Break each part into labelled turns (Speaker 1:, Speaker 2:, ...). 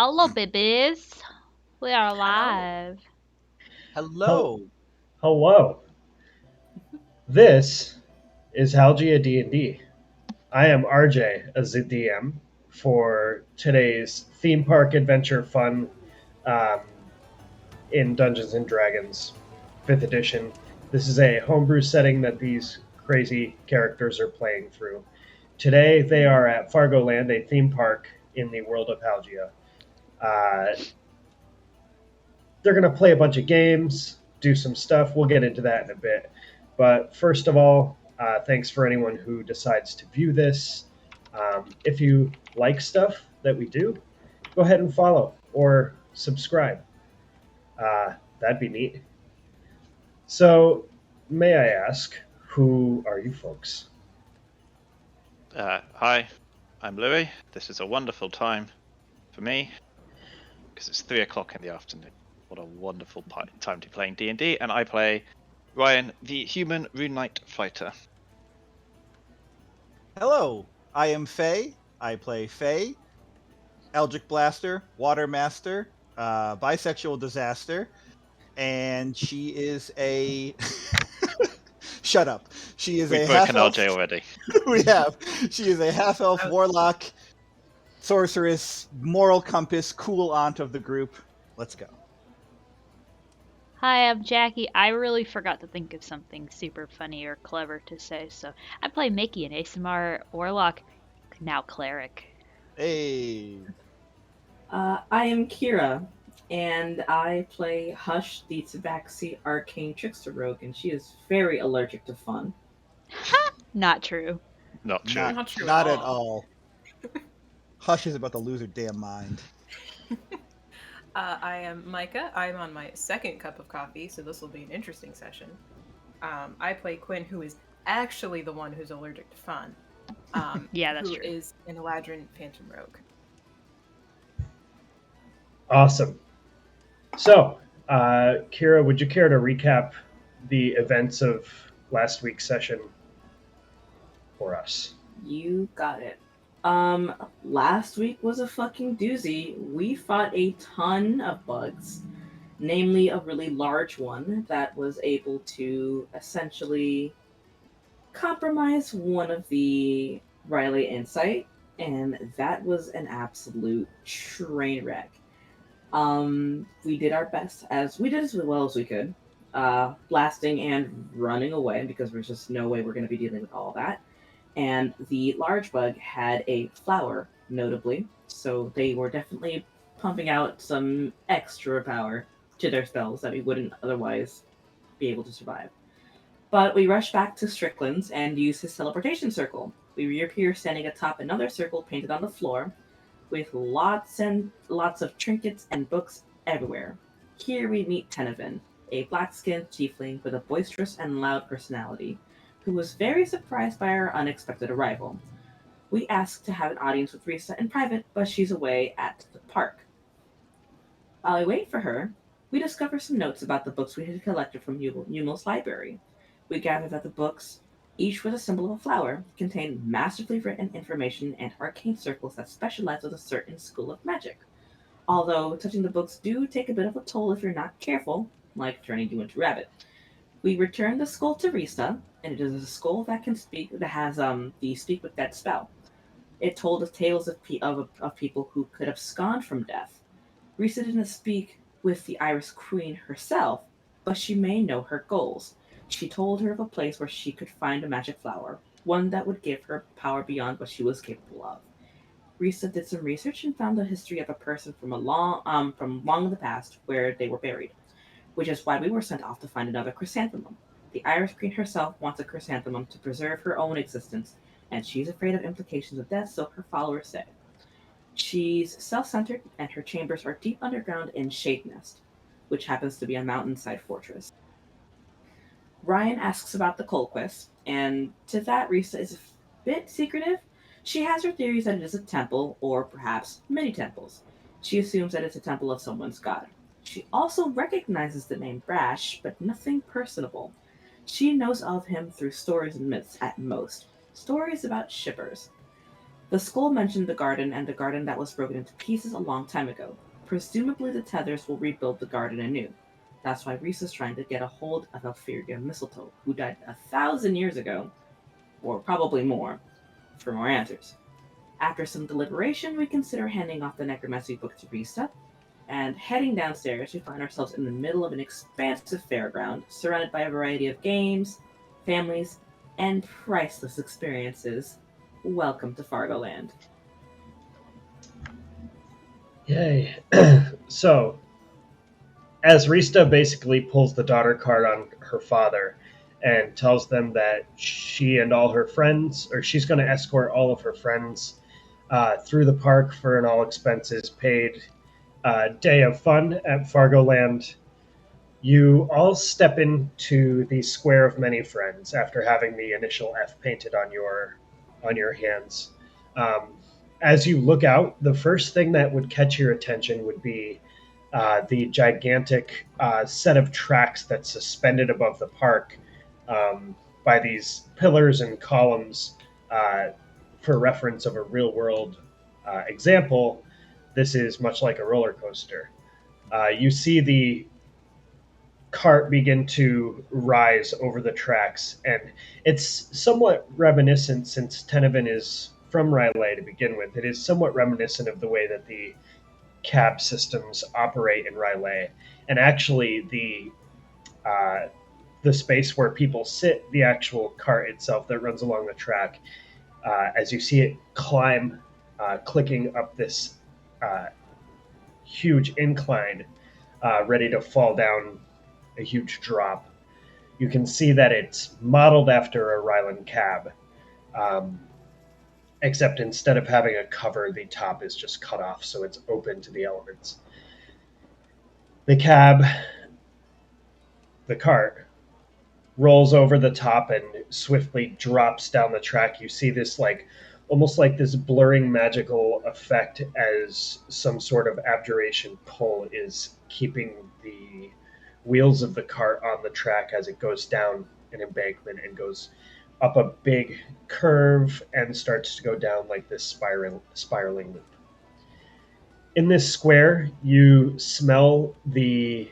Speaker 1: Hello, babies. We are
Speaker 2: Hello.
Speaker 1: live.
Speaker 3: Hel-
Speaker 2: Hello.
Speaker 3: Hello. This is Halgia D&D. I am RJ as the DM for today's theme park adventure fun um, in Dungeons and Dragons 5th edition. This is a homebrew setting that these crazy characters are playing through. Today they are at Fargo Land, a theme park in the world of Halgia. Uh, they're going to play a bunch of games, do some stuff. We'll get into that in a bit. But first of all, thanks for anyone who decides to view this. If you like stuff that we do, go ahead and follow or subscribe. That'd be neat. So, may I ask, who are you folks?
Speaker 4: Hi, I'm Louis. This is a wonderful time for me because it's 3 o'clock in the afternoon. What a wonderful time to be playing D&D, and I play Ryan, the human rune knight fighter.
Speaker 2: Hello. I am Faye. I play Faye, Eldritch Blaster, Water Master, Bisexual Disaster, and she is a. Shut up. She is
Speaker 4: We've
Speaker 2: a half
Speaker 4: broken
Speaker 2: elf.
Speaker 4: RJ already.
Speaker 2: We have. She is a half elf warlock, sorceress, moral compass, cool aunt of the group. Let's go.
Speaker 1: Hi, I'm Jackie. I really forgot to think of something super funny or clever to say, so I play Mickey, an ASMR Warlock, now Cleric.
Speaker 2: Hey.
Speaker 5: I am Kira, and I play Hush, the Tabaxi Arcane Trickster Rogue, and she is very allergic to fun.
Speaker 1: Not true.
Speaker 4: Not true.
Speaker 2: Not
Speaker 6: true
Speaker 2: at
Speaker 6: at
Speaker 2: all. Hush is about to lose her damn mind.
Speaker 6: I am Micah. I'm on my second cup of coffee, so this will be an interesting session. I play Quinn, who is actually the one who's allergic to fun.
Speaker 1: Yeah, that's
Speaker 6: who
Speaker 1: true.
Speaker 6: is an Eladrin Phantom Rogue.
Speaker 3: Awesome. So, Kira, would you care to recap the events of last week's session for us?
Speaker 5: You got it. Last week was a fucking doozy. We fought a ton of bugs, namely a really large one that was able to essentially compromise one of the Riley Insight, and that was an absolute train wreck. We did our best as we did as well as we could, blasting and running away because there's just no way we're going to be dealing with all that. And the large bug had a flower, notably, so they were definitely pumping out some extra power to their spells that we wouldn't otherwise be able to survive. But we rushed back to Strickland's and used his teleportation circle. We reappear standing atop another circle painted on the floor, with lots and lots of trinkets and books everywhere. Here we meet Tenevin, a black-skinned tiefling with a boisterous and loud personality, who was very surprised by our unexpected arrival. We asked to have an audience with Risa in private, but she's away at the park. While we wait for her, we discover some notes about the books we had collected from Numel's library. We gather that the books, each with a symbol of a flower, contain masterfully written information and arcane circles that specialize with a certain school of magic. Although touching the books do take a bit of a toll if you're not careful, like turning you into a rabbit. We return the skull to Risa, and it is a skull that can speak that has the speak with dead spell. It told us tales of people who could have abscond from death. Risa didn't speak with the Iris Queen herself, but she may know her goals. She told her of a place where she could find a magic flower, one that would give her power beyond what she was capable of. Risa did some research and found the history of a person from long in the past where they were buried, which is why we were sent off to find another chrysanthemum. The Iris Queen herself wants a chrysanthemum to preserve her own existence, and she's afraid of implications of death, so her followers say. She's self centered, and her chambers are deep underground in Shade Nest, which happens to be a mountainside fortress. Ryan asks about the Colquist, and to that, Risa is a bit secretive. She has her theories that it is a temple, or perhaps many temples. She assumes that it's a temple of someone's god. She also recognizes the name Brash, but nothing personable. She knows of him through stories and myths at most. Stories about shippers. The skull mentioned the garden and the garden that was broken into pieces a long time ago. Presumably the Tethers will rebuild the garden anew. That's why Reese is trying to get a hold of Elfriga Mistletoe, who died 1,000 years ago, or probably more, for more answers. After some deliberation, we consider handing off the necromancy book to Risa, and heading downstairs, we find ourselves in the middle of an expansive fairground, surrounded by a variety of games, families, and priceless experiences. Welcome to Fargoland.
Speaker 3: Yay. So, as Rista basically pulls the daughter card on her father and tells them that she and all her friends, or she's going to escort all of her friends through the park for an all expenses paid day of fun at Fargoland, you all step into the Square of Many Friends after having the initial F painted on your hands. As you look out, the first thing that would catch your attention would be the gigantic set of tracks that's suspended above the park by these pillars and columns. For reference of a real world example, this is much like a roller coaster. You see the cart begin to rise over the tracks, and it's somewhat reminiscent, since Tenevin is from Rylai to begin with, it is somewhat reminiscent of the way that the cab systems operate in Rylai. And actually, the space where people sit, the actual cart itself that runs along the track, as you see it climb, clicking up this huge incline, ready to fall down a huge drop. You can see that it's modeled after a Ryland cab, except instead of having a cover, the top is just cut off, so it's open to the elements. The cart, rolls over the top and swiftly drops down the track. You see this almost like this blurring magical effect as some sort of abjuration pull is keeping the wheels of the cart on the track as it goes down an embankment and goes up a big curve and starts to go down like this spiraling loop. In this square, you smell the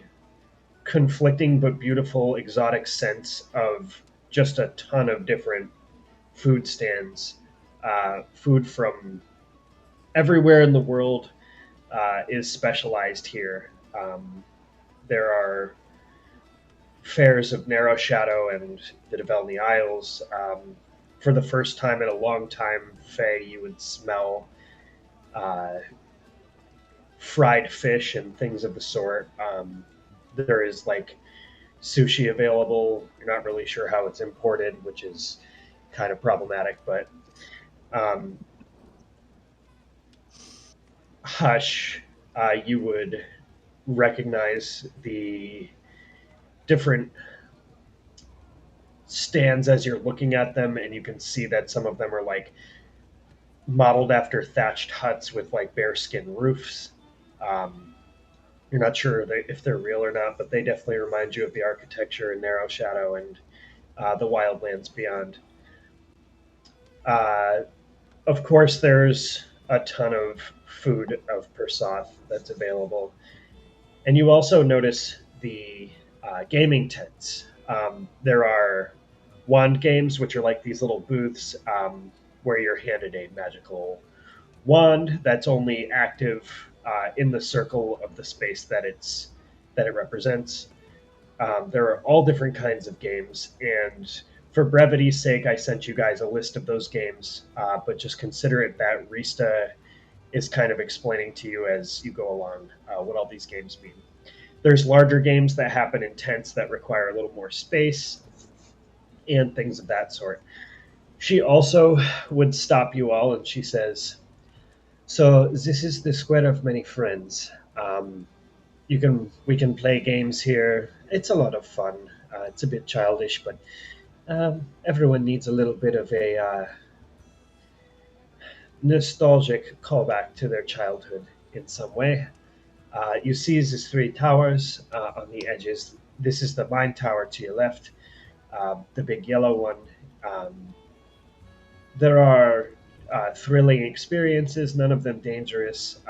Speaker 3: conflicting but beautiful exotic scents of just a ton of different food stands. Food from everywhere in the world is specialized here. There are fairs of Narrow Shadow and the Develny Isles. For the first time in a long time, Faye, you would smell fried fish and things of the sort. There is sushi available. You're not really sure how it's imported, which is kind of problematic, but Hush, you would recognize the different stands as you're looking at them, and you can see that some of them are modeled after thatched huts with bearskin roofs. You're not sure if they're real or not, but they definitely remind you of the architecture in Narrow Shadow and the Wildlands beyond. Of course, there's a ton of food of Persoth that's available. And you also notice the gaming tents. There are wand games, which are like these little booths where you're handed a magical wand that's only active in the circle of the space that it represents. There are all different kinds of games, and for brevity's sake, I sent you guys a list of those games, but just consider it that Rista is kind of explaining to you as you go along what all these games mean. There's larger games that happen in tents that require a little more space and things of that sort. She also would stop you all, and she says, "So this is the Square of Many Friends. We can play games here. It's a lot of fun. It's a bit childish, but everyone needs a little bit of a nostalgic callback to their childhood in some way. You see these three towers on the edges. This is the mine tower to your left, the big yellow one. There are thrilling experiences, none of them dangerous.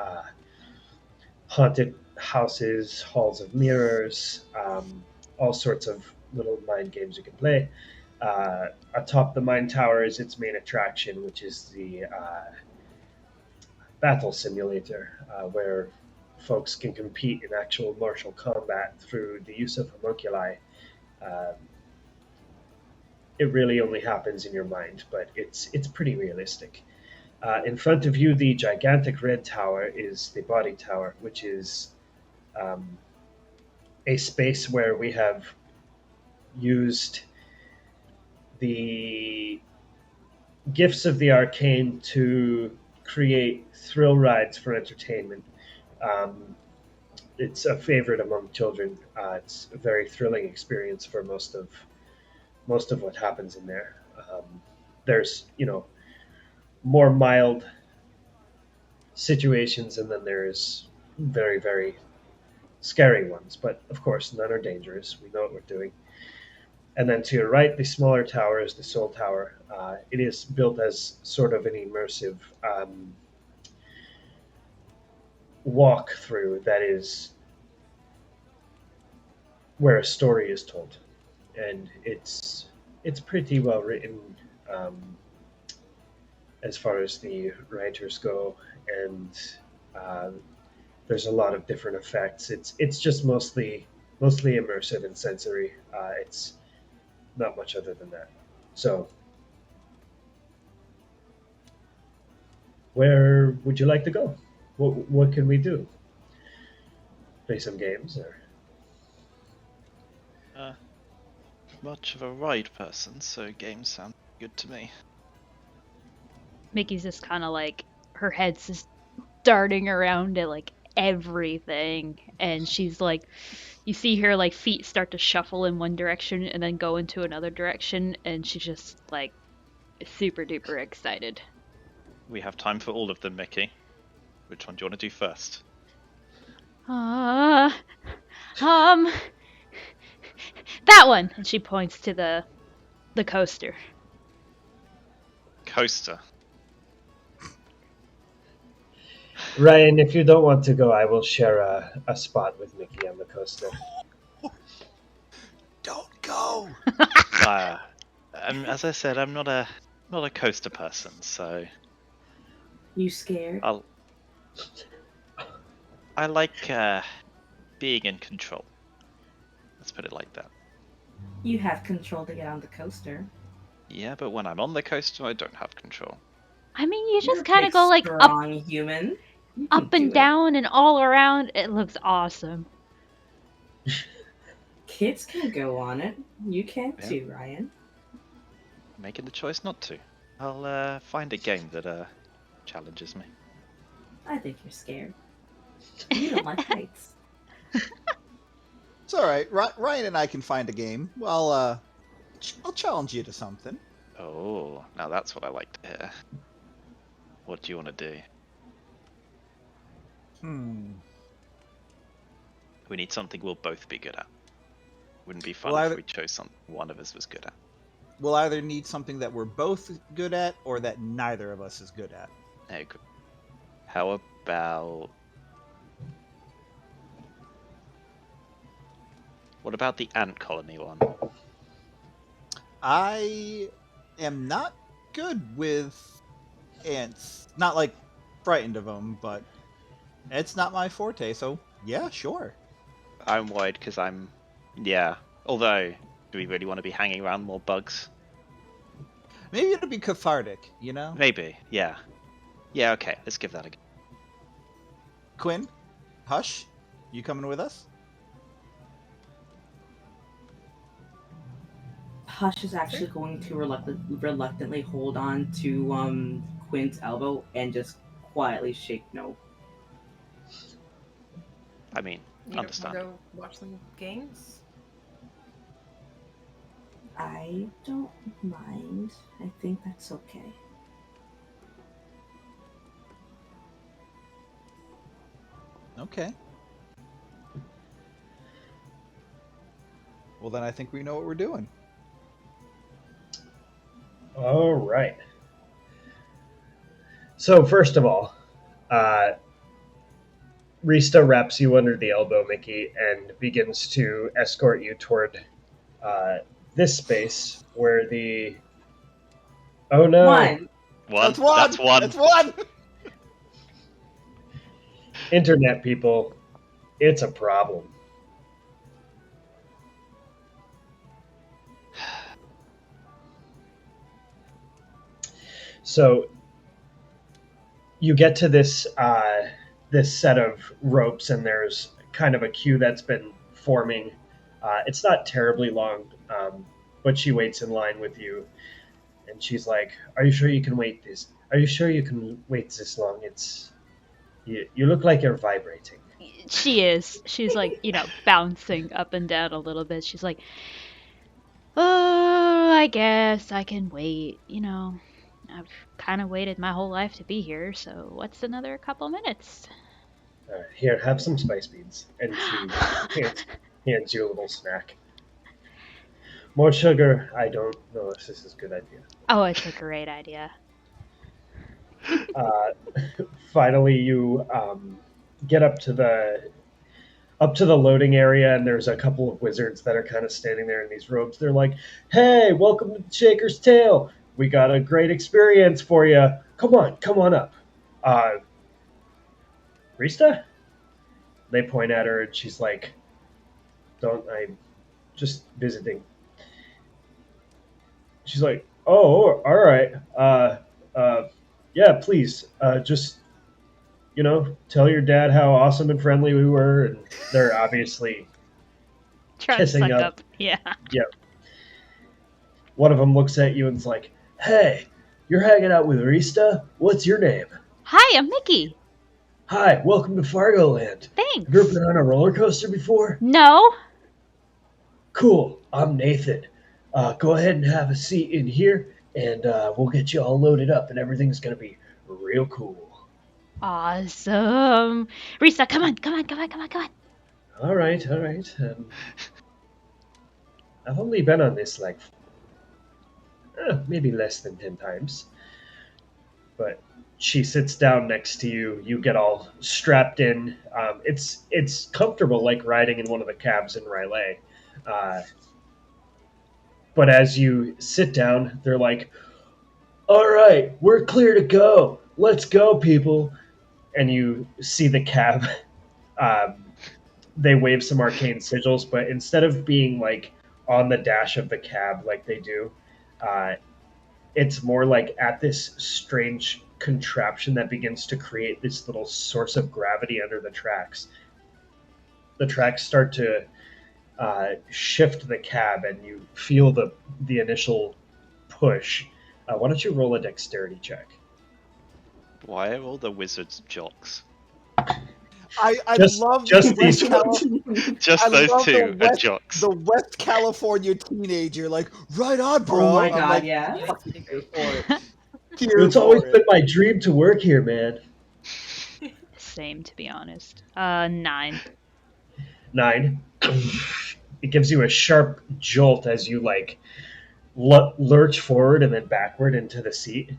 Speaker 3: Haunted houses, halls of mirrors, all sorts of little mind games you can play. Atop the mine tower is its main attraction, which is the battle simulator, where folks can compete in actual martial combat through the use of homunculi. Uh, it really only happens in your mind, but it's pretty realistic. In front of you, the gigantic red tower is the body tower, which is um, a space where we have used the gifts of the arcane to create thrill rides for entertainment. Um, it's a favorite among children. It's a very thrilling experience for most of what happens in there. There's more mild situations, and then there's very very scary ones. But of course, none are dangerous. We know what we're doing. And then to your right, the smaller tower is the Soul Tower. It is built as sort of an immersive walkthrough that is where a story is told, and it's pretty well written as far as the writers go, and uh, there's a lot of different effects. It's just mostly immersive and sensory. It's not much other than that. So, where would you like to go? What can we do? Play some games, or
Speaker 4: Much of a ride person, so games sound good to me.
Speaker 1: Mickey's just kind of like, her head's just darting around at like everything, and she's like, you see her like feet start to shuffle in one direction and then go into another direction, and she's just like super duper excited.
Speaker 4: We have time for all of them, Mickey. Which one do you want to do first?
Speaker 1: That one, and she points to the coaster.
Speaker 4: Coaster.
Speaker 3: Ryan, if you don't want to go, I will share a spot with Mickey on the coaster.
Speaker 2: Don't go.
Speaker 4: As I said, I'm not a coaster person, so
Speaker 5: You scared?
Speaker 4: I like being in control. Let's put it like that.
Speaker 5: You have control to get on the coaster.
Speaker 4: Yeah, but when I'm on the coaster, I don't have control.
Speaker 1: I mean, you
Speaker 5: You're
Speaker 1: just
Speaker 5: a
Speaker 1: kind of
Speaker 5: big,
Speaker 1: go like
Speaker 5: strong human. You can
Speaker 1: up and
Speaker 5: do it.
Speaker 1: down and all around. It looks awesome.
Speaker 5: Kids can go on it. You can
Speaker 4: Yeah.
Speaker 5: too, Ryan.
Speaker 4: Making the choice not to. I'll find a game that challenges me.
Speaker 5: I think you're scared. You don't like heights.
Speaker 2: It's all right. Ryan and I can find a game. Well, I'll challenge you to something.
Speaker 4: Oh, now that's what I like to hear. What do you want to do? We need something we'll both be good at. Wouldn't be fun if we chose something one of us was good at.
Speaker 2: We'll either need something that we're both good at or that neither of us is good at.
Speaker 4: Okay. How about... What about the ant colony one?
Speaker 2: I am not good with ants. Not like frightened of them, but it's not my forte. So yeah, sure.
Speaker 4: I'm worried because yeah. Although, do we really want to be hanging around more bugs?
Speaker 2: Maybe it'll be cathartic, you know?
Speaker 4: Maybe, yeah. Yeah, okay, let's give that a go.
Speaker 2: Quinn, Hush, you coming with us?
Speaker 5: Hush is actually going to reluctantly hold on to Quinn's elbow and just quietly shake no.
Speaker 4: I mean,
Speaker 6: You
Speaker 4: understand.
Speaker 6: don't wanna go watch some games?
Speaker 5: I don't mind. I think that's okay.
Speaker 2: Okay. Well, then I think we know what we're doing.
Speaker 3: All right. So first of all, uh, Rista wraps you under the elbow, Mickey, and begins to escort you toward uh, this space where the oh no
Speaker 5: One.
Speaker 4: One.
Speaker 2: That's one.
Speaker 4: That's one.
Speaker 2: That's one.
Speaker 3: internet people, it's a problem. So you get to this set of ropes, and there's kind of a queue that's been forming. It's not terribly long, but she waits in line with you, and she's like, "Are you sure you can wait this? Are you sure you can wait this long? It's you look like you're vibrating."
Speaker 1: She is. She's like, bouncing up and down a little bit. She's like, oh, I guess I can wait. I've kind of waited my whole life to be here, so what's another couple minutes?
Speaker 3: Here, have some spice beans, and she hands you a little snack. More sugar? I don't know if this is a good idea.
Speaker 1: Oh, it's a great idea.
Speaker 3: Uh, finally, you get up to the loading area, and there's a couple of wizards that are kind of standing there in these robes. They're like, "Hey, welcome to Shaker's Tale. We got a great experience for you. Come on up." Rista? They point at her, and she's like, I'm just visiting. She's like, "Oh, all right. Yeah, please, just tell your dad how awesome and friendly we were." And they're obviously
Speaker 1: Trying to
Speaker 3: kissing
Speaker 1: suck
Speaker 3: up.
Speaker 1: up. Yeah.
Speaker 3: Yeah. One of them looks at you and's like, "Hey, you're hanging out with Rista? What's your name?"
Speaker 1: Hi, I'm Mickey.
Speaker 3: "Hi, welcome to Fargo Land.
Speaker 1: Thanks.
Speaker 3: Have you ever been on a roller coaster before?"
Speaker 1: No.
Speaker 3: "Cool, I'm Nathan. Go ahead and have a seat in here, and we'll get you all loaded up, and everything's going to be real cool."
Speaker 1: Awesome. Risa, come on.
Speaker 3: All right. I've only been on this like maybe less than 10 times. But she sits down next to you. You get all strapped in. It's comfortable, like riding in one of the cabs in Raleigh. But as you sit down, they're like, "All right, we're clear to go. Let's go, people." And you see the cab. They wave some arcane sigils, but instead of being like on the dash of the cab like they do, it's more like at this strange contraption that begins to create this little source of gravity under the tracks. The tracks start to shift the cab, and you feel the initial push. Why don't you roll a dexterity check?
Speaker 4: Why are all the wizards jocks?
Speaker 2: I
Speaker 3: Just-
Speaker 2: love
Speaker 3: just
Speaker 2: the West
Speaker 3: these
Speaker 2: Cali-
Speaker 4: Just
Speaker 2: I
Speaker 4: those
Speaker 2: love
Speaker 4: two
Speaker 2: the
Speaker 4: are
Speaker 2: West-
Speaker 4: jocks.
Speaker 2: the West California teenager, like, right on, bro.
Speaker 5: Oh my
Speaker 2: I'm
Speaker 5: god,
Speaker 2: like,
Speaker 5: yeah.
Speaker 2: fucking here for it. Here
Speaker 3: It's
Speaker 2: for
Speaker 3: always
Speaker 2: it.
Speaker 3: been my dream to work here, man.
Speaker 1: Same, to be honest. 9.
Speaker 3: 9. It gives you a sharp jolt as you lurch forward and then backward into the seat.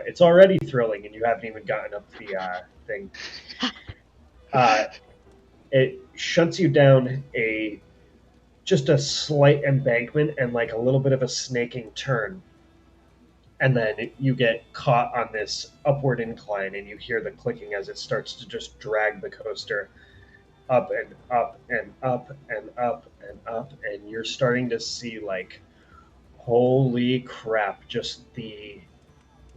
Speaker 3: It's already thrilling, and you haven't even gotten up the thing. It shunts you down just a slight embankment and like a little bit of a snaking turn, and then you get caught on this upward incline, and you hear the clicking as it starts to just drag the coaster up and up and up and up and up, and you're starting to see like, holy crap, just the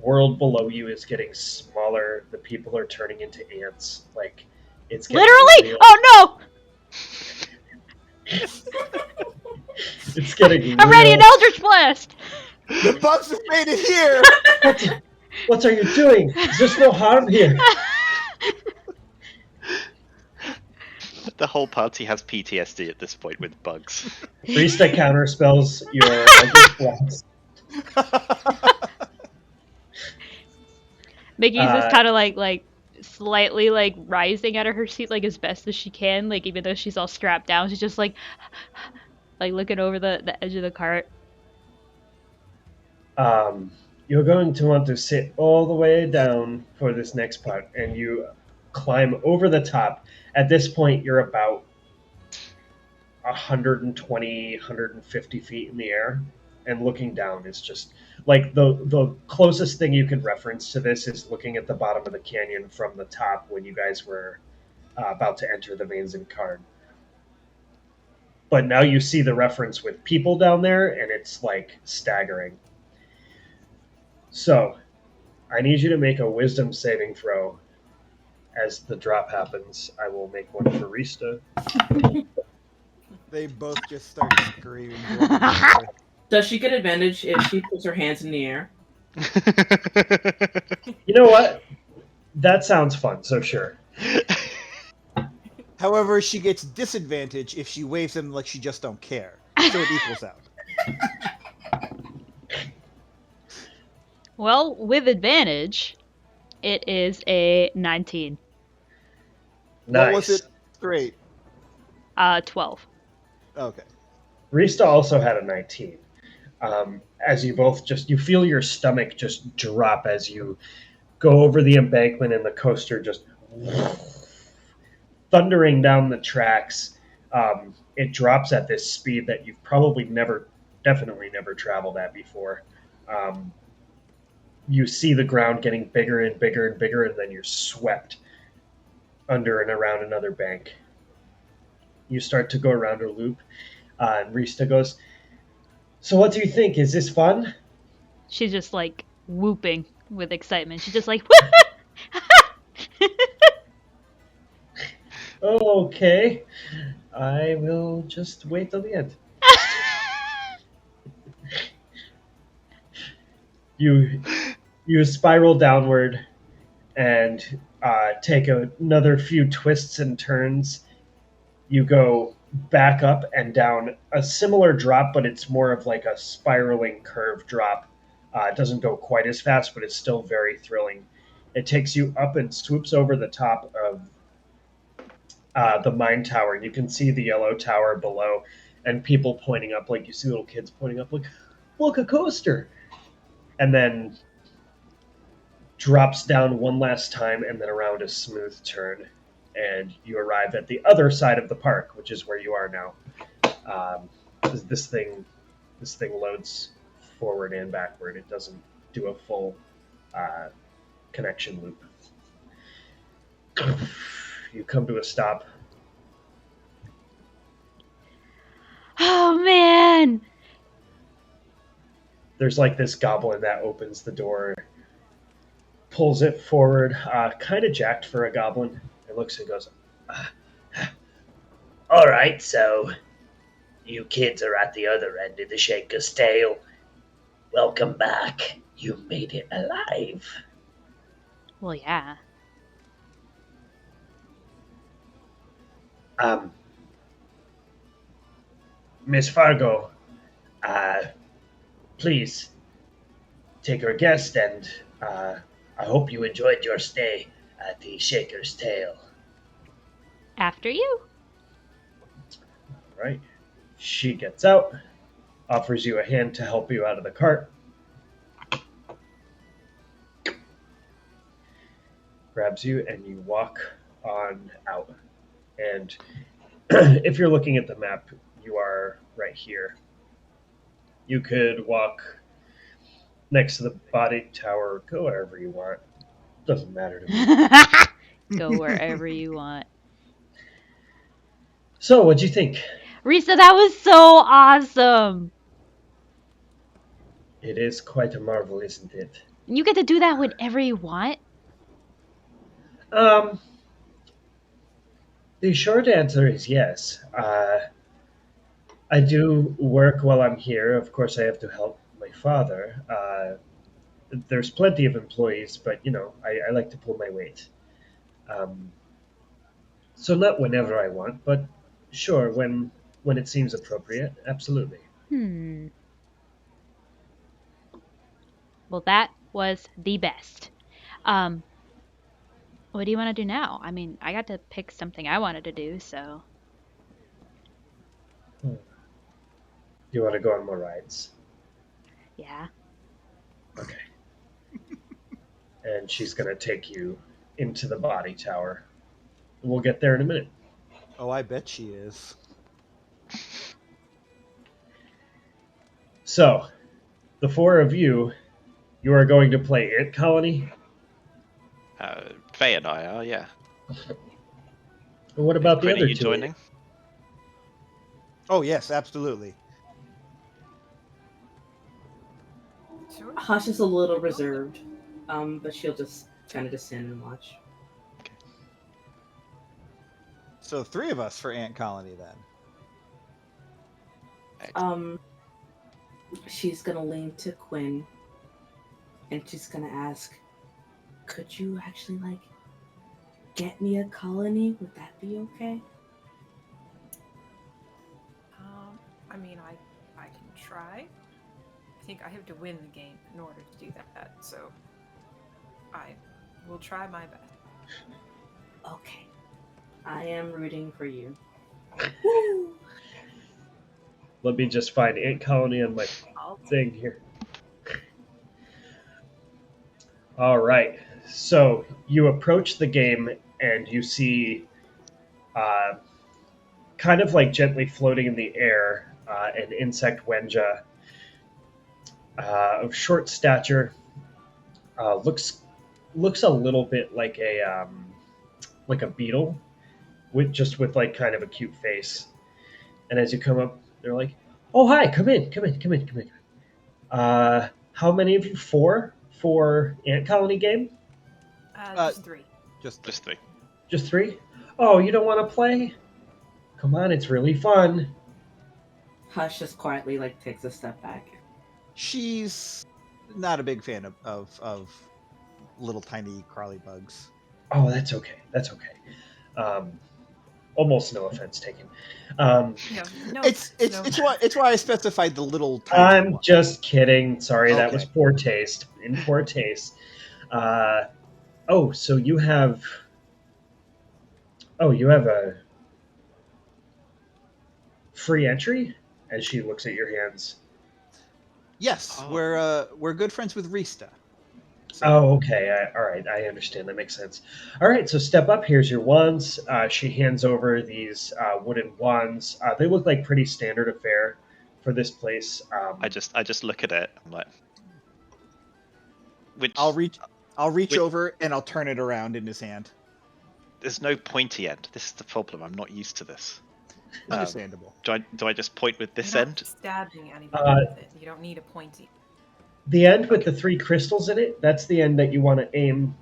Speaker 3: world below you is getting smaller. The people are turning into ants. Like, it's getting
Speaker 1: Literally?
Speaker 3: real.
Speaker 1: Oh
Speaker 3: It's getting
Speaker 1: no! I'm ready, an
Speaker 3: real.
Speaker 1: Eldritch Blast!
Speaker 2: The bugs have made it here.
Speaker 3: What are you doing? There's no harm here.
Speaker 4: The whole party has PTSD at this point with bugs.
Speaker 3: Rista counterspells your Eldritch Blast.
Speaker 1: Mickey's just kind of like slightly like rising out of her seat like as best as she can, like even though she's all strapped down, she's just like looking over the edge of the cart.
Speaker 3: You're going to want to sit all the way down for this next part, and you climb over the top. At this point, you're about 120, 150 feet in the air, and looking down is just like the closest thing you could reference to this is looking at the bottom of the canyon from the top when you guys were about to enter the Veins and Card. But now you see the reference with people down there, and it's like staggering. So, I need you to make a wisdom saving throw. As the drop happens, I will make one for Rista.
Speaker 2: They both just start screaming together.
Speaker 5: Does she get advantage if she puts her hands in the air?
Speaker 3: You know what? That sounds fun, so sure.
Speaker 2: However, she gets disadvantage if she waves them like she just don't care. So it equals out.
Speaker 1: Well, with advantage, it is a 19.
Speaker 3: Nice.
Speaker 2: What was it? Great.
Speaker 1: 12.
Speaker 2: Okay.
Speaker 3: Rista also had a 19. As you both you feel your stomach just drop as you go over the embankment and the coaster just thundering down the tracks. It drops at this speed that you've probably definitely never traveled at before. You see the ground getting bigger and bigger and bigger, and then you're swept under and around another bank. You start to go around a loop, and Rista goes, "So what do you think? Is this fun?"
Speaker 1: She's just like whooping with excitement. She's just like,
Speaker 3: Okay. I will just wait till the end. You spiral downward and take another few twists and turns. You go back up and down a similar drop, but it's more of like a spiraling curve drop. It doesn't go quite as fast, but it's still very thrilling. It takes you up and swoops over the top of the mine tower. You can see the yellow tower below, and people pointing up, like you see little kids pointing up, like, "Look, a coaster!" And then drops down one last time, and then around a smooth turn, and you arrive at the other side of the park, which is where you are now. This thing loads forward and backward. It doesn't do a full connection loop. You come to a stop.
Speaker 1: oh man!
Speaker 3: There's like this goblin that opens the door, pulls it forward, kind of jacked for a goblin, and looks and goes, "All right, so you kids are at the other end of the Shaker's tail. Welcome back. You made it alive."
Speaker 1: Well, yeah.
Speaker 3: Miss Fargo, please take our guest, and I hope you enjoyed your stay at the Shaker's Tail.
Speaker 1: After you.
Speaker 3: All right. She gets out, offers you a hand to help you out of the cart, grabs you, and you walk on out. And if you're looking at the map, you are right here. You could walk next to the body tower, go wherever you want. Doesn't matter to me.
Speaker 1: Go wherever you want.
Speaker 3: So, what'd you think?
Speaker 1: Risa, that was so awesome!
Speaker 3: It is quite a marvel, isn't it?
Speaker 1: And you get to do that whenever you want?
Speaker 3: The short answer is yes. I do work while I'm here. Of course, I have to help my father. There's plenty of employees, but I like to pull my weight. So not whenever I want, but sure, when it seems appropriate, absolutely.
Speaker 1: Well, that was the best. What do you want to do now? I mean, I got to pick something I wanted to do, so.
Speaker 3: Do you want to go on more rides?
Speaker 1: Yeah.
Speaker 3: Okay. and she's going to take you into the body tower. We'll get there in a minute.
Speaker 2: Oh, I bet she is.
Speaker 3: So, the four of you are going to play Ant Colony.
Speaker 4: Faye and I are, yeah.
Speaker 3: And what about the
Speaker 4: Quinn, are
Speaker 3: other
Speaker 4: you
Speaker 3: two?
Speaker 4: joining?
Speaker 2: Oh yes, absolutely.
Speaker 6: Sure.
Speaker 5: Hush is a little reserved, but she'll just kind of just stand and watch.
Speaker 2: So 3 of us for Ant Colony then.
Speaker 5: She's gonna lean to Quinn, and she's gonna ask, "Could you actually get me a colony? Would that be okay?"
Speaker 6: I mean, I can try. I think I have to win the game in order to do that, so I will try my best.
Speaker 5: Okay. I am rooting for you.
Speaker 3: Let me just find Ant Colony on my thing here. All right. So you approach the game and you see kind of like gently floating in the air an insect wenja of short stature. Looks a little bit like a beetle, with like kind of a cute face. And as you come up, they're like, "Oh hi, come in." How many of you? For Ant Colony game?
Speaker 6: Just 3.
Speaker 2: Just
Speaker 4: 3.
Speaker 3: Just 3? Oh, you don't want to play? Come on, it's really fun.
Speaker 5: Hush just quietly takes a step back.
Speaker 2: She's not a big fan of little tiny crawly bugs.
Speaker 3: Oh, that's okay. That's okay. Almost no offense taken.
Speaker 6: No,
Speaker 2: It's why I specified the little tiny
Speaker 3: I'm
Speaker 2: one.
Speaker 3: just kidding. Sorry, that was
Speaker 2: Okay.
Speaker 3: poor taste. In poor taste. So you have. Oh, you have a free entry. As she looks at your hands.
Speaker 2: Yes,
Speaker 4: Oh.
Speaker 2: we're good friends with Rista. So.
Speaker 3: Oh, okay. All right, I understand. That makes sense. All right, so step up. Here's your wands. She hands over these wooden wands. They look like pretty standard affair for this place.
Speaker 4: I just look at it. I'm like,
Speaker 2: I'll reach over and I'll turn it around in his hand.
Speaker 4: There's no pointy end. This is the problem. I'm not used to this.
Speaker 2: Understandable.
Speaker 4: Do I just point with this
Speaker 6: You're
Speaker 4: end?
Speaker 6: not stabbing anybody with it. You don't need a pointy.
Speaker 3: The end with the 3 crystals in it, that's the end that you want to aim.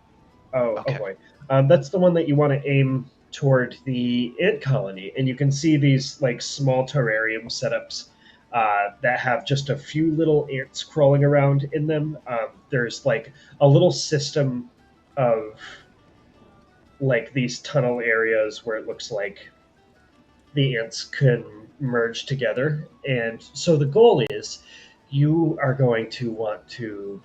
Speaker 3: Oh boy. That's the one that you want to aim toward the ant colony. And you can see these small terrarium setups that have just a few little ants crawling around in them. There's a little system of these tunnel areas where it looks like the ants can merge together. And so the goal is you are going to want to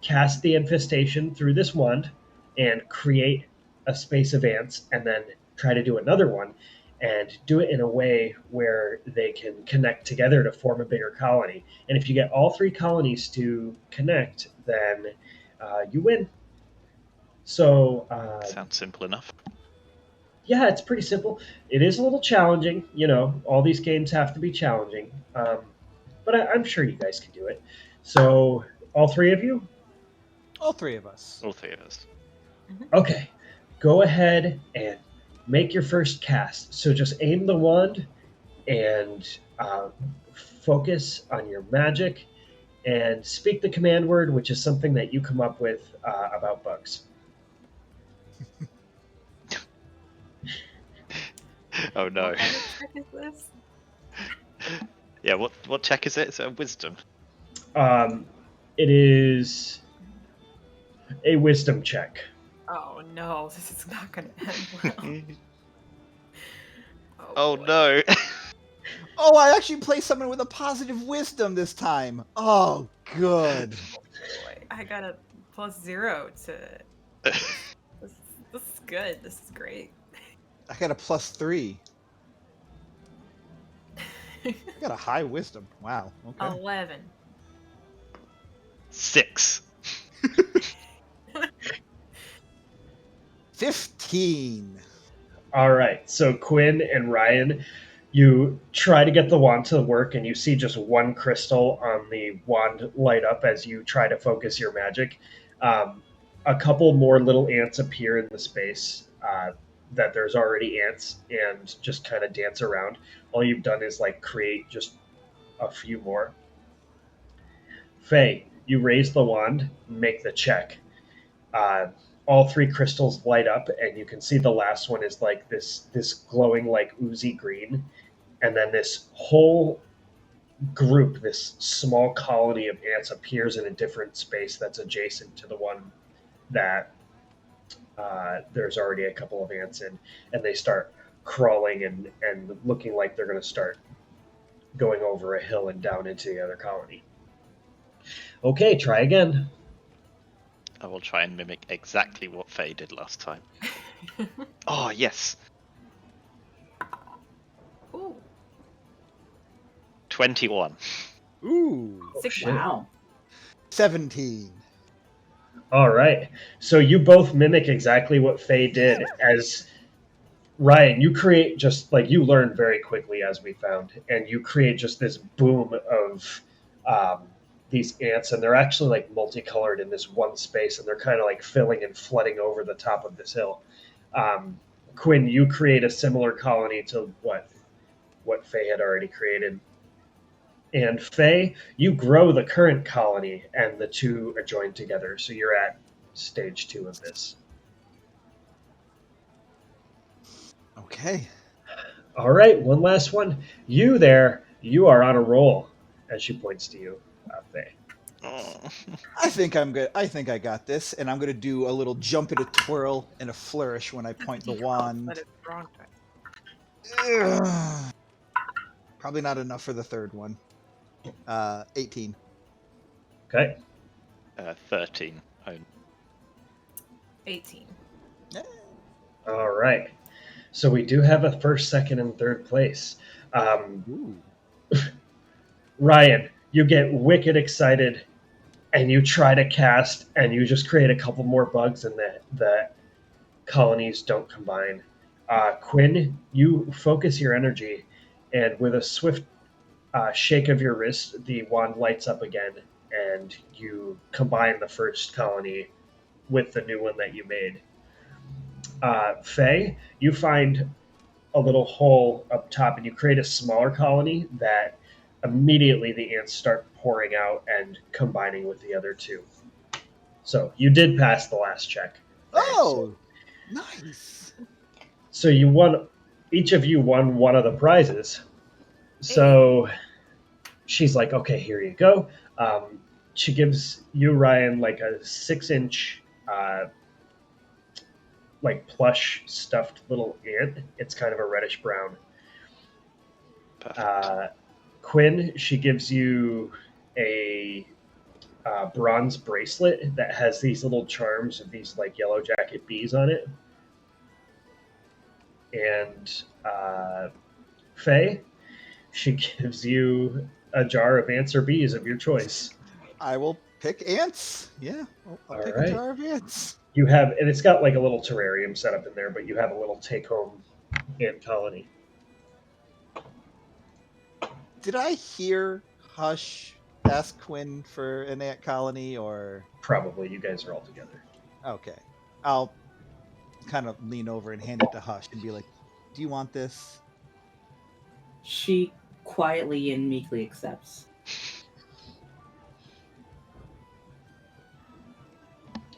Speaker 3: cast the infestation through this wand and create a space of ants, and then try to do another one and do it in a way where they can connect together to form a bigger colony. And if you get all 3 colonies to connect, then you win. So
Speaker 4: Sounds simple enough.
Speaker 3: yeah, it's pretty simple. It is a little challenging. All these games have to be challenging. But I'm sure you guys can do it. So, all 3 of you?
Speaker 2: All 3 of us.
Speaker 4: All 3 of us.
Speaker 3: Okay. Go ahead and make your first cast. So just aim the wand and focus on your magic and speak the command word, which is something that you come up with about bugs.
Speaker 4: Oh no.
Speaker 6: What kind of trick is this?
Speaker 4: Yeah, what check is it? Is it a wisdom?
Speaker 3: It is a wisdom check.
Speaker 6: Oh no, this is not going to end well.
Speaker 4: Oh
Speaker 6: boy.
Speaker 4: no.
Speaker 2: Oh, I actually play someone with a positive wisdom this time. Oh, good.
Speaker 6: Boy, I got a +0 to. This is good. This is great.
Speaker 2: I got a +3. I got a high wisdom. Wow. Okay.
Speaker 6: 11.
Speaker 4: 6.
Speaker 2: 15.
Speaker 3: All right. So Quinn and Ryan, you try to get the wand to work, and you see just one crystal on the wand light up as you try to focus your magic. A couple more little ants appear in the space. That there's already ants and just kind of dance around. All you've done is like create just a few more. Faye, you raise the wand, make the check. Uh, all three crystals light up, and you can see the last one is like this glowing like oozy green, and then this whole group, this small colony of ants, appears in a different space that's adjacent to the one that there's already a couple of ants in, and they start crawling and looking like they're going to start going over a hill and down into the other colony. Okay, try again.
Speaker 4: I will try and mimic exactly what Faye did last time. Oh, yes.
Speaker 6: Ooh,
Speaker 4: 21.
Speaker 2: Ooh.
Speaker 6: six.
Speaker 5: Wow.
Speaker 2: 17.
Speaker 3: All right. So you both mimic exactly what Faye did. As Ryan, you create just like you learn very quickly, as we found, and you create just this boom of these ants, and they're actually like multicolored in this one space, and they're kind of like filling and flooding over the top of this hill. Quinn, you create a similar colony to what Faye had already created. And Faye, you grow the current colony, and the two are joined together. So you're at stage 2 of this.
Speaker 2: Okay.
Speaker 3: All right, one last one. You there, you are on a roll. As she points to you, Faye.
Speaker 4: Oh.
Speaker 2: I think I'm good. I think I got this, and I'm gonna do a little jump and a twirl and a flourish when I point the
Speaker 6: Let
Speaker 2: wand.
Speaker 6: it wrong time.
Speaker 2: Ugh. Probably not enough for the third one. 18.
Speaker 3: Okay.
Speaker 4: 13. Oh,
Speaker 6: 18.
Speaker 3: All right. So we do have a first, second, and third place.
Speaker 2: Ooh.
Speaker 3: Ryan, you get wicked excited, and you try to cast, and you just create a couple more bugs, and the colonies don't combine. Quinn, you focus your energy, and with a swift shake of your wrist, the wand lights up again, and you combine the first colony with the new one that you made. Faye, you find a little hole up top, and you create a smaller colony that immediately the ants start pouring out and combining with the other two. So you did pass the last check.
Speaker 2: Oh, nice.
Speaker 3: So you won. Each of you won one of the prizes. So she's like, "Okay, here you go." She gives you, Ryan, like a 6-inch, like plush stuffed little ant. It's kind of a reddish brown.
Speaker 4: perfect.
Speaker 3: Quinn, she gives you a bronze bracelet that has these little charms of these like yellow jacket bees on it. And Faye, she gives you a jar of ants or bees of your choice.
Speaker 2: I will pick ants. Yeah, I'll
Speaker 3: All
Speaker 2: pick
Speaker 3: right.
Speaker 2: a jar of ants.
Speaker 3: You have, and it's got like a little terrarium set up in there, but you have a little take-home ant colony.
Speaker 2: Did I hear Hush ask Quinn for an ant colony, or
Speaker 3: Probably you guys are all together.
Speaker 2: okay? I'll kind of lean over and hand it to Hush and be like, "Do you want this?"
Speaker 5: She quietly and meekly accepts.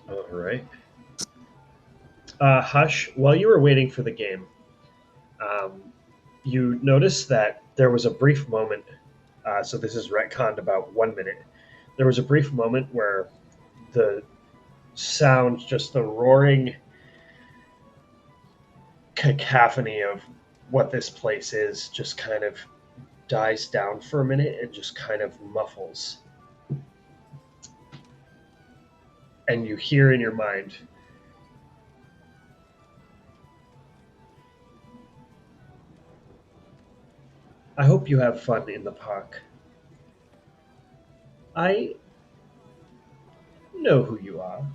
Speaker 3: All right. Hush, while you were waiting for the game, you noticed that there was a brief moment. So this is retconned about 1 minute. There was a brief moment where the sound, just the roaring cacophony of what this place is, just kind of dies down for a minute and just kind of muffles. And you hear in your mind, "I hope you have fun in the park. I know who you are."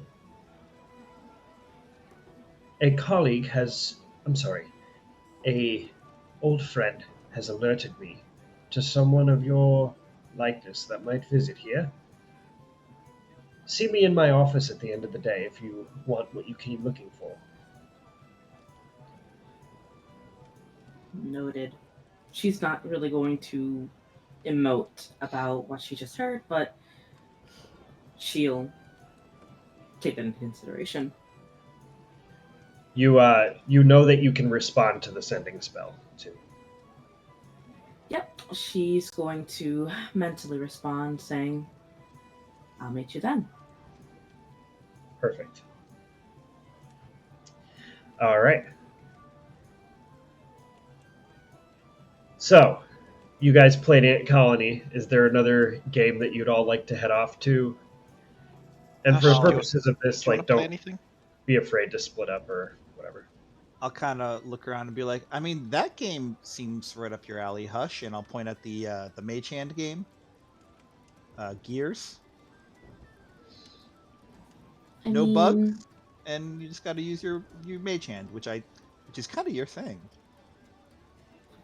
Speaker 3: A colleague has, I'm sorry, a old friend has alerted me to someone of your likeness that might visit here. See me in my office at the end of the day if you want what you came looking for.
Speaker 5: Noted. She's not really going to emote about what she just heard, but she'll take that into consideration.
Speaker 3: You know that you can respond to the sending spell too.
Speaker 5: Yep, she's going to mentally respond saying, I'll meet you then.
Speaker 3: Perfect. All right. So, you guys played Ant Colony. Is there another game that you'd all like to head off to? And for
Speaker 2: I'll-
Speaker 3: purposes of this,
Speaker 4: Do you want
Speaker 3: like,
Speaker 4: to play
Speaker 3: don't
Speaker 4: anything?
Speaker 3: be afraid to split up or whatever.
Speaker 2: I'll kind of look around and be like, I mean, that game seems right up your alley, Hush, and I'll point at the Mage Hand game, Gears.
Speaker 5: I
Speaker 2: No
Speaker 5: mean,
Speaker 2: bugs, and you just got to use your Mage Hand, which is kind of your thing.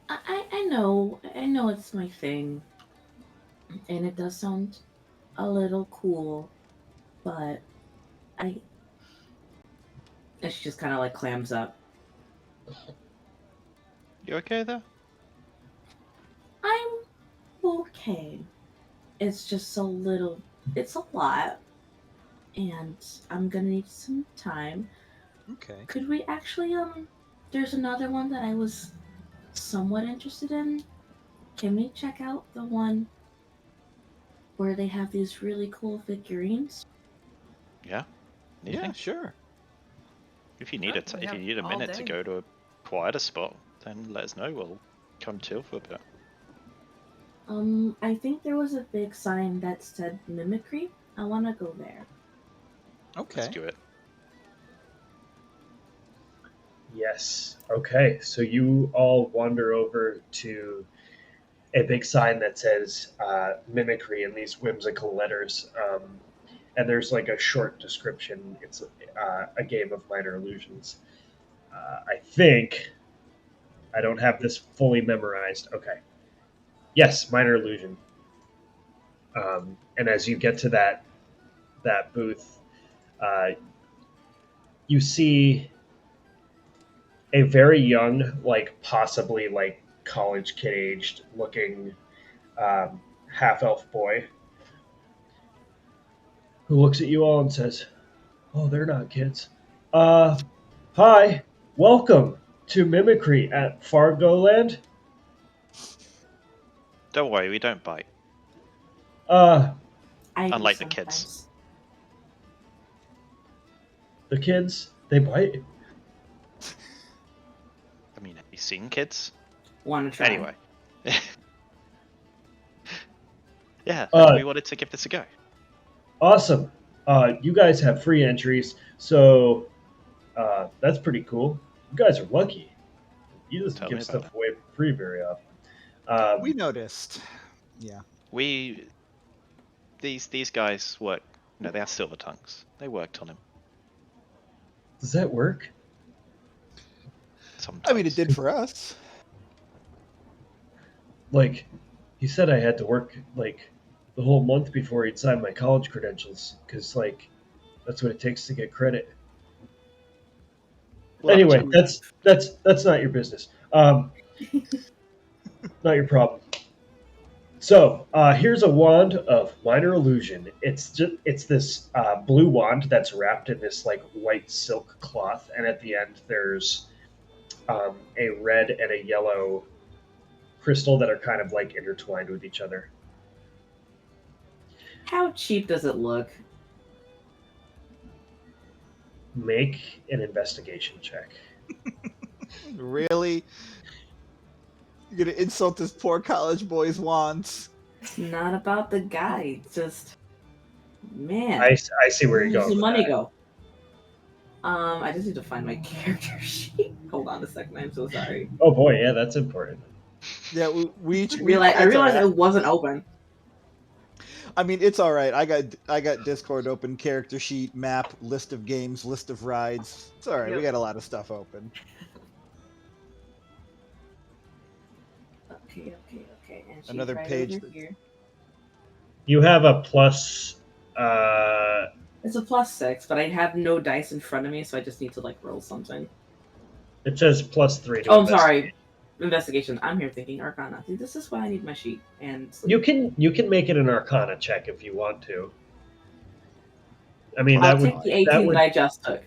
Speaker 5: I know it's my thing, and it does sound a little cool, but I. And she just kind of like clams up.
Speaker 4: You okay there?
Speaker 5: I'm okay. It's just a little. It's a lot, and I'm gonna need some time.
Speaker 2: Okay.
Speaker 5: Could we actually There's another one that I was somewhat interested in. Can we check out the one where they have these really cool figurines?
Speaker 4: Yeah.
Speaker 2: Yeah,
Speaker 4: Anything?
Speaker 2: sure.
Speaker 4: If you need
Speaker 6: Oh,
Speaker 4: it,
Speaker 6: we
Speaker 4: if you
Speaker 6: have
Speaker 4: need a
Speaker 6: all
Speaker 4: minute to
Speaker 6: day.
Speaker 4: go to a quieter spot, then let us know. We'll come chill for a bit.
Speaker 5: I think there was a big sign that said mimicry. I want to go there.
Speaker 2: Okay.
Speaker 4: Let's do it.
Speaker 3: Yes. Okay. So you all wander over to a big sign that says mimicry in these whimsical letters. And there's like a short description. It's a game of minor illusions. I think I don't have this fully memorized. Okay. Yes, minor illusion. And as you get to that booth, uh, you see a very young, like possibly like college kid aged looking half elf boy who looks at you all and says, "Oh, they're not kids. Uh, hi, welcome to Mimicry at Fargo Land.
Speaker 4: Don't worry, we don't bite.
Speaker 3: Uh,
Speaker 5: I do
Speaker 4: Unlike the
Speaker 5: sometimes.
Speaker 4: kids.
Speaker 3: the kids, they bite.
Speaker 4: I mean, have you seen kids?
Speaker 5: Want to try?
Speaker 4: Anyway. Yeah, we wanted to give this a go.
Speaker 3: Awesome. You guys have free entries, so that's pretty cool. You guys are lucky. You just
Speaker 4: Tell me
Speaker 3: give
Speaker 4: about
Speaker 3: stuff
Speaker 4: it.
Speaker 3: away for free very often.
Speaker 2: We noticed. Yeah.
Speaker 4: These guys work. No, they have silver tongues. They worked on him.
Speaker 3: Does that work?
Speaker 4: Sometimes.
Speaker 2: I mean, it did for us.
Speaker 3: Like, he said I had to work like the whole month before he'd sign my college credentials because like that's what it takes to get credit.
Speaker 4: Well,
Speaker 3: Anyway,
Speaker 5: that's-
Speaker 3: that's not your business. Not your problem. So here's a wand of minor illusion. It's this blue wand that's wrapped in this like white silk cloth, and at the end there's a red and a yellow crystal that are kind of like intertwined with each other.
Speaker 5: How cheap does it look?
Speaker 3: Make an investigation check.
Speaker 2: Really? You're gonna insult this poor college boy's wands?
Speaker 5: It's not about the guy. It's just, man.
Speaker 3: I see where you're
Speaker 5: Where does
Speaker 3: going
Speaker 5: the
Speaker 3: with
Speaker 5: money
Speaker 3: that.
Speaker 5: go? I just need to find my character sheet. Hold on a second. I'm so sorry.
Speaker 3: Oh boy, yeah, that's important.
Speaker 2: Yeah, we
Speaker 5: I realized it wasn't open.
Speaker 2: I mean, it's all right. I got Discord open, character sheet, map, list of games, list of rides. It's all right. We
Speaker 6: Yep.
Speaker 2: got a lot of stuff open.
Speaker 5: Okay. And she's
Speaker 2: Another
Speaker 5: right
Speaker 2: page
Speaker 5: over
Speaker 2: that's-
Speaker 5: here.
Speaker 3: You have a plus.
Speaker 5: It's a +6, but I have no dice in front of me, so I just need to like roll something.
Speaker 3: It says +3 to
Speaker 5: Oh, I'm
Speaker 3: investigate.
Speaker 5: sorry. Investigation. I'm here thinking Arcana. See, this is why I need my sheet and sleep.
Speaker 3: You can make it an Arcana check if you want to. I mean,
Speaker 5: I'll
Speaker 3: that would
Speaker 5: take the 18
Speaker 3: that would
Speaker 5: that I just took.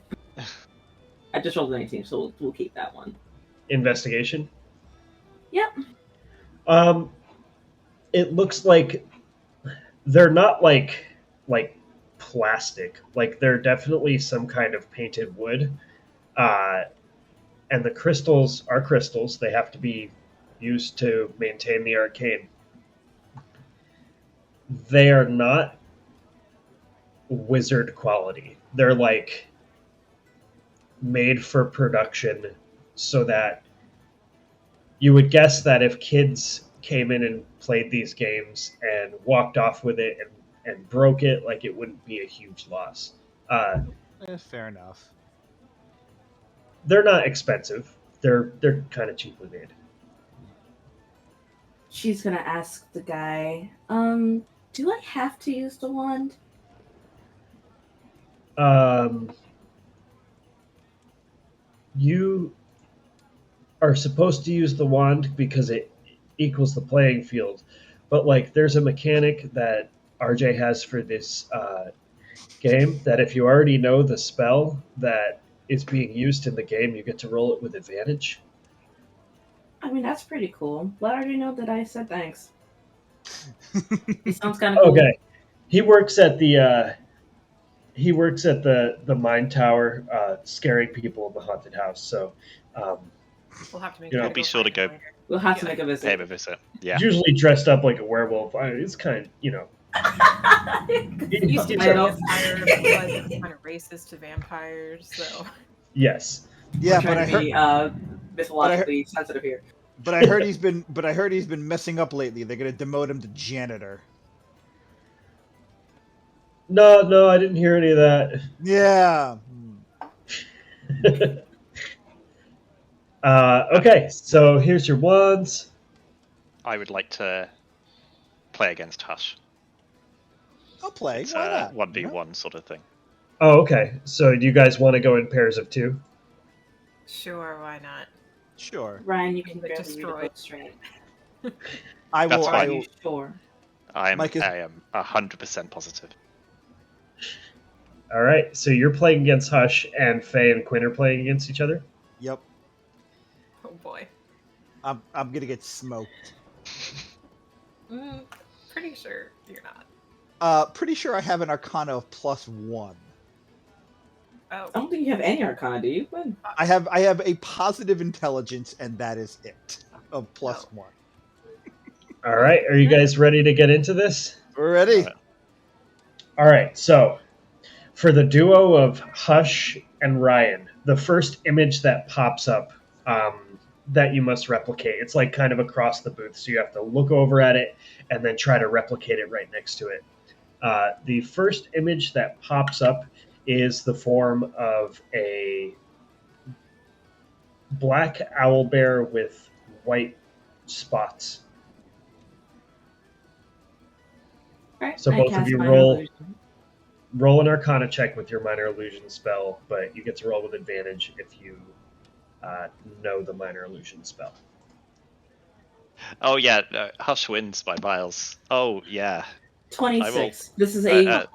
Speaker 5: I just rolled an 18, so we'll keep that one.
Speaker 3: investigation.
Speaker 5: Yep.
Speaker 3: It looks like they're not like plastic. Like they're definitely some kind of painted wood. And the crystals are crystals. They have to be used to maintain the arcane. They are not wizard quality. They're like made for production so that you would guess that if kids came in and played these games and walked off with it and broke it, like it wouldn't be a huge loss.
Speaker 2: Fair enough.
Speaker 3: They're not expensive. They're kind of cheaply made.
Speaker 5: She's gonna ask the guy, do I have to use the wand?
Speaker 3: You are supposed to use the wand because it equals the playing field, but like there's a mechanic that RJ has for this game that if you already know the spell that is being used in the game, you get to roll it with advantage.
Speaker 5: I mean, that's pretty cool. Let RJ know that I said thanks. It sounds kind of cool.
Speaker 3: Okay, he works at the mine tower, scaring people in the haunted house. So
Speaker 6: We'll have to make.
Speaker 3: You know,
Speaker 6: sure
Speaker 4: be sure to
Speaker 6: find
Speaker 4: go-
Speaker 6: it later.
Speaker 5: We'll have to
Speaker 6: Yeah.
Speaker 5: make a
Speaker 4: Pay
Speaker 5: visit.
Speaker 4: him a visit. Yeah.
Speaker 3: he's usually dressed up like a werewolf. It's kind of
Speaker 6: It used to be
Speaker 5: I
Speaker 6: a
Speaker 5: don't-
Speaker 6: vampire, but realized it's kind of racist to vampires. So
Speaker 3: yes.
Speaker 2: Yeah,
Speaker 5: We're
Speaker 2: but I
Speaker 5: trying to
Speaker 2: heard,
Speaker 5: be mythologically sensitive here.
Speaker 2: but I heard he's been messing up lately. They're gonna demote him to janitor.
Speaker 3: No, I didn't hear any of that.
Speaker 2: Yeah.
Speaker 3: Okay, so here's your wands.
Speaker 4: I would like to play against Hush.
Speaker 2: I'll play.
Speaker 4: It's
Speaker 2: Why
Speaker 4: a
Speaker 2: not?
Speaker 4: 1v1 sort of thing.
Speaker 3: Oh, okay. So do you guys want to go in pairs of 2?
Speaker 6: sure, why not?
Speaker 2: Sure.
Speaker 5: Ryan, you can
Speaker 6: But
Speaker 5: barely read a
Speaker 6: destroy.
Speaker 5: book straight.
Speaker 2: I will.
Speaker 4: That's
Speaker 5: Are
Speaker 2: I
Speaker 4: fine.
Speaker 2: will
Speaker 5: you sure?
Speaker 4: I am
Speaker 2: Mike is-
Speaker 4: 100% positive.
Speaker 3: All right. So you're playing against Hush, and Faye and Quinn are playing against each other.
Speaker 2: Yep.
Speaker 6: Oh boy.
Speaker 2: I'm gonna get smoked.
Speaker 6: Pretty sure you're not.
Speaker 2: Pretty sure I have an Arcana of +1.
Speaker 6: Oh,
Speaker 5: I don't think you have any Arcana, do you? Quinn?
Speaker 2: I have a positive intelligence, and that is it. Of +1.
Speaker 3: All right. Are you guys ready to get into this?
Speaker 2: We're ready.
Speaker 3: All right. So for the duo of Hush and Ryan, the first image that pops up that you must replicate, it's like kind of across the booth. So you have to look over at it and then try to replicate it right next to it. The first image that pops up is the form of a black owl bear with white spots.
Speaker 5: Alright,
Speaker 3: So
Speaker 5: I
Speaker 3: both of
Speaker 5: cast
Speaker 3: you
Speaker 5: Minor
Speaker 3: roll-
Speaker 5: Illusion.
Speaker 3: Roll an Arcana check with your Minor Illusion spell, but you get to roll with advantage if you know the Minor Illusion spell.
Speaker 4: Oh yeah, Hush wins by miles. Oh yeah.
Speaker 5: 26. This is a
Speaker 4: Uh,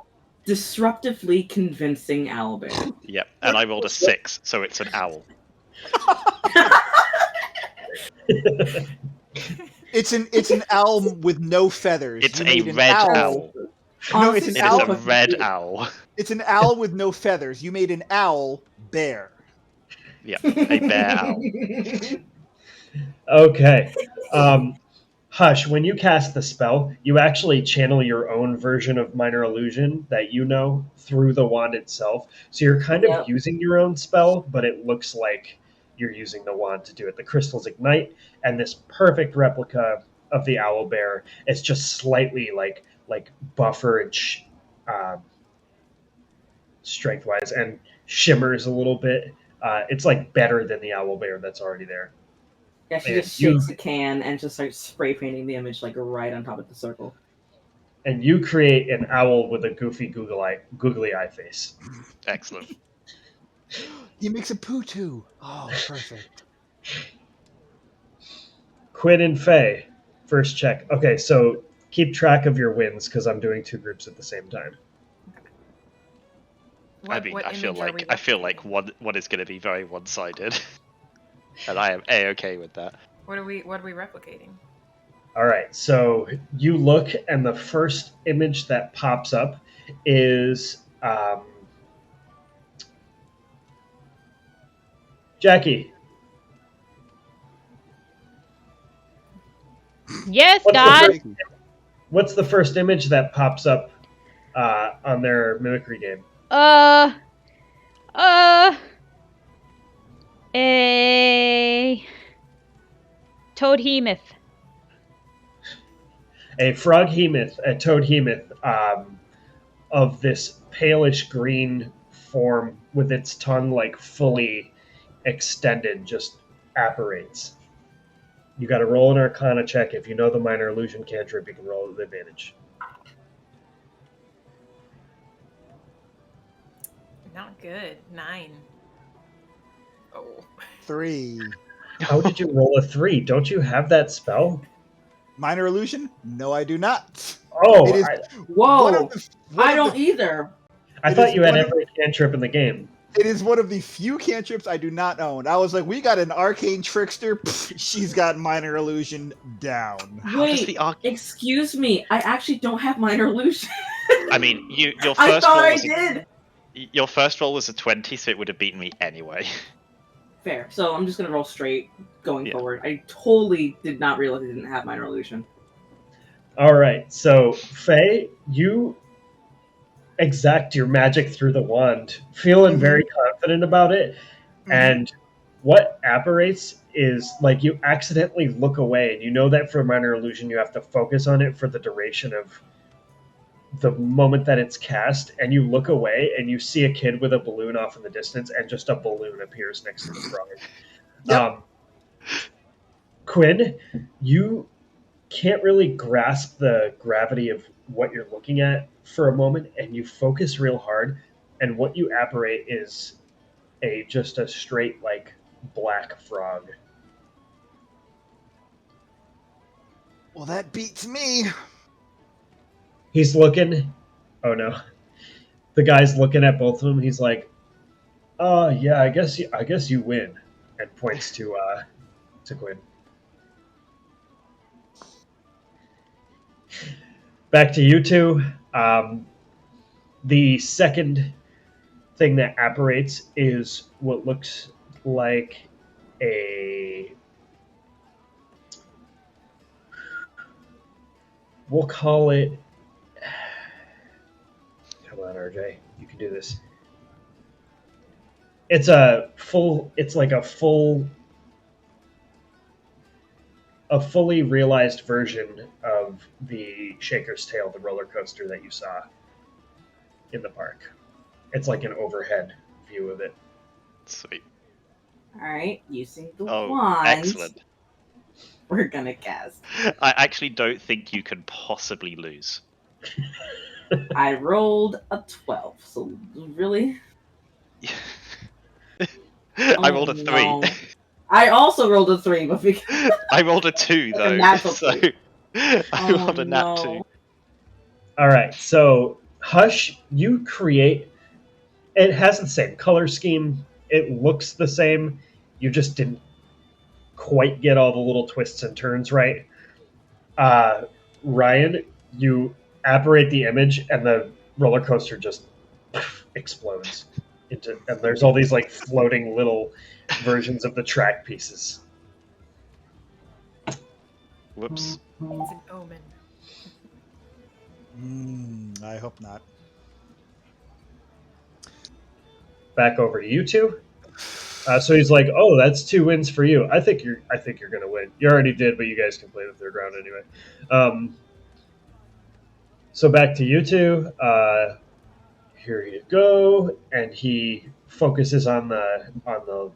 Speaker 5: disruptively convincing owlbear.
Speaker 4: Yep, and I rolled a 6, so it's an owl.
Speaker 2: It's an owl with no feathers.
Speaker 4: It's
Speaker 2: You
Speaker 4: a
Speaker 2: made an
Speaker 4: red owl.
Speaker 2: No, it's
Speaker 5: Honestly,
Speaker 2: an
Speaker 4: It
Speaker 2: owl.
Speaker 4: is a red owl.
Speaker 2: It's an owl with no feathers. You made an owl bear.
Speaker 4: Yeah, a bear owl.
Speaker 3: Okay. Hush, when you cast the spell, you actually channel your own version of Minor Illusion that you know through the wand itself. So you're kind of
Speaker 5: Yep.
Speaker 3: using your own spell, but it looks like you're using the wand to do it. The crystals ignite, and this perfect replica of the owl bear is just slightly like like buffer and strength wise, and shimmers a little bit. It's like better than the owl bear that's already there.
Speaker 5: Yeah, she
Speaker 3: And
Speaker 5: just
Speaker 3: you
Speaker 5: shakes a can and just starts spray painting the image like right on top of the circle.
Speaker 3: and you create an owl with a goofy googly eye face.
Speaker 4: Excellent.
Speaker 2: He makes a poo too. Oh, perfect.
Speaker 3: Quinn and Faye, first check. Okay, so keep track of your wins because I'm doing two groups at the same time.
Speaker 4: I mean,
Speaker 6: what
Speaker 4: I feel
Speaker 6: image are
Speaker 4: like
Speaker 6: we replicating?
Speaker 4: one is going to be very one-sided, and I am a-okay with that.
Speaker 6: What are we replicating?
Speaker 3: All right, so you look, and the first image that pops up is Jackie.
Speaker 1: Yes,
Speaker 3: What's the
Speaker 1: God.
Speaker 3: first, what's the first image that pops up on their mimicry game?
Speaker 1: A Toadhemoth.
Speaker 3: A frog hemoth, a toad hemoth, of this palish green form with its tongue like fully extended, just apparates. You got to roll an Arcana check. If you know the minor illusion cantrip, you can roll with advantage.
Speaker 6: Not good. 9. Oh.
Speaker 2: 3.
Speaker 3: How did you roll a 3? Don't you have that spell?
Speaker 2: Minor illusion? No, I do not.
Speaker 3: Oh,
Speaker 2: It is
Speaker 5: Whoa!
Speaker 2: one of the, one
Speaker 5: I
Speaker 2: of
Speaker 5: don't
Speaker 2: the-
Speaker 5: either.
Speaker 3: I
Speaker 2: it
Speaker 3: thought
Speaker 2: is
Speaker 3: you had
Speaker 2: one of-
Speaker 3: every cantrip in the game.
Speaker 2: It is one of the few cantrips I do not own. I was like, we got an arcane trickster. Pfft, she's got minor illusion down.
Speaker 4: How does
Speaker 5: Wait,
Speaker 4: the arc?
Speaker 5: excuse me. I actually don't have minor illusion.
Speaker 4: I mean, your
Speaker 5: I
Speaker 4: first
Speaker 5: thought
Speaker 4: roll
Speaker 5: I
Speaker 4: was
Speaker 5: did.
Speaker 4: your first roll was a 20, so it would have beaten me anyway.
Speaker 5: Fair. So I'm just gonna roll straight going
Speaker 4: Yeah.
Speaker 5: forward. I totally did not realize I didn't have minor illusion.
Speaker 3: All right, so Faye, you exact your magic through the wand, feeling very confident about it. And what apparates is like you accidentally look away, and you know that for minor illusion, you have to focus on it for the duration of the moment that it's cast. And you look away, and you see a kid with a balloon off in the distance, and just a balloon appears next to the frog.
Speaker 2: Yep.
Speaker 3: Quinn, you can't really grasp the gravity of what you're looking at for a moment, and you focus real hard, and what you apparate is just a straight like black frog.
Speaker 2: Well, that beats me.
Speaker 3: He's looking. Oh no, the guy's looking at both of them. He's like, yeah, I guess you win," and points to Quinn. Back to you two. The second thing that apparates is what looks like we'll call it, come on RJ, you can do this. It's like a fully realized version of the Shaker's Tail, the roller coaster that you saw in the park. It's like an overhead view of it.
Speaker 4: Sweet.
Speaker 5: Alright, using the
Speaker 4: Oh,
Speaker 5: wand.
Speaker 4: excellent.
Speaker 5: We're gonna cast.
Speaker 4: I actually don't think you can possibly lose.
Speaker 5: I rolled a 12, so really?
Speaker 4: I rolled a 3.
Speaker 5: No. I also rolled a 3, but because
Speaker 4: I rolled a 2
Speaker 5: Like a
Speaker 4: though.
Speaker 5: natural
Speaker 4: So
Speaker 5: three.
Speaker 4: I rolled a nat 2.
Speaker 3: All right, so Hush, you create. It has the same color scheme. It looks the same. You just didn't quite get all the little twists and turns right. Ryan, you apparate the image, and the roller coaster just explodes into, and there's all these like floating little versions of the track pieces.
Speaker 4: Whoops.
Speaker 6: It's an omen.
Speaker 2: I hope not.
Speaker 3: Back over to you two. So he's like, "Oh, that's 2 wins for you. I think you're gonna win. You already did, but you guys can play the third round anyway." So back to you two. Here you go, and he focuses on the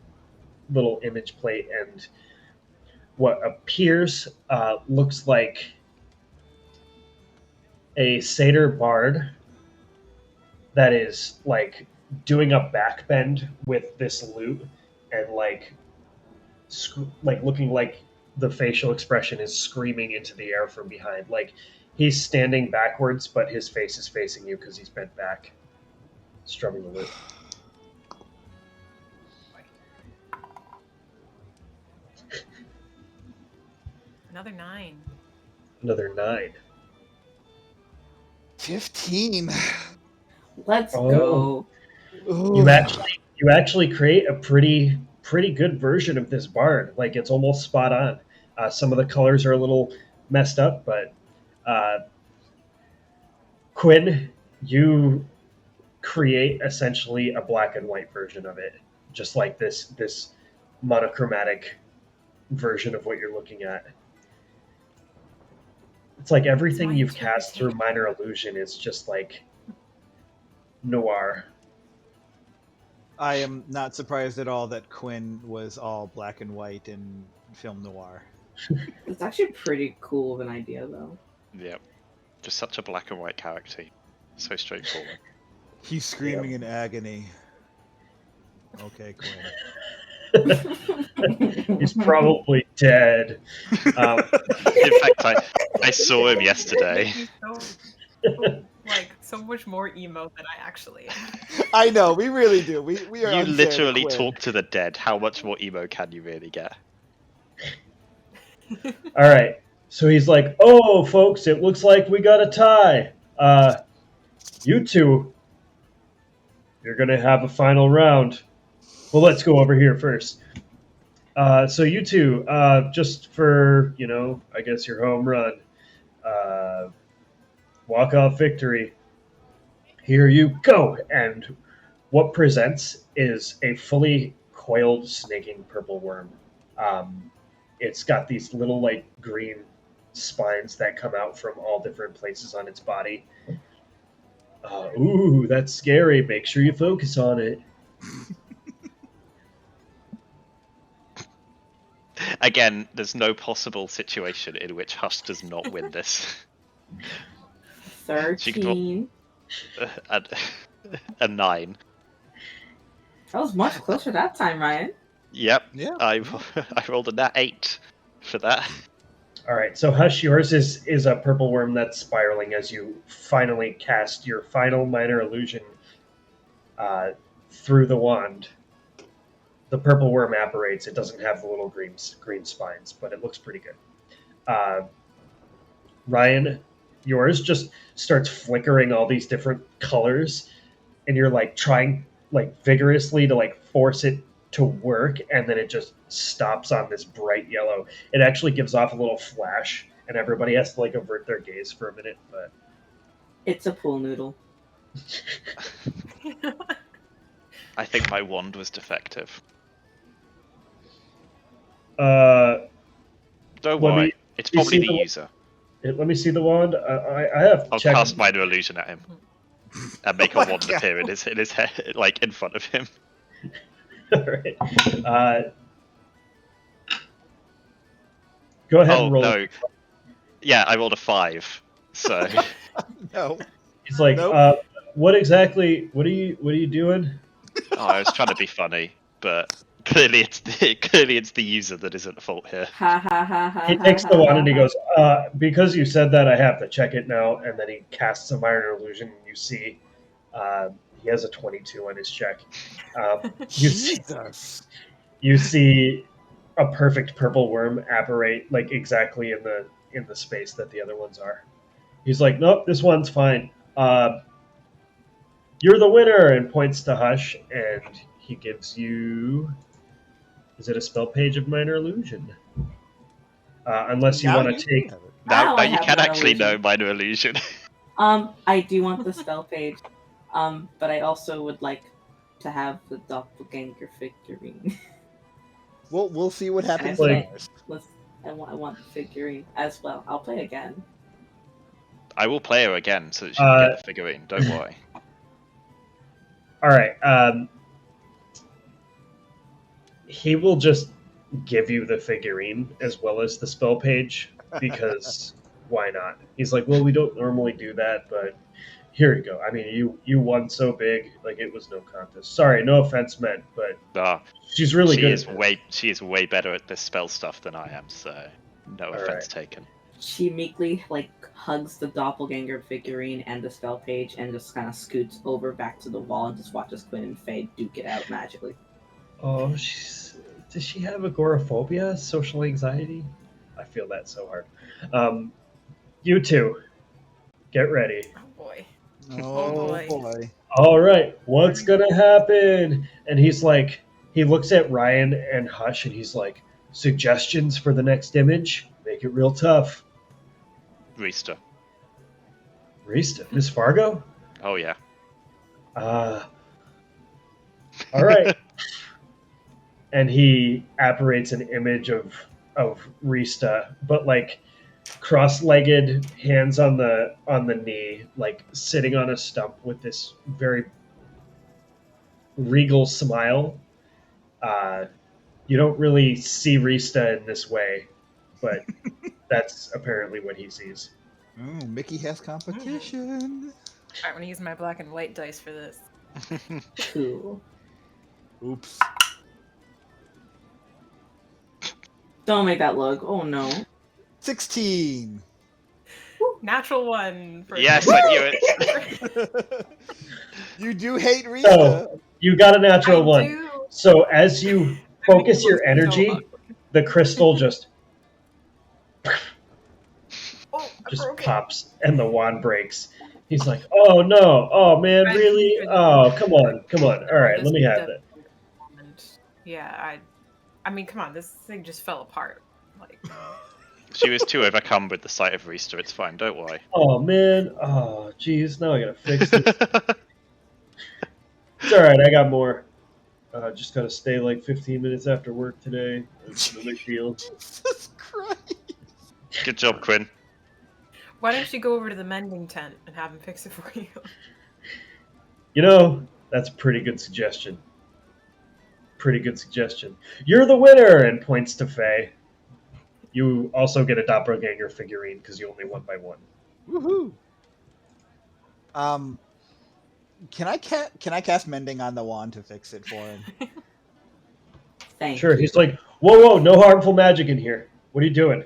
Speaker 3: little image plate, and what appears looks like a satyr bard that is like doing a backbend with this lute, and like looking like the facial expression is screaming into the air from behind. Like he's standing backwards, but his face is facing you because he's bent back, strumming the lute.
Speaker 6: Another 9.
Speaker 3: Another 9.
Speaker 2: 15.
Speaker 5: Let's
Speaker 3: Oh.
Speaker 5: go.
Speaker 3: You actually create a pretty good version of this bard. Like it's almost spot on. Some of the colors are a little messed up, but Quinn, you create essentially a black and white version of it, just like this monochromatic version of what you're looking at. It's like everything
Speaker 6: my
Speaker 3: you've cast through
Speaker 6: interpretation.
Speaker 3: minor illusion is just like noir.
Speaker 2: I am not surprised at all that Quinn was all black and white in film noir.
Speaker 5: It's actually pretty cool of an idea, though.
Speaker 4: Yep. Just such a black and white character. So straightforward.
Speaker 2: He's screaming in agony. Okay, Quinn.
Speaker 3: He's probably dead.
Speaker 4: In fact, I saw him yesterday.
Speaker 6: So much more emo than I actually am.
Speaker 2: I know, we really do. We are
Speaker 4: You
Speaker 2: unfair to
Speaker 4: literally
Speaker 2: Quinn.
Speaker 4: talk to the dead. How much more emo can you really get?
Speaker 3: All right. So he's like, "Oh, folks, it looks like we got a tie. You two, you're gonna have a final round. Well, let's go over here first. So you two, just for I guess your home run, walk off victory. Here you go." And what presents is a fully coiled snaking purple worm. It's got these little like green spines that come out from all different places on its body. Ooh, that's scary. Make sure you focus on it.
Speaker 4: Again, there's no possible situation in which Hush does not win this.
Speaker 5: 13.
Speaker 4: A 9.
Speaker 5: That was much closer that time, Ryan.
Speaker 4: Yep.
Speaker 2: Yeah.
Speaker 4: I rolled a nat 8 for that.
Speaker 3: All right, so Hush, yours is a purple worm that's spiraling as you finally cast your final minor illusion through the wand. The purple worm apparates. It doesn't have the little green spines, but it looks pretty good. Ryan, yours just starts flickering all these different colors, and you're like trying like vigorously to like force it to work, and then it just stops on this bright yellow. It actually gives off a little flash, and everybody has to like avert their gaze for a minute. But
Speaker 5: It's a pool noodle.
Speaker 4: I think my wand was defective.
Speaker 3: Let
Speaker 4: Don't worry,
Speaker 3: me-
Speaker 4: it's
Speaker 3: you
Speaker 4: probably
Speaker 3: see
Speaker 4: the
Speaker 3: the-
Speaker 4: user.
Speaker 3: let me see the wand. I have
Speaker 4: I'll
Speaker 3: checked.
Speaker 4: cast minor illusion at him and make
Speaker 2: Oh
Speaker 4: a
Speaker 2: my
Speaker 4: wand
Speaker 2: God.
Speaker 4: appear in his head, like in front of him.
Speaker 3: All right. Go ahead
Speaker 4: Oh
Speaker 3: and roll.
Speaker 4: no! Yeah, I rolled a 5. So
Speaker 2: No.
Speaker 3: He's like,
Speaker 2: Nope.
Speaker 3: what exactly? What are you doing?
Speaker 4: I was trying to be funny, but clearly it's the user that is at the fault here.
Speaker 5: Ha ha ha ha.
Speaker 3: He
Speaker 5: ha,
Speaker 3: takes
Speaker 5: ha,
Speaker 3: the wand
Speaker 5: ha,
Speaker 3: and he
Speaker 5: ha.
Speaker 3: goes, because you said that, I have to check it now. And then he casts a minor illusion, and you see he has a 22 on his check.
Speaker 2: Jesus.
Speaker 3: You see a perfect purple worm apparate like exactly in the space that the other ones are. He's like, nope, this one's fine. You're the winner, and points to Hush, and he gives you. Is it a spell page of minor illusion? Unless you
Speaker 2: Now
Speaker 3: want
Speaker 2: you
Speaker 3: to take.
Speaker 2: have it.
Speaker 4: Now
Speaker 5: I
Speaker 4: you
Speaker 5: have
Speaker 4: can
Speaker 5: minor
Speaker 4: actually know
Speaker 5: illusion.
Speaker 4: minor illusion.
Speaker 5: I do want the spell page. But I also would like to have the doppelganger figurine.
Speaker 2: We'll see what happens
Speaker 3: Like-
Speaker 2: next.
Speaker 5: I want the figurine as well. I'll play again.
Speaker 4: I will play her again so that she can get the figurine. Don't worry.
Speaker 3: All right. He will just give you the figurine as well as the spell page because why not? He's like, well, we don't normally do that, but here you go. I mean, you won so big, like it was no contest. Sorry, no offense meant, but she's really good.
Speaker 4: She is way better at this spell stuff than I am. So no offense taken.
Speaker 5: She meekly hugs the doppelganger figurine and the spell page and just kind of scoots over back to the wall and just watches Quinn and Faye duke it out magically.
Speaker 3: Oh, does she have agoraphobia, social anxiety? I feel that so hard. You two, get ready.
Speaker 6: Oh boy.
Speaker 2: Oh boy.
Speaker 3: All right, what's gonna happen? And he's like, he looks at Ryan and Hush, and he's like, suggestions for the next image? Make it real tough.
Speaker 4: Rista.
Speaker 3: Miss Fargo?
Speaker 4: Oh yeah.
Speaker 3: All right. And he apparates an image of Rista, but like cross-legged, hands on the knee, like sitting on a stump with this very regal smile. You don't really see Rista in this way, but that's apparently what he sees.
Speaker 2: Oh, Mickey has competition.
Speaker 6: I'm gonna use my black and white dice for this.
Speaker 5: Cool.
Speaker 2: Oops.
Speaker 5: Don't make that look. Oh no.
Speaker 2: 16.
Speaker 6: Natural one. For
Speaker 4: Yes, I knew it.
Speaker 2: You do hate Rita.
Speaker 3: So you got a natural one.
Speaker 6: do.
Speaker 3: So as you focus your energy, the crystal just pops and the wand breaks. He's like, "Oh no! Oh man, really? Oh, come on! All right, let me have it."
Speaker 6: Yeah, I mean, come on, this thing just fell apart. Like,
Speaker 4: She was too overcome with the sight of Rista. It's fine. Don't worry.
Speaker 3: Oh man! Oh jeez, now I gotta fix this. It's all right. I got more. Just gotta stay like 15 minutes after work today. It's no big deal.
Speaker 2: Jesus Christ.
Speaker 4: Good job, Quinn.
Speaker 6: why don't you go over to the mending tent and have him fix it for you?
Speaker 3: You know, that's a pretty good suggestion. You're the winner, and points to Faye. You also get a doppelganger figurine because you only won by one.
Speaker 2: Woohoo! Can I cast mending on the wand to fix it for him?
Speaker 5: Thanks.
Speaker 3: Sure. He's like, whoa, no harmful magic in here. What are you doing?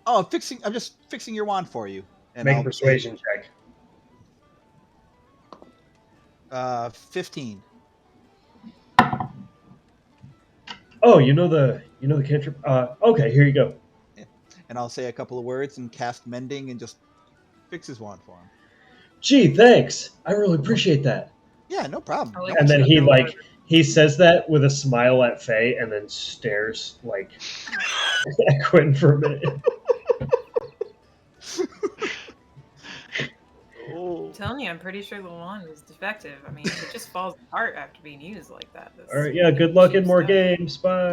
Speaker 2: Oh, I'm just fixing your wand for you. And
Speaker 3: Make a persuasion check.
Speaker 2: 15.
Speaker 3: Oh, you know the cantrip. Okay, here you go.
Speaker 2: Yeah. And I'll say a couple of words and cast mending and just fix his wand for him.
Speaker 3: Gee, thanks. I really appreciate that.
Speaker 2: Yeah, no problem.
Speaker 3: And then he says that with a smile at Faye, and then stares like at Quinn for a minute.
Speaker 6: I'm telling you, I'm pretty sure the wand is defective. I mean, it just falls apart after being used like that.
Speaker 3: All right, yeah. Good luck in more games. Bye.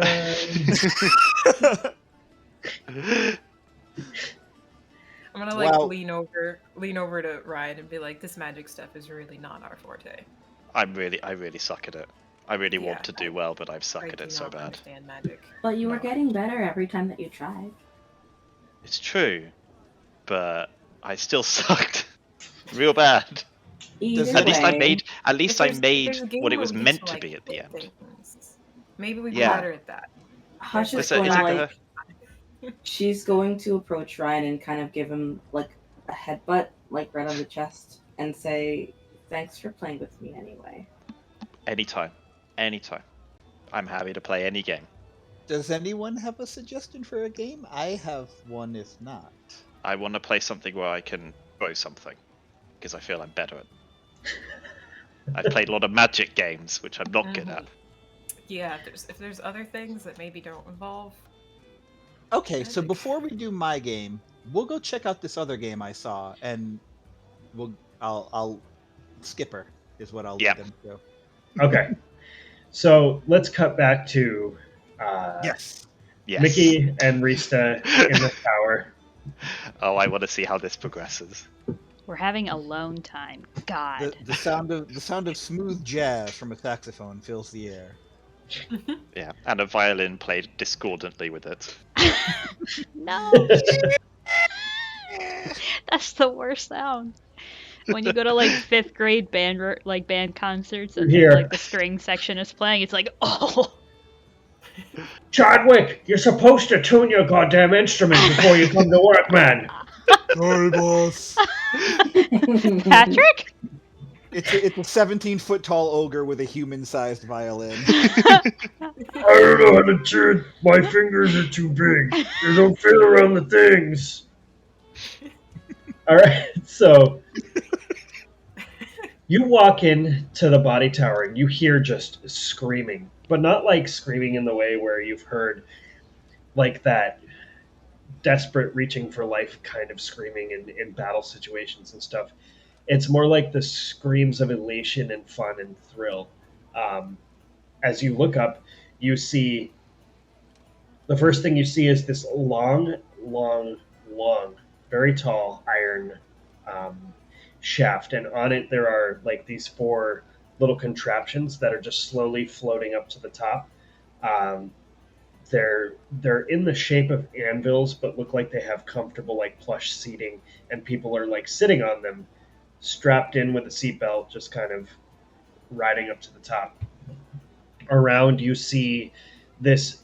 Speaker 6: I'm gonna lean over to Ryan and be like, "This magic stuff is really not our forte."
Speaker 4: I really suck at it. I really want to do well, but I've suck at it so bad.
Speaker 6: Understand magic.
Speaker 5: But you were getting better every time that you tried.
Speaker 4: It's true, but I still sucked real bad. At least I made what it was meant to be at the end.
Speaker 6: Things. Maybe we get better at that.
Speaker 5: Hush is going she's going to approach Ryan and kind of give him like a headbutt, like right on the chest, and say, "Thanks for playing with me anyway."
Speaker 4: Anytime. I'm happy to play any game.
Speaker 2: Does anyone have a suggestion for a game? I have one if not.
Speaker 4: I want to play something where I can throw something, because I feel I'm better at. I've played a lot of magic games, which I'm not good at.
Speaker 6: Yeah, if there's other things that maybe don't involve.
Speaker 2: Okay, so before we do my game, we'll go check out this other game I saw, and I'll skip her is what I'll lead them to.
Speaker 3: Okay, so let's cut back to
Speaker 2: yes,
Speaker 3: Mickey and Rista in the tower.
Speaker 4: Oh, I want to see how this progresses.
Speaker 1: We're having alone time. God.
Speaker 2: The sound of smooth jazz from a saxophone fills the air.
Speaker 4: Yeah, and a violin played discordantly with it.
Speaker 1: No. That's the worst sound. When you go to like 5th grade band concerts and then
Speaker 3: Here.
Speaker 1: like the string section is playing, it's like, oh.
Speaker 3: Chadwick, you're supposed to tune your goddamn instrument before you come to work, man.
Speaker 2: Sorry, boss.
Speaker 1: Patrick?
Speaker 2: It's a 17-foot tall ogre with a human-sized violin.
Speaker 3: I don't know how to tune. My fingers are too big. They don't fit around the things. All right, so you walk in to the body tower and you hear just screaming, but not like screaming in the way where you've heard like that desperate reaching for life kind of screaming in battle situations and stuff. It's more like the screams of elation and fun and thrill. As you look up, you see the first thing you see is this long, very tall iron um, shaft, and on it there are like these 4 little contraptions that are just slowly floating up to the top. Um, they're in the shape of anvils, but look like they have comfortable like plush seating, and people are like sitting on them, strapped in with a seatbelt, just kind of riding up to the top. Around you see this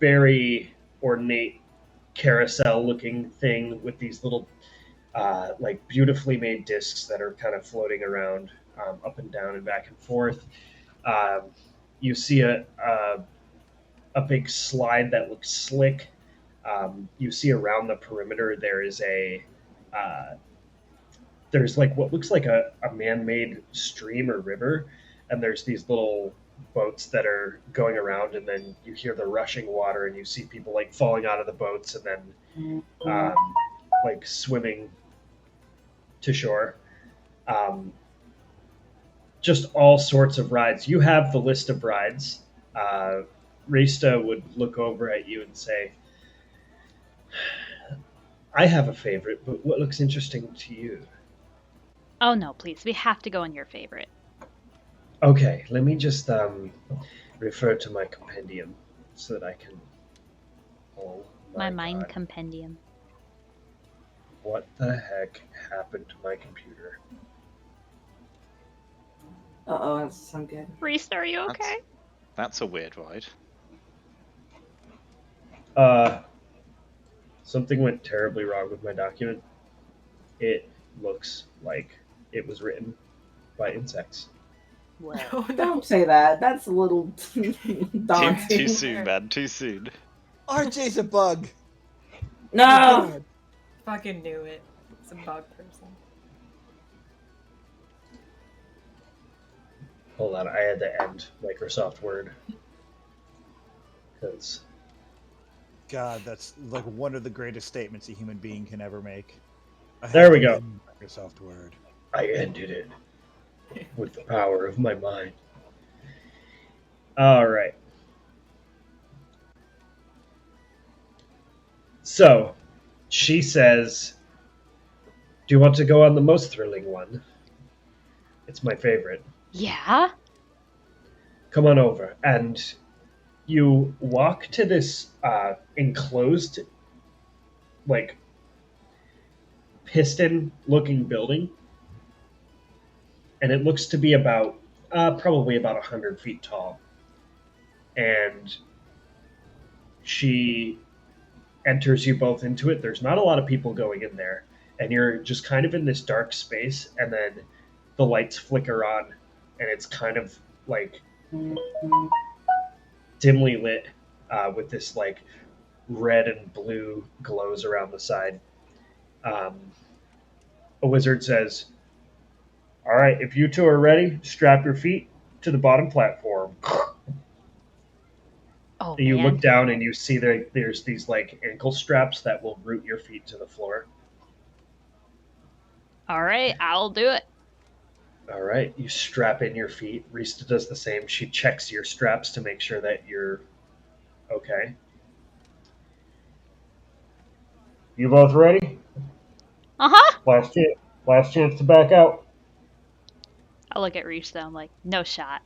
Speaker 3: very ornate carousel-looking thing with these little like beautifully made discs that are kind of floating around up and down and back and forth. Um, you see a big slide that looks slick. You see around the perimeter there is there's like what looks like a man-made stream or river, and there's these little boats that are going around, and then you hear the rushing water, and you see people like falling out of the boats and then like swimming to shore. Just all sorts of rides. You have the list of rides. Rista would look over at you and say, I have a favorite, but what looks interesting to you?
Speaker 1: Oh no, please. We have to go on your favorite.
Speaker 3: Okay, let me just refer to my compendium so that I can. Oh
Speaker 1: My
Speaker 3: my
Speaker 1: mind
Speaker 3: God.
Speaker 1: compendium.
Speaker 3: What the heck happened to my computer?
Speaker 5: Uh-oh, that doesn't sound good.
Speaker 1: Reese, are you okay?
Speaker 4: That's a weird ride.
Speaker 3: Something went terribly wrong with my document. It looks like it was written by insects.
Speaker 1: Well,
Speaker 6: Oh, no.
Speaker 5: Don't say that. That's a little daunting.
Speaker 4: Too soon, man. Too soon.
Speaker 2: RJ's a bug.
Speaker 5: No!
Speaker 2: God.
Speaker 6: Fucking knew it. It's a bug person.
Speaker 3: Hold on, I had to end Microsoft Word. Because
Speaker 2: God, that's like one of the greatest statements a human being can ever make.
Speaker 3: There we go.
Speaker 2: Microsoft Word.
Speaker 3: I ended it with the power of my mind. All right. So, she says, do you want to go on the most thrilling one? It's my favorite.
Speaker 1: yeah?
Speaker 3: Come on over. And you walk to this enclosed, like, piston-looking building. And it looks to be about, probably about 100 feet tall. And she enters you both into it. There's not a lot of people going in there. And you're just kind of in this dark space, and then the lights flicker on, and it's kind of like dimly lit with this like red and blue glows around the side. A wizard says, all right, if you two are ready, strap your feet to the bottom platform.
Speaker 1: Oh,
Speaker 3: You
Speaker 1: man.
Speaker 3: look down and you see there's these like ankle straps that will root your feet to the floor.
Speaker 1: All right, I'll do it.
Speaker 3: All right, you strap in your feet. Rista does the same. She checks your straps to make sure that you're okay. You both ready?
Speaker 1: Uh-huh.
Speaker 3: Last chance to back out.
Speaker 1: I look at Reese though, I'm like, no shot.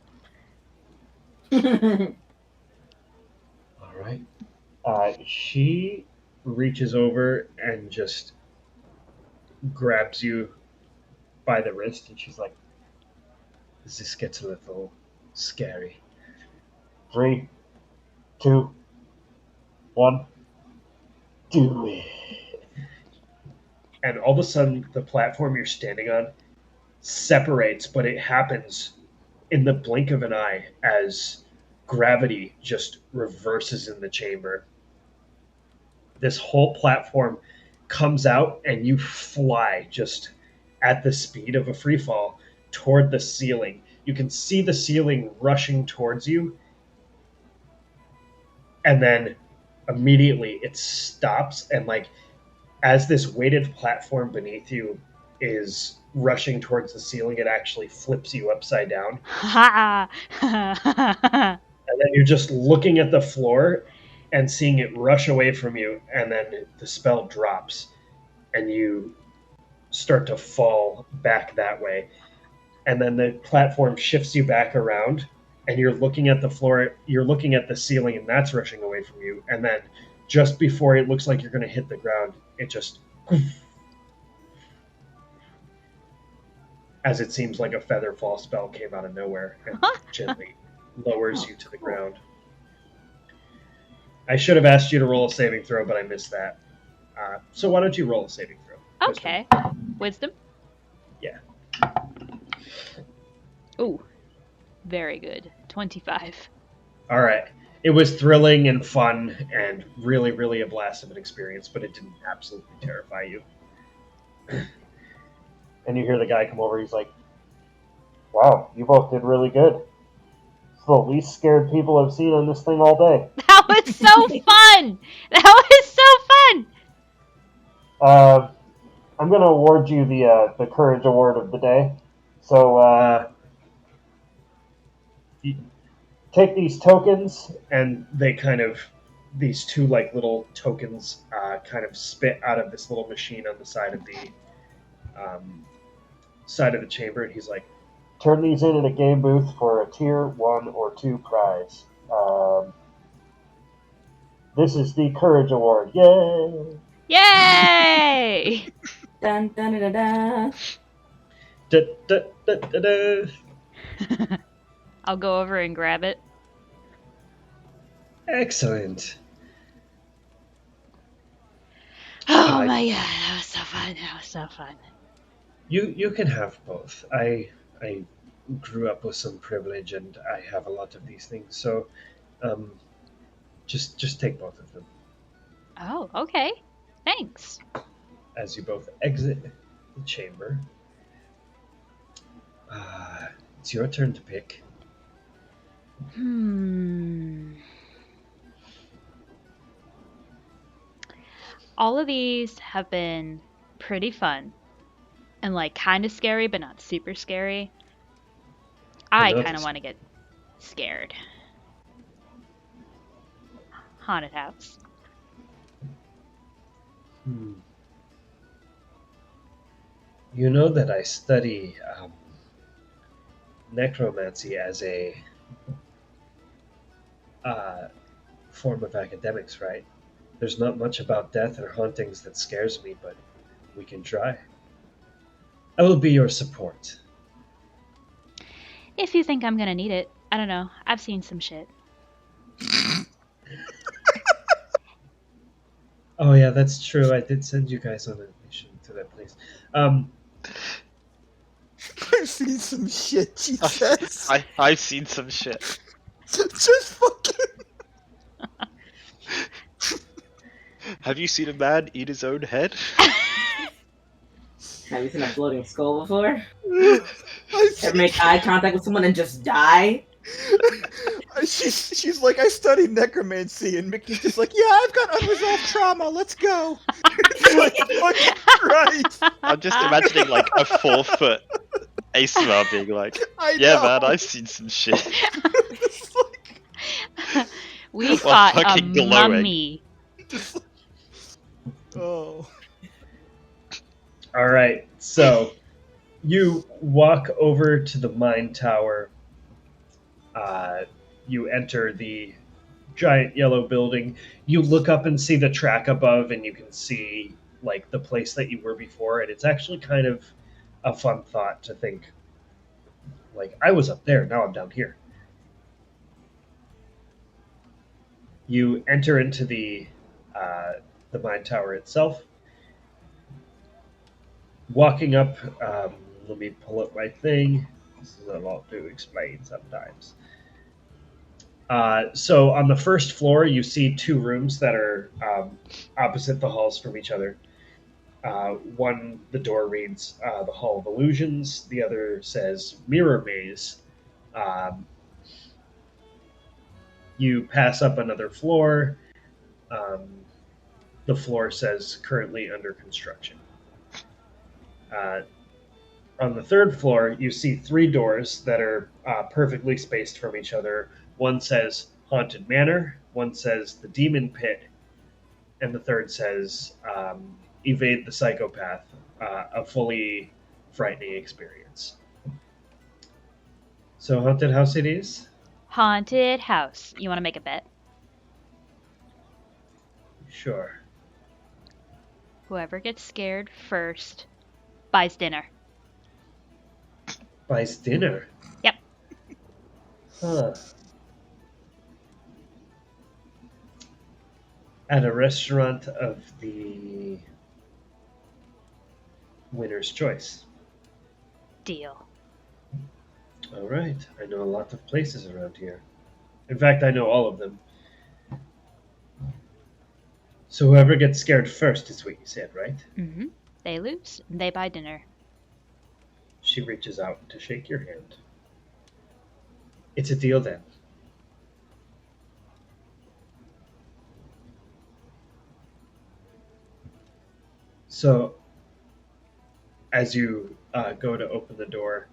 Speaker 3: All right. She reaches over and just grabs you by the wrist, and she's like, "This gets a little scary." 3, 2, 1, do it. And all of a sudden, the platform you're standing on separates, but it happens in the blink of an eye as gravity just reverses in the chamber. This whole platform comes out, and you fly just at the speed of a free fall toward the ceiling. You can see the ceiling rushing towards you, and then immediately it stops, and like as this weighted platform beneath you is rushing towards the ceiling, it actually flips you upside down.
Speaker 1: Ha!
Speaker 3: And then you're just looking at the floor and seeing it rush away from you, and then the spell drops, and you start to fall back that way. And then the platform shifts you back around, and you're looking at the floor, you're looking at the ceiling, and that's rushing away from you. And then just before it looks like you're going to hit the ground, it just, as it seems like a feather fall spell came out of nowhere and gently lowers you to the ground. I should have asked you to roll a saving throw, but I missed that. So why don't you roll a saving throw?
Speaker 1: Okay. Wisdom?
Speaker 3: Yeah.
Speaker 1: Ooh. Very good. 25.
Speaker 3: All right. It was thrilling and fun and really, really a blast of an experience, but it didn't absolutely terrify you. And you hear the guy come over. He's like, "Wow, you both did really good. It's the least scared people I've seen on this thing all day."
Speaker 1: That was so fun! That was so fun!
Speaker 3: I'm going to award you the Courage Award of the day. So you take these tokens, and they kind of, these two like little tokens kind of spit out of this little machine on the side of the chamber, and he's like, "Turn these in at a game booth for a tier 1 or 2 prize. This is the Courage Award. Yay!"
Speaker 1: Yay!
Speaker 5: Dun, dun, dun, dun,
Speaker 3: Da, da, da, da, da.
Speaker 1: I'll go over and grab it.
Speaker 3: Excellent.
Speaker 1: Oh my god, that was so fun. That was so fun.
Speaker 3: You can have both. I grew up with some privilege, and I have a lot of these things. So, just take both of them.
Speaker 1: Oh, okay. Thanks.
Speaker 3: As you both exit the chamber, it's your turn to pick.
Speaker 1: All of these have been pretty fun. And like kind of scary, but not super scary. I kind of want to get scared. Haunted house.
Speaker 3: You know that I study necromancy as a form of academics, right? There's not much about death or hauntings that scares me, but we can try. I will be your support.
Speaker 1: If you think I'm gonna need it. I don't know. I've seen some shit.
Speaker 3: Oh yeah, that's true. I did send you guys on a mission to that place.
Speaker 2: I've seen some shit, she says.
Speaker 4: I've seen some shit.
Speaker 2: Just fucking...
Speaker 4: Have you seen a man eat his own head?
Speaker 5: Have you seen a floating skull before? Ever make eye contact with someone and just die?
Speaker 2: She's like, I studied necromancy, and Mickey's just like, yeah, I've got unresolved trauma, let's go. Like, fucking Christ.
Speaker 4: I'm just imagining like a 4-foot ASMR being like, yeah man, I've seen some shit.
Speaker 1: We fought a
Speaker 4: fucking glowing.
Speaker 1: mummy.
Speaker 2: Oh.
Speaker 3: You walk over to the mine tower. You enter the giant yellow building. You look up and see the track above, and you can see like the place that you were before. And it's actually kind of a fun thought to think, like, I was up there, now I'm down here. You enter into the mine tower itself. Walking up, let me pull up my thing. This is a lot to explain sometimes. So on the first floor, you see two rooms that are opposite the halls from each other. One, the door reads the Hall of Illusions. The other says Mirror Maze. Um, you pass up another floor. Um, the floor says currently under construction. Uh, on the third floor, you see three doors that are perfectly spaced from each other. One says Haunted Manor, one says The Demon Pit, and the third says Evade the Psychopath, a fully frightening experience. So, haunted house it is?
Speaker 1: Haunted house. You want to make a bet?
Speaker 3: Sure.
Speaker 1: Whoever gets scared first buys dinner.
Speaker 3: Buys dinner?
Speaker 1: Yep.
Speaker 3: Huh. At a restaurant of the winner's choice.
Speaker 1: Deal.
Speaker 3: All right. I know a lot of places around here. In fact, I know all of them. So whoever gets scared first is what you said, right?
Speaker 1: Mm-hmm. They lose. And they buy dinner.
Speaker 3: She reaches out to shake your hand. It's a deal then. So, as you go to open the door,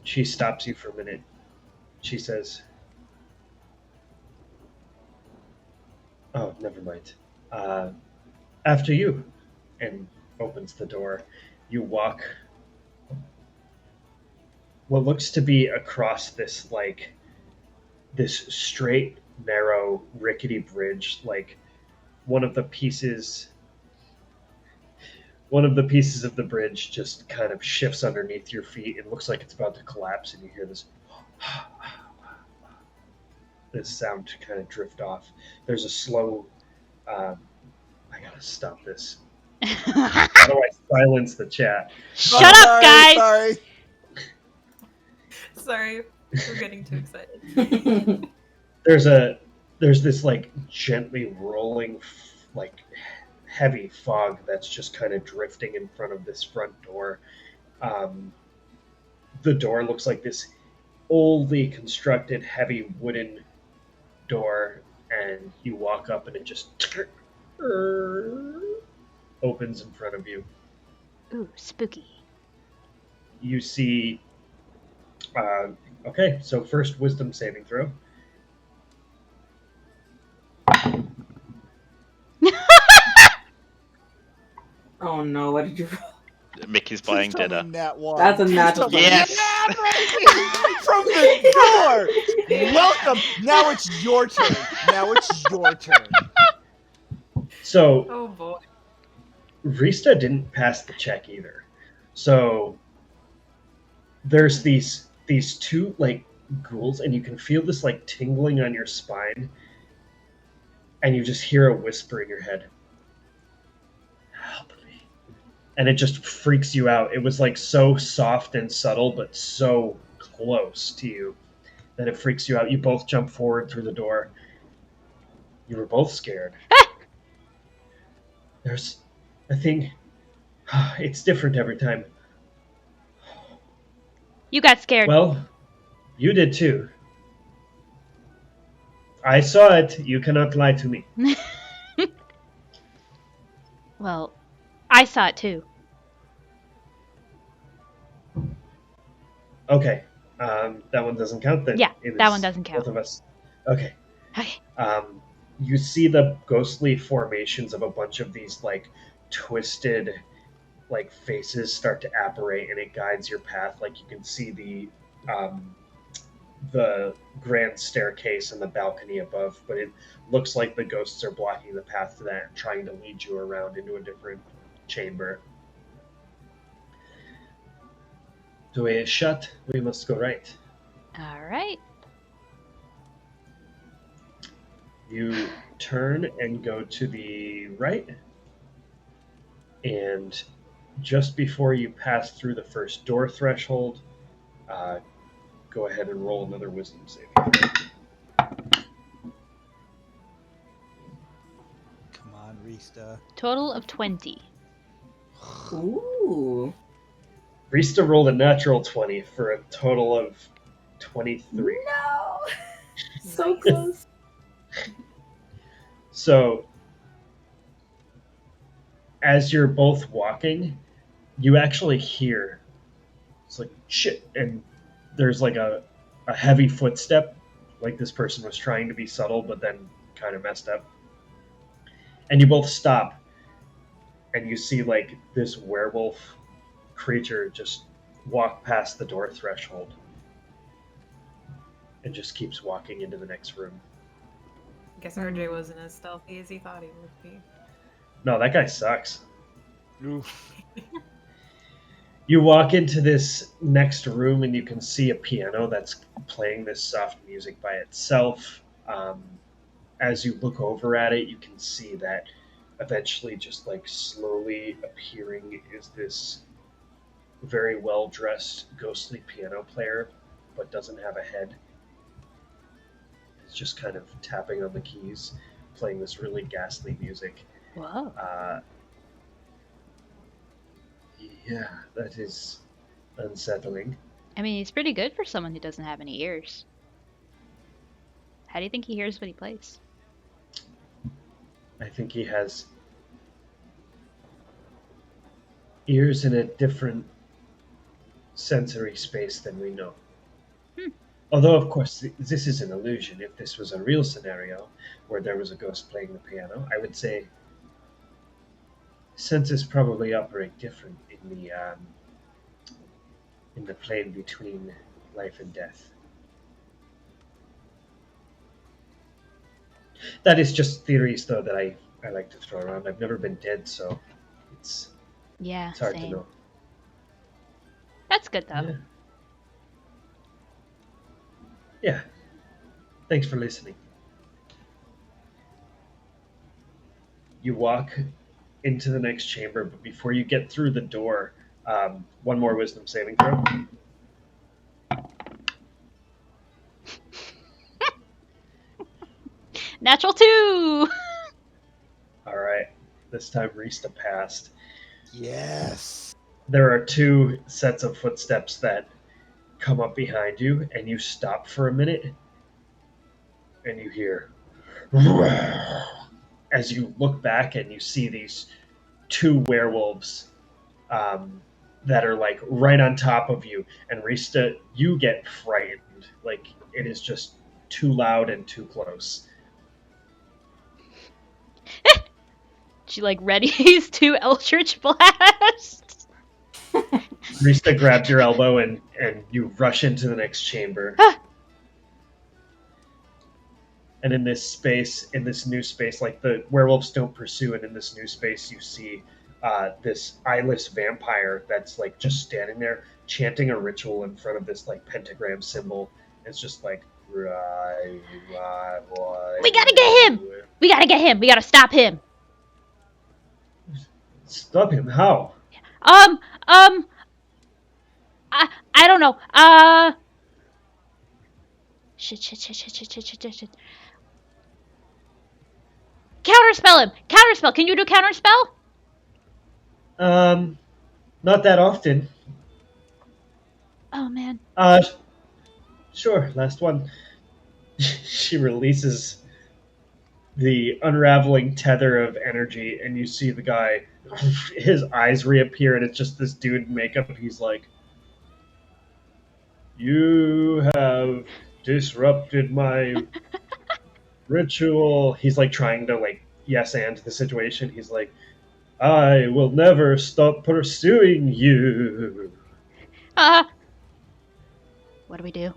Speaker 3: she stops you for a minute. She says, "Oh, never mind. After you," and opens the door. You walk what looks to be across this straight, narrow, rickety bridge. Like one of the pieces of the bridge just kind of shifts underneath your feet. It looks like it's about to collapse, and you hear this sound to kind of drift off. There's a slow. I gotta stop this. How do I silence the chat?
Speaker 1: Shut up, guys!
Speaker 2: Sorry.
Speaker 6: Sorry, we're getting too excited.
Speaker 3: There's this like gently rolling, like heavy fog that's just kind of drifting in front of this front door. The door looks like this oldly constructed heavy wooden door, and you walk up and it just opens in front of you.
Speaker 1: Ooh, spooky.
Speaker 3: You see okay, so first wisdom saving throw.
Speaker 5: Oh no, what did you roll?
Speaker 4: Mickey's buying
Speaker 2: Please tell me
Speaker 4: dinner.
Speaker 2: nat one.
Speaker 5: That's a
Speaker 2: Please
Speaker 5: natural
Speaker 2: tell me-
Speaker 4: Yes!
Speaker 2: Yeah, from the door. Welcome. Now it's your turn.
Speaker 3: So
Speaker 6: Oh boy.
Speaker 3: Rista didn't pass the check either. So there's these two like ghouls, and you can feel this like tingling on your spine, and you just hear a whisper in your head, "Help me." And it just freaks you out. It was like so soft and subtle, but so close to you that it freaks you out. You both jump forward through the door. You were both scared. There's a thing. It's different every time.
Speaker 1: You got scared.
Speaker 3: Well, you did too. I saw it. You cannot lie to me.
Speaker 1: Well, I saw it too.
Speaker 3: Okay. That one doesn't count then.
Speaker 1: Yeah,
Speaker 3: It
Speaker 1: that
Speaker 3: was
Speaker 1: one doesn't count.
Speaker 3: Both of us. Okay.
Speaker 1: Okay.
Speaker 3: You see the ghostly formations of a bunch of these like twisted, like faces start to apparate, and it guides your path. Like you can see the grand staircase and the balcony above, but it looks like the ghosts are blocking the path to that and trying to lead you around into a different chamber. The way is shut. We must go right.
Speaker 1: All right.
Speaker 3: You turn and go to the right, and just before you pass through the first door threshold, go ahead and roll another wisdom saving throw.
Speaker 2: Come on, Rista.
Speaker 1: Total of 20.
Speaker 5: Ooh.
Speaker 3: Rista rolled a natural 20 for a total of 23.
Speaker 5: No! So
Speaker 6: Nice.
Speaker 5: close.
Speaker 3: So, as you're both walking, you actually hear it's like shit, and there's like a heavy footstep, like this person was trying to be subtle but then kind of messed up. And you both stop, and you see like this werewolf creature just walk past the door threshold and just keeps walking into the next room.
Speaker 6: Guess RJ wasn't as stealthy as he thought he would be.
Speaker 3: No, that guy sucks.
Speaker 2: Oof.
Speaker 3: You walk into this next room and you can see a piano that's playing this soft music by itself. As you look over at it, you can see that eventually, just like slowly appearing, is this very well dressed, ghostly piano player, but doesn't have a head. It's just kind of tapping on the keys, playing this really ghastly music.
Speaker 1: Whoa.
Speaker 3: Yeah, that is unsettling.
Speaker 1: I mean, he's pretty good for someone who doesn't have any ears. How do you think he hears what he plays?
Speaker 3: I think he has ears in a different sensory space than we know. Although, of course, this is an illusion. If this was a real scenario where there was a ghost playing the piano, I would say senses probably operate different in the plane between life and death. That is just theories, though, that I like to throw around. I've never been dead, so it's hard
Speaker 1: same.
Speaker 3: to know.
Speaker 1: That's good, though.
Speaker 3: Yeah. Yeah. Thanks for listening. You walk into the next chamber, but before you get through the door, one more wisdom saving throw.
Speaker 1: Natural 2!
Speaker 3: All right. This time Rista passed.
Speaker 2: Yes.
Speaker 3: There are two sets of footsteps that come up behind you, and you stop for a minute, and you hear as you look back and you see these two werewolves that are like right on top of you, and Rista, you get frightened. Like it is just too loud and too close.
Speaker 1: She like readies 2 Eldritch Blasts.
Speaker 3: Rista grabs your elbow and you rush into the next chamber. And in this new space, like the werewolves don't pursue, and in this new space you see this eyeless vampire that's like just standing there chanting a ritual in front of this like pentagram symbol. It's just like,
Speaker 1: We gotta get him! We gotta get him! We gotta stop him!
Speaker 3: Stop him? How?
Speaker 1: I don't know. Shit. Counterspell him! Counterspell! Can you do counterspell?
Speaker 3: Not that often.
Speaker 1: Oh, man.
Speaker 3: Sure, last one. She releases the unraveling tether of energy, and you see the guy, his eyes reappear, and it's just this dude in makeup. He's like, "You have disrupted my ritual." He's like trying to like yes and the situation. He's like, I will never stop pursuing you.
Speaker 1: Ah! What do we do?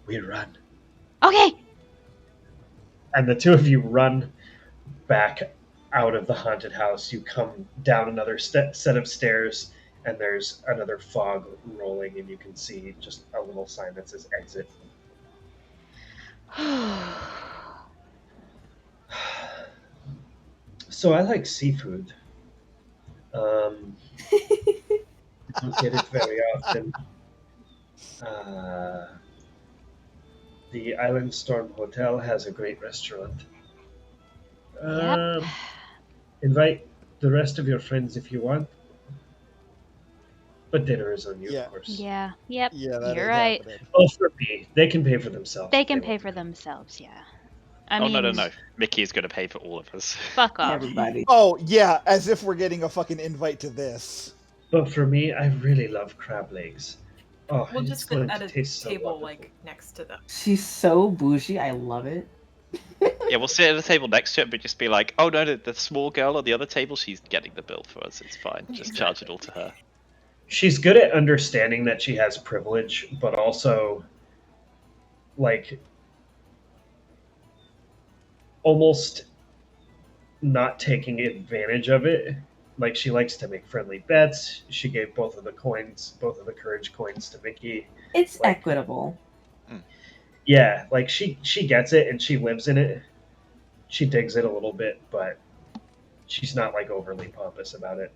Speaker 3: We run.
Speaker 1: Okay!
Speaker 3: And the two of you run back out of the haunted house. You come down another set of stairs, and there's another fog rolling, and you can see just a little sign that says exit. So I like seafood. I don't get it very often. Uh, the Island Storm Hotel has a great restaurant.
Speaker 1: Yep.
Speaker 3: Invite the rest of your friends if you want, but dinner is on you, of
Speaker 2: Yeah,
Speaker 3: course.
Speaker 1: Yeah. Yep.
Speaker 2: yeah, that
Speaker 1: You're
Speaker 2: ain't
Speaker 1: right.
Speaker 2: happening.
Speaker 3: Oh, for me, they can pay for themselves.
Speaker 1: They
Speaker 3: if
Speaker 1: can
Speaker 3: they
Speaker 1: pay
Speaker 3: want
Speaker 1: for
Speaker 3: to.
Speaker 1: themselves, yeah. I
Speaker 4: Oh,
Speaker 1: mean,
Speaker 4: no. Mickey is going to pay for all of us.
Speaker 1: fuck off.
Speaker 5: Everybody.
Speaker 2: Oh yeah, as if we're getting a fucking invite to this.
Speaker 3: But for me, I really love crab legs. Oh,
Speaker 6: We'll
Speaker 3: it's
Speaker 6: just sit
Speaker 3: going
Speaker 6: at
Speaker 3: to
Speaker 6: a
Speaker 3: taste so
Speaker 6: table
Speaker 3: wonderful.
Speaker 6: like next to them.
Speaker 5: She's so bougie. I love it.
Speaker 4: Yeah, we'll sit at the table next to it, but just be like, oh no, the small girl on the other table, she's getting the bill for us. It's fine. Just charge it all to her.
Speaker 3: She's good at understanding that she has privilege, but also like almost not taking advantage of it. Like she likes to make friendly bets. She gave both of the courage coins to Mickey.
Speaker 5: It's
Speaker 3: Like,
Speaker 5: equitable.
Speaker 3: yeah, like she gets it and she lives in it. She digs it a little bit, but she's not like overly pompous about it.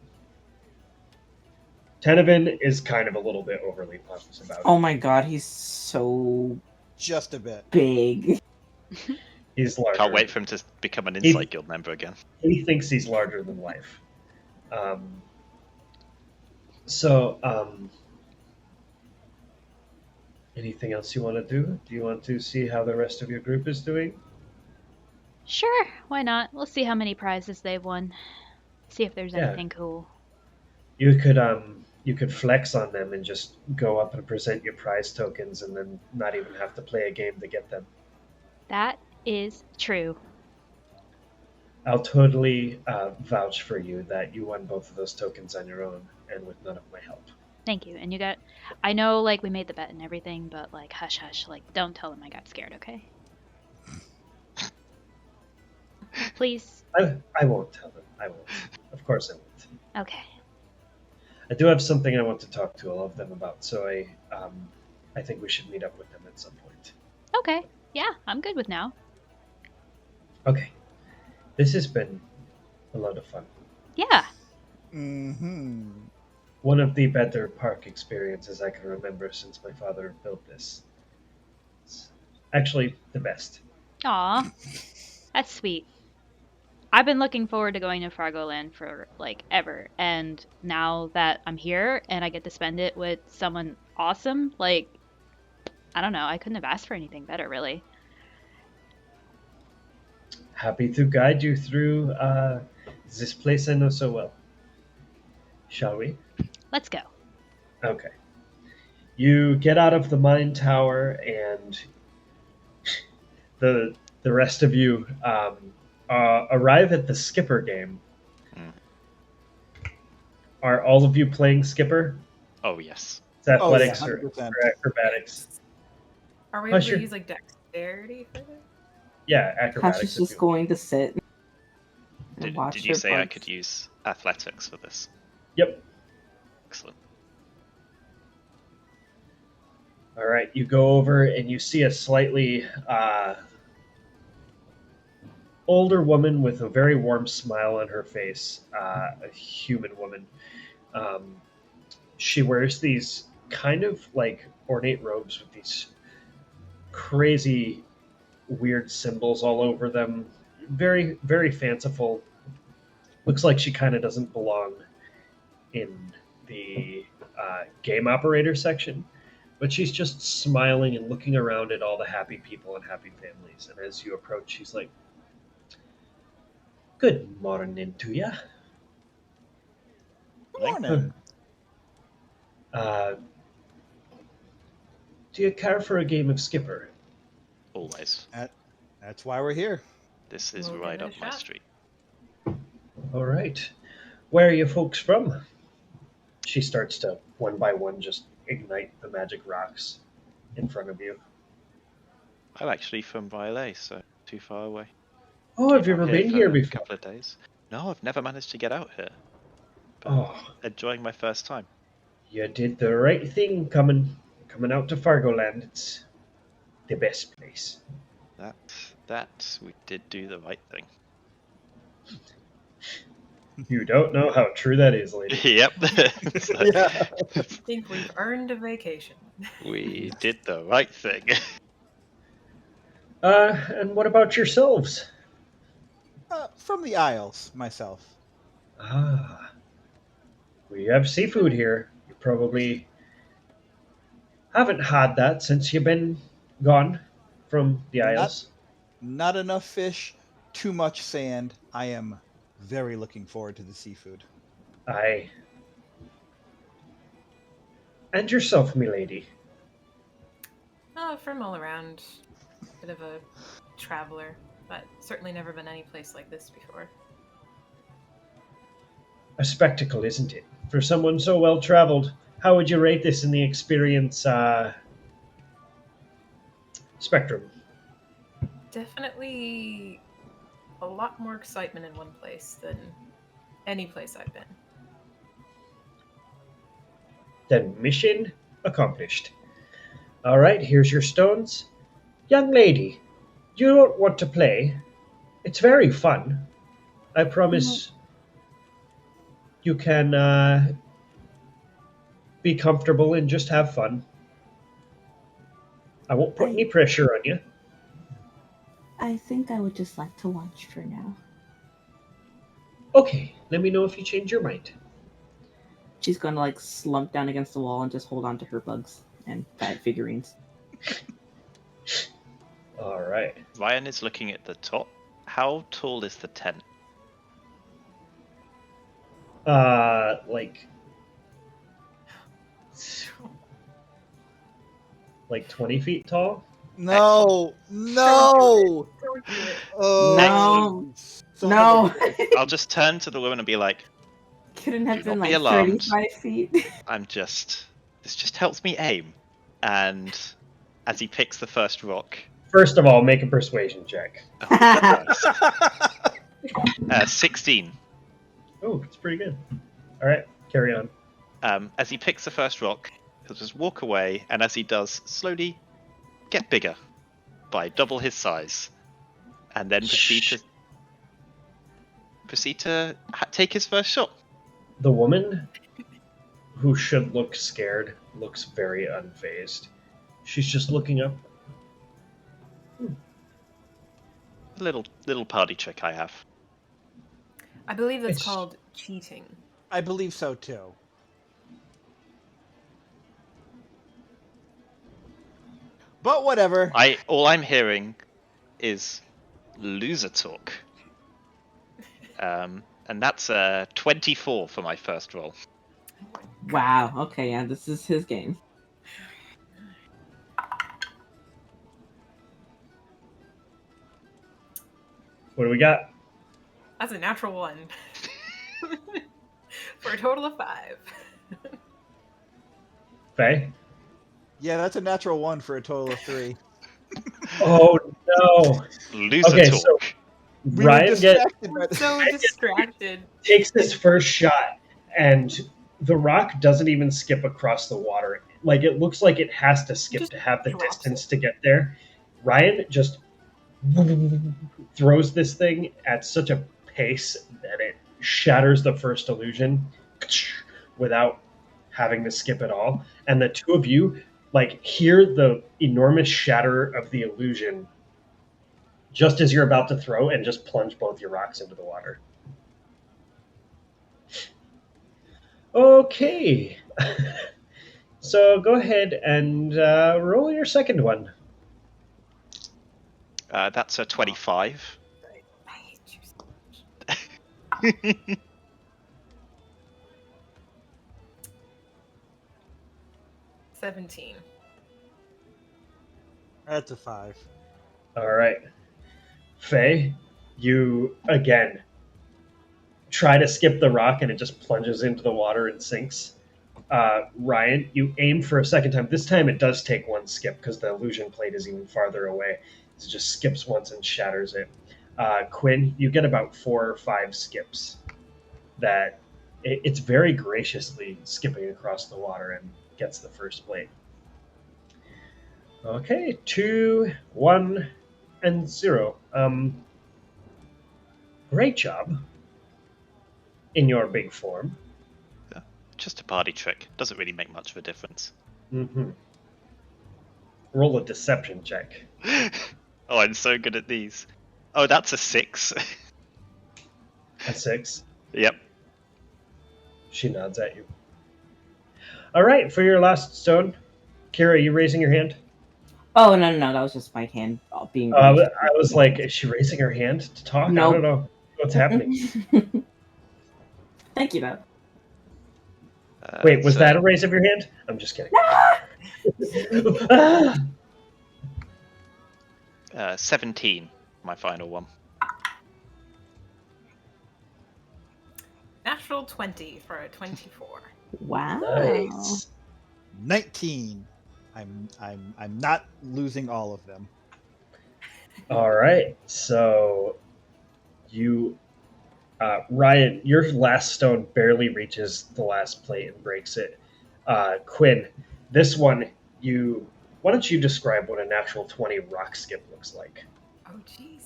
Speaker 3: Tenevin is kind of a little bit overly pompous about it.
Speaker 5: Oh my god, he's so
Speaker 2: Just a bit.
Speaker 5: big.
Speaker 3: He's larger.
Speaker 4: Can't wait for him to become an
Speaker 3: He-
Speaker 4: Insight Guild member again.
Speaker 3: He thinks he's larger than life. So, anything else you want to do? Do you want to see how the rest of your group is doing?
Speaker 1: Sure, why not? We'll see how many prizes they've won. See if there's
Speaker 3: Yeah.
Speaker 1: anything cool.
Speaker 3: You could flex on them and just go up and present your prize tokens, and then not even have to play a game to get them.
Speaker 1: That is true.
Speaker 3: I'll totally vouch for you that you won both of those tokens on your own and with none of my help.
Speaker 1: Thank you. And you got. I know, like, we made the bet and everything, but, like, hush hush. Like, don't tell them I got scared, okay? Please.
Speaker 3: I won't tell them. I won't. Of course I won't.
Speaker 1: Okay.
Speaker 3: I do have something I want to talk to all of them about, so I think we should meet up with them at some point.
Speaker 1: Okay. Yeah, I'm good with now.
Speaker 3: Okay. This has been a lot of fun.
Speaker 1: Yeah.
Speaker 2: Mm-hmm.
Speaker 3: One of the better park experiences I can remember since my father built this. It's actually the best.
Speaker 1: Aw. That's sweet. I've been looking forward to going to Fargoland for, like, ever. And now that I'm here and I get to spend it with someone awesome, like, I don't know. I couldn't have asked for anything better, really.
Speaker 3: Happy to guide you through this place I know so well. Shall we?
Speaker 1: Let's go.
Speaker 3: Okay. You get out of the mine tower, and the rest of you arrive at the Skipper game.
Speaker 4: Mm.
Speaker 3: Are all of you playing Skipper?
Speaker 4: Oh, yes.
Speaker 3: It's athletics
Speaker 2: yeah,
Speaker 3: or
Speaker 2: 100%.
Speaker 3: acrobatics?
Speaker 6: Are we
Speaker 3: Oh,
Speaker 6: able
Speaker 3: sure.
Speaker 6: to use like dexterity for this?
Speaker 3: Yeah,
Speaker 5: Hush
Speaker 3: acrobatics.
Speaker 5: is
Speaker 3: if
Speaker 5: just
Speaker 3: you-
Speaker 5: going to sit and
Speaker 4: Did
Speaker 5: watch
Speaker 4: you
Speaker 5: her
Speaker 4: say I
Speaker 5: bugs.
Speaker 4: could use athletics for this?
Speaker 3: Yep.
Speaker 4: Excellent.
Speaker 3: All right, you go over and you see a slightly older woman with a very warm smile on her face, a human woman. She wears these kind of like ornate robes with these crazy, weird symbols all over them. Very, very fanciful. Looks like she kind of doesn't belong in the game operator section. But she's just smiling and looking around at all the happy people and happy families. And as you approach, she's like, "Good morning to ya.
Speaker 2: Good morning.
Speaker 3: Uh, do you care for a game of Skipper?"
Speaker 4: Always.
Speaker 2: That's why we're here.
Speaker 4: This is
Speaker 6: We'll give
Speaker 4: right
Speaker 6: it a
Speaker 4: up my
Speaker 6: shot.
Speaker 4: street.
Speaker 3: All right. Where are you folks from? She starts to, one by one, just ignite the magic rocks in front of you.
Speaker 4: I'm actually from Violet, so too far away.
Speaker 3: Oh, have
Speaker 4: Came
Speaker 3: you
Speaker 4: out
Speaker 3: ever
Speaker 4: here
Speaker 3: been
Speaker 4: for
Speaker 3: here
Speaker 4: a
Speaker 3: before?
Speaker 4: couple of days. No, I've never managed to get out here, but
Speaker 3: Oh,
Speaker 4: enjoying my first time.
Speaker 3: you did the right thing coming out to Fargoland. It's the best place.
Speaker 4: That we did do the right thing.
Speaker 3: You don't know how true that is, lady.
Speaker 4: Yep. So,
Speaker 2: Yeah.
Speaker 6: I think we've earned a vacation.
Speaker 4: we did the right thing.
Speaker 3: And what about yourselves?
Speaker 2: From the Isles, myself.
Speaker 3: Ah, we have seafood here. You probably haven't had that since you've been gone from the
Speaker 2: Not
Speaker 3: Isles.
Speaker 2: not enough fish, too much sand. I am very looking forward to the seafood.
Speaker 3: Aye. And yourself, milady.
Speaker 6: Oh, from all around. Bit of a traveler, but certainly never been any place like this before.
Speaker 3: A spectacle, isn't it? For someone so well traveled, how would you rate this in the experience spectrum?
Speaker 6: Definitely a lot more excitement in one place than any place I've been.
Speaker 3: Then mission accomplished. All right, here's your stones. Young lady, you don't want to play? It's very fun. I promise you can be comfortable and just have fun. I won't put any pressure on you.
Speaker 5: I think I would just like to watch for now.
Speaker 3: Okay, let me know if you change your mind.
Speaker 5: She's going to like slump down against the wall and just hold on to her bugs and figurines.
Speaker 3: All right.
Speaker 4: Ryan is looking at the top. How tall is the tent?
Speaker 3: Like 20 feet tall.
Speaker 2: No, no.
Speaker 6: Don't do it.
Speaker 2: Oh,
Speaker 5: No.
Speaker 2: son
Speaker 5: No.
Speaker 2: of a-
Speaker 4: I'll just turn to the woman and be like,
Speaker 5: Couldn't have
Speaker 4: Do
Speaker 5: been
Speaker 4: not be
Speaker 5: like
Speaker 4: alarmed.
Speaker 5: 35 feet.
Speaker 4: this just helps me aim. And as he picks the first rock,
Speaker 3: First of all, make a persuasion check.
Speaker 4: oh, Christ. 16.
Speaker 3: Oh, it's pretty good. All right, carry on.
Speaker 4: As he picks the first rock, he'll just walk away, and as he does, slowly get bigger by double his size, and then proceed to take his first shot.
Speaker 3: The woman, who should look scared, looks very unfazed. She's just looking up.
Speaker 4: Little party trick I have.
Speaker 6: I believe that's
Speaker 3: It's-
Speaker 6: called cheating.
Speaker 2: I believe so too. But whatever.
Speaker 4: All I'm hearing is loser talk. And that's a 24 for my first roll.
Speaker 5: Wow. Okay, yeah, this is his game.
Speaker 3: What do we got?
Speaker 6: That's a natural one. For a total of 5.
Speaker 3: Faye?
Speaker 2: Yeah, that's a natural one for a total of 3.
Speaker 3: Oh no!
Speaker 4: Loser
Speaker 3: Okay,
Speaker 4: talk.
Speaker 3: so
Speaker 2: We were
Speaker 3: Ryan
Speaker 2: distracted by
Speaker 6: We're
Speaker 2: the...
Speaker 6: so distracted.
Speaker 3: takes this first shot, and the rock doesn't even skip across the water. Like, it looks like it has to skip
Speaker 6: Just
Speaker 3: to have the
Speaker 6: drops
Speaker 3: distance to get there. Ryan just throws this thing at such a pace that it shatters the first illusion without having to skip at all. And the two of you like hear the enormous shatter of the illusion just as you're about to throw and just plunge both your rocks into the water. Okay. So go ahead and roll your second one.
Speaker 4: That's a 25.
Speaker 6: I hate you so much. 17.
Speaker 2: That's a 5.
Speaker 3: All right. Faye, you again try to skip the rock and it just plunges into the water and sinks. Ryan, you aim for a second time. This time it does take one skip because the illusion plate is even farther away. It just skips once and shatters it. Quinn, you get about 4 or 5 skips. That it's very graciously skipping across the water and gets the first plate. Okay, 2, 1, and 0. Great job in your big form.
Speaker 4: Just a party trick. Doesn't really make much of a difference.
Speaker 3: Mm-hmm. Roll a deception check.
Speaker 4: Oh, I'm so good at these. Oh, that's a 6.
Speaker 3: A 6.
Speaker 4: Yep.
Speaker 3: She nods at you. All right, for your last stone, Kira, you raising your hand?
Speaker 5: Oh, no, that was just my hand being...
Speaker 3: I was like, is she raising her hand to talk?
Speaker 5: Nope.
Speaker 3: I don't know what's happening.
Speaker 5: Thank you, though.
Speaker 3: Wait, was that a raise of your hand? I'm just kidding. Ah!
Speaker 4: 17, my final one.
Speaker 6: Natural 20 for a 24.
Speaker 5: Wow.
Speaker 3: Nice.
Speaker 2: 19. I'm not losing all of them.
Speaker 3: All right, so you, Ryan, your last stone barely reaches the last plate and breaks it. Quinn, this one, why don't you describe what a natural 20 rock skip looks like?
Speaker 6: Oh, jeez.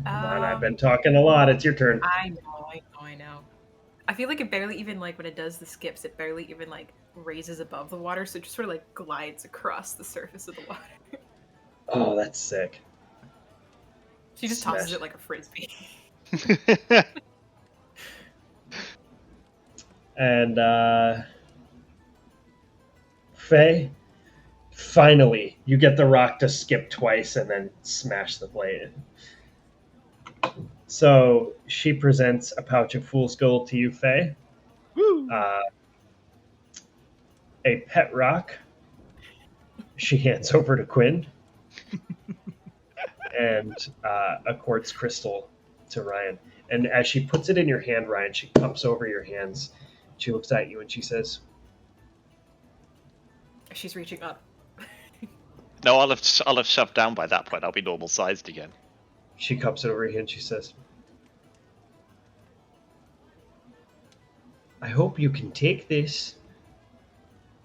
Speaker 3: Come on, I've been talking a lot. It's your turn.
Speaker 6: I know. I feel like it barely even, like, when it does the skips, it barely even, like, raises above the water, so it just sort of, like, glides across the surface of the water.
Speaker 3: Oh, that's sick.
Speaker 6: She just tosses it like a frisbee.
Speaker 3: And, Faye, finally, you get the rock to skip twice and then smash the plate. So she presents a pouch of fool's gold to you, Faye.
Speaker 2: Woo!
Speaker 3: A pet rock she hands over to Quinn. And a quartz crystal to Ryan. And as she puts it in your hand, Ryan, she cups over your hands. She looks at you and she says,
Speaker 6: She's reaching up.
Speaker 4: No, I'll have shoved down by that point. I'll be normal sized again.
Speaker 3: she cups it over your hand. She says, I hope you can take this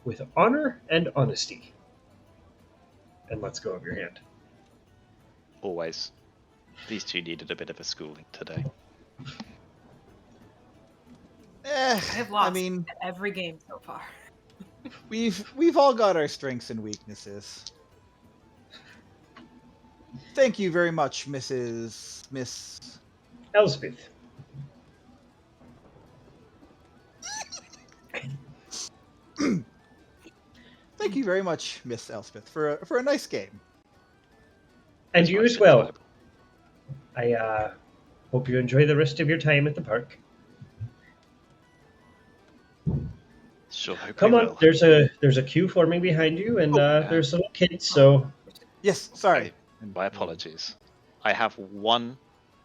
Speaker 3: with honor and honesty. And lets go of your hand.
Speaker 4: Always. These two needed a bit of a schooling today.
Speaker 6: I have lost
Speaker 2: I mean,
Speaker 6: every game so far.
Speaker 2: we've all got our strengths and weaknesses. Thank you very much, Miss
Speaker 3: Elspeth.
Speaker 2: Thank you very much, Miss Elspeth, for a nice game.
Speaker 3: And you as well. I hope you enjoy the rest of your time at the park.
Speaker 4: Sure. Hope
Speaker 3: Come
Speaker 4: we
Speaker 3: on,
Speaker 4: will.
Speaker 3: there's a queue forming behind you, and there's little kids. So
Speaker 2: Yes, sorry.
Speaker 4: My apologies. I have one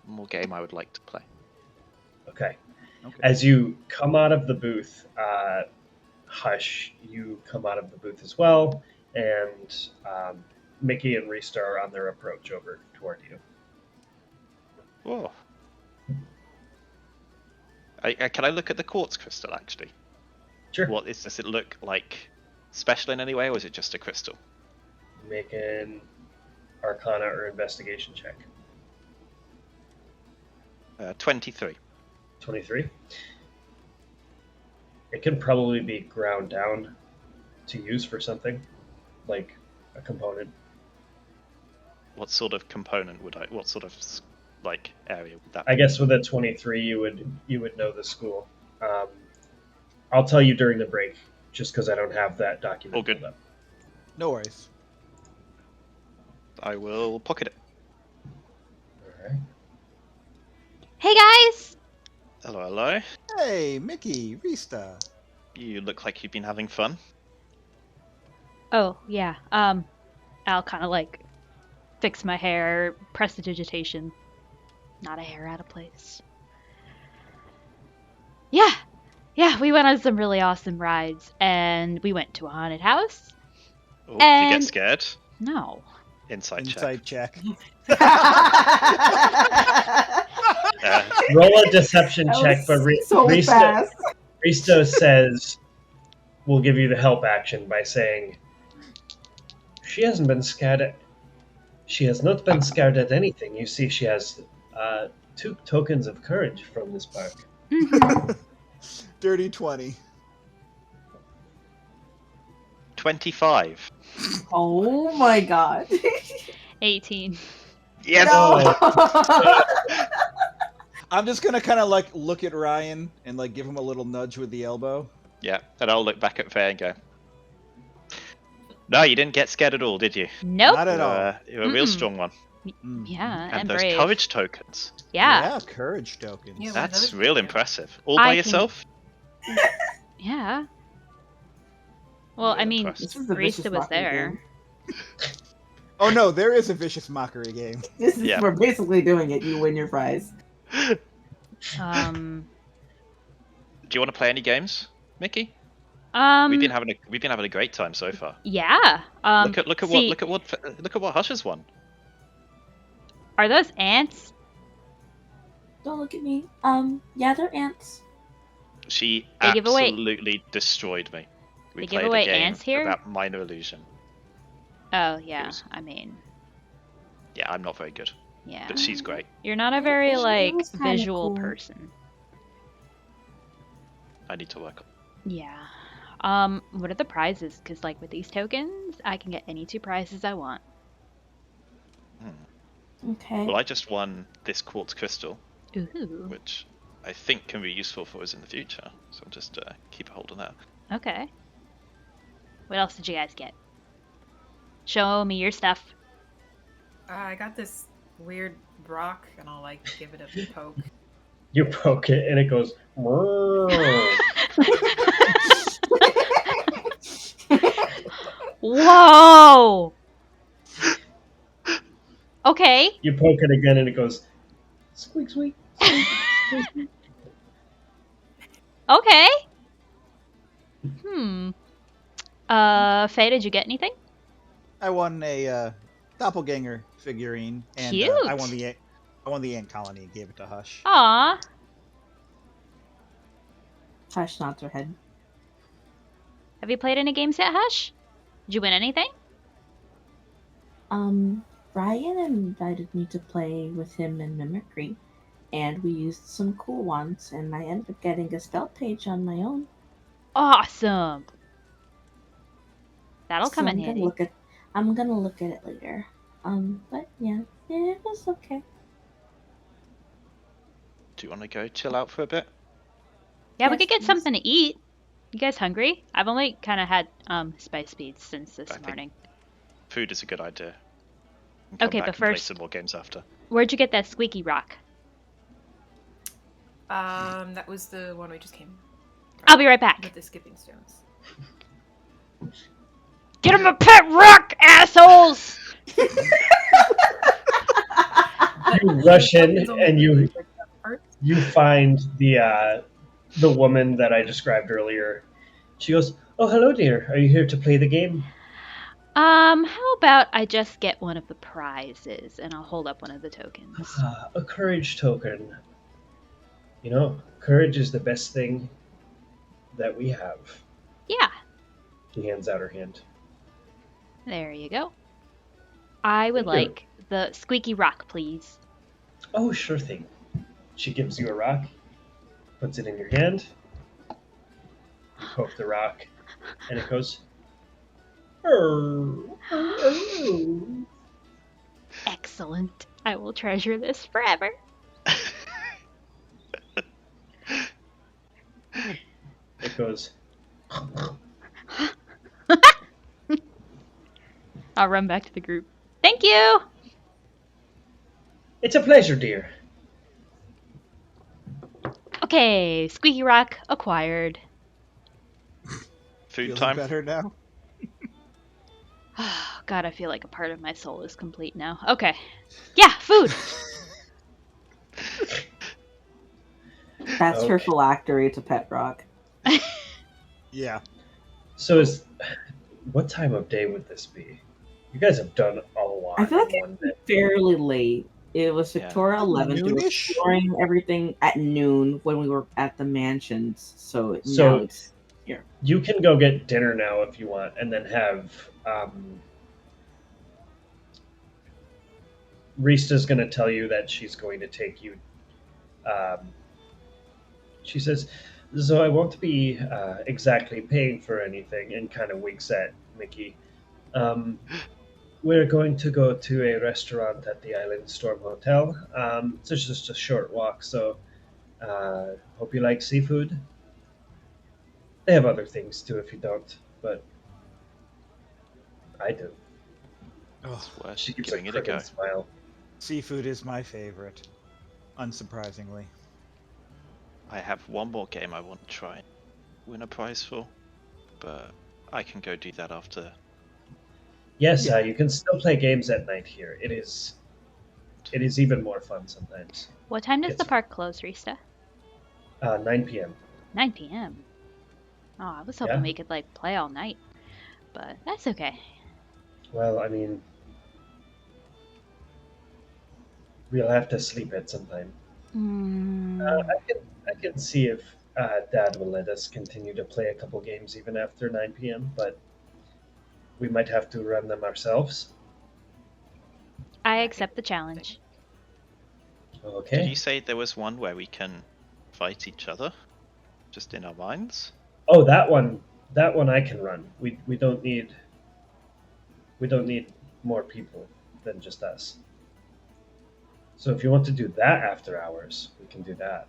Speaker 4: more game I would like to play.
Speaker 3: okay.
Speaker 2: Okay.
Speaker 3: As you come out of the booth, Hush, you come out of the booth as well, and Mickey and Rista are on their approach over toward you.
Speaker 4: Oh. Can I look at the quartz crystal, actually?
Speaker 3: Sure.
Speaker 4: Does it look like special in any way, or is it just a crystal?
Speaker 3: Make an Arcana or Investigation check.
Speaker 4: 23.
Speaker 3: 23. It can probably be ground down to use for something, like a component.
Speaker 4: What sort of component what sort of, like, area would that be?
Speaker 3: I guess with a 23, you would know the school. I'll tell you during the break, just because I don't have that document.
Speaker 4: All good.
Speaker 3: pulled up.
Speaker 2: No worries.
Speaker 4: I will pocket it.
Speaker 3: All right.
Speaker 1: Hey guys!
Speaker 4: Hello.
Speaker 2: Hey, Mickey, Rista.
Speaker 4: You look like you've been having fun.
Speaker 1: Oh, yeah. I'll kind of like fix my hair, press the digitation. Not a hair out of place. Yeah. Yeah, we went on some really awesome rides, and we went to a haunted house.
Speaker 4: Oh, did you get
Speaker 1: And
Speaker 4: scared?
Speaker 1: no.
Speaker 4: Inside check.
Speaker 2: Inside check.
Speaker 3: Roll a deception
Speaker 5: That
Speaker 3: check, but
Speaker 5: was so fast.
Speaker 3: Risto says we'll give you the help action by saying she hasn't been scared at. She has not been scared at anything. You see, she has 2 tokens of courage from this park.
Speaker 1: Mhm.
Speaker 2: Dirty 20.
Speaker 4: 25.
Speaker 5: Oh my god.
Speaker 1: 18.
Speaker 4: Yes!
Speaker 3: Oh.
Speaker 2: I'm just gonna kind of like look at Ryan and like give him a little nudge with the elbow.
Speaker 4: Yeah, and I'll look back at Faye and go, no, you didn't get scared at all, did you?
Speaker 1: Nope.
Speaker 2: Not at all.
Speaker 4: You're a real
Speaker 1: Mm-mm.
Speaker 4: strong one.
Speaker 2: Mm.
Speaker 1: Yeah,
Speaker 4: And
Speaker 1: and
Speaker 4: those
Speaker 1: brave.
Speaker 4: courage tokens.
Speaker 1: Yeah.
Speaker 2: Courage tokens.
Speaker 6: Yeah,
Speaker 4: That's
Speaker 6: those
Speaker 4: real
Speaker 6: do.
Speaker 4: impressive. All
Speaker 1: I
Speaker 4: by
Speaker 1: can-
Speaker 4: yourself?
Speaker 1: Yeah. Well,
Speaker 4: Real
Speaker 1: I mean,
Speaker 4: impressive.
Speaker 5: This is the vicious
Speaker 1: Risa was
Speaker 5: mockery
Speaker 1: there.
Speaker 5: game.
Speaker 2: Oh no, there is a vicious mockery game.
Speaker 5: This is
Speaker 4: Yeah.
Speaker 5: We're basically doing it. You win your prize.
Speaker 4: Do you want to play any games, Mickey? We've been having a great time so far.
Speaker 1: Yeah.
Speaker 4: Look at
Speaker 1: see,
Speaker 4: what Hush has won.
Speaker 1: Are those ants?
Speaker 5: Don't look at me. Yeah, they're ants.
Speaker 4: She
Speaker 1: They give away-
Speaker 4: absolutely destroyed me. We
Speaker 1: They give
Speaker 4: played
Speaker 1: away
Speaker 4: a game
Speaker 1: ants here?
Speaker 4: about minor illusion.
Speaker 1: Oh, yeah.
Speaker 4: was-
Speaker 1: I mean,
Speaker 4: Yeah, I'm not very good,
Speaker 1: yeah.
Speaker 4: but she's great.
Speaker 1: You're not a very,
Speaker 5: It
Speaker 1: like,
Speaker 5: was kinda
Speaker 1: visual
Speaker 5: cool.
Speaker 1: person.
Speaker 4: I need to work on.
Speaker 1: Yeah. What are the prizes? Because, like, with these tokens, I can get any 2 prizes I want.
Speaker 5: Okay.
Speaker 4: Well, I just won this quartz crystal,
Speaker 1: Ooh.
Speaker 4: which I think can be useful for us in the future. So I'll just keep a hold of that.
Speaker 1: Okay. What else did you guys get? Show me your stuff.
Speaker 6: I got this weird rock, and I'll like give it a poke.
Speaker 3: You poke it and it goes. "Mrrr."
Speaker 1: Whoa! Okay.
Speaker 3: You poke it again and it goes. Squeak, squeak.
Speaker 1: Okay. Faye, did you get anything?
Speaker 2: I won a doppelganger figurine, and
Speaker 1: Cute.
Speaker 2: I won the ant colony and gave it to Hush.
Speaker 1: Aw.
Speaker 5: Hush nods her head.
Speaker 1: Have you played any games yet, Hush? Did you win anything?
Speaker 5: Ryan invited me to play with him in Mimicry, and we used some cool ones, and I ended up getting a spell page on my own.
Speaker 1: Awesome. That'll come
Speaker 5: So
Speaker 1: in handy.
Speaker 5: I'm gonna look at it later. But yeah, it was okay.
Speaker 4: Do you want to go chill out for a bit?
Speaker 1: Yeah, we
Speaker 5: Yes,
Speaker 1: could get
Speaker 5: please.
Speaker 1: something to eat. You guys hungry? I've only kind of had spice beads since this
Speaker 4: I think-
Speaker 1: morning.
Speaker 4: Food is a good idea. And come
Speaker 1: Okay,
Speaker 4: back
Speaker 1: but
Speaker 4: and play
Speaker 1: first-
Speaker 4: some more games after.
Speaker 1: Where'd you get that squeaky rock?
Speaker 6: That was the one we just came
Speaker 1: I'll be right back.
Speaker 6: with the skipping stones.
Speaker 1: Get him a pet rock, assholes!
Speaker 3: You rush in
Speaker 6: It's only
Speaker 3: and you
Speaker 6: like that part.
Speaker 3: find the woman that I described earlier. She goes, "Oh, hello, dear. Are you here to play the game?"
Speaker 1: How about I just get one of the prizes and I'll hold up one of the tokens.
Speaker 3: Ah, a courage token. You know, courage is the best thing that we have.
Speaker 1: Yeah,
Speaker 3: She hands out her hand.
Speaker 1: there you go. I would
Speaker 3: Thank you.
Speaker 1: like the squeaky rock, please.
Speaker 3: Oh, sure thing. She gives you a rock, puts it in your hand. You poke the rock, and it goes. "Arr, arr, arr."
Speaker 1: Excellent. I will treasure this forever.
Speaker 3: It goes.
Speaker 1: I'll run back to the group. Thank you!
Speaker 3: It's a pleasure, dear.
Speaker 1: Okay, squeaky rock acquired.
Speaker 4: Food
Speaker 2: Feeling
Speaker 4: time.
Speaker 2: better now.
Speaker 1: God, I feel like a part of my soul is complete now. Okay. Yeah, food!
Speaker 5: That's her
Speaker 3: Okay.
Speaker 5: phylactery to pet rock.
Speaker 2: Yeah.
Speaker 3: So what time of day would this be? You guys have done a lot
Speaker 5: I feel like
Speaker 3: in one day.
Speaker 5: it's fairly late. It was
Speaker 4: Yeah.
Speaker 5: Victoria 11th. We were
Speaker 2: Noonish?
Speaker 5: exploring everything at noon when we were at the mansions. So now
Speaker 3: So
Speaker 5: it's here.
Speaker 3: you can go get dinner now if you want, and then have Rista's going to tell you that she's going to take you. Um, she says, "So I won't be exactly paying for anything," and kind of winks at Mickey. Um, we're going to go to a restaurant at the Island Storm Hotel. It's just a short walk, so hope you like seafood. They have other things too if you don't, but I do.
Speaker 2: Oh,
Speaker 4: It's worth
Speaker 3: She gives
Speaker 4: giving
Speaker 3: a
Speaker 4: it a go.
Speaker 3: crooked smile.
Speaker 2: seafood is my favorite, unsurprisingly.
Speaker 4: I have one more game I want to try and win a prize for, but I can go do that after.
Speaker 3: Yes,
Speaker 2: Yeah.
Speaker 3: you can still play games at night here. It is even more fun sometimes.
Speaker 1: What time does the
Speaker 3: It's-
Speaker 1: park close, Rista?
Speaker 3: 9 p.m.
Speaker 1: 9 p.m. Oh, I was hoping
Speaker 3: Yeah.
Speaker 1: we could like play all night, but that's okay.
Speaker 3: Well, I mean, we'll have to sleep at some time.
Speaker 1: Mm,
Speaker 3: I can see if Dad will let us continue to play a couple games even after 9 p.m., but we might have to run them ourselves.
Speaker 1: I accept the challenge.
Speaker 4: Did
Speaker 3: Okay.
Speaker 4: you say there was one where we can fight each other, just in our minds?
Speaker 3: Oh, that one I can run. We don't need more people than just us. So if you want to do that after hours, we can do that.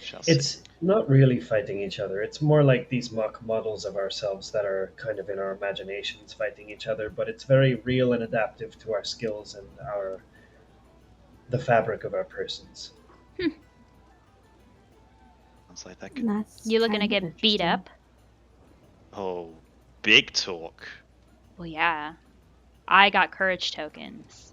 Speaker 4: Shall see.
Speaker 3: It's not really fighting each other. It's more like these mock models of ourselves that are kind of in our imaginations fighting each other, but it's very real and adaptive to our skills and the fabric of our persons.
Speaker 4: Sounds like that could.
Speaker 5: That's
Speaker 1: You looking to
Speaker 5: kind of
Speaker 1: get beat
Speaker 5: interesting.
Speaker 1: up?
Speaker 4: Oh, big talk.
Speaker 1: Well, yeah. I got courage tokens.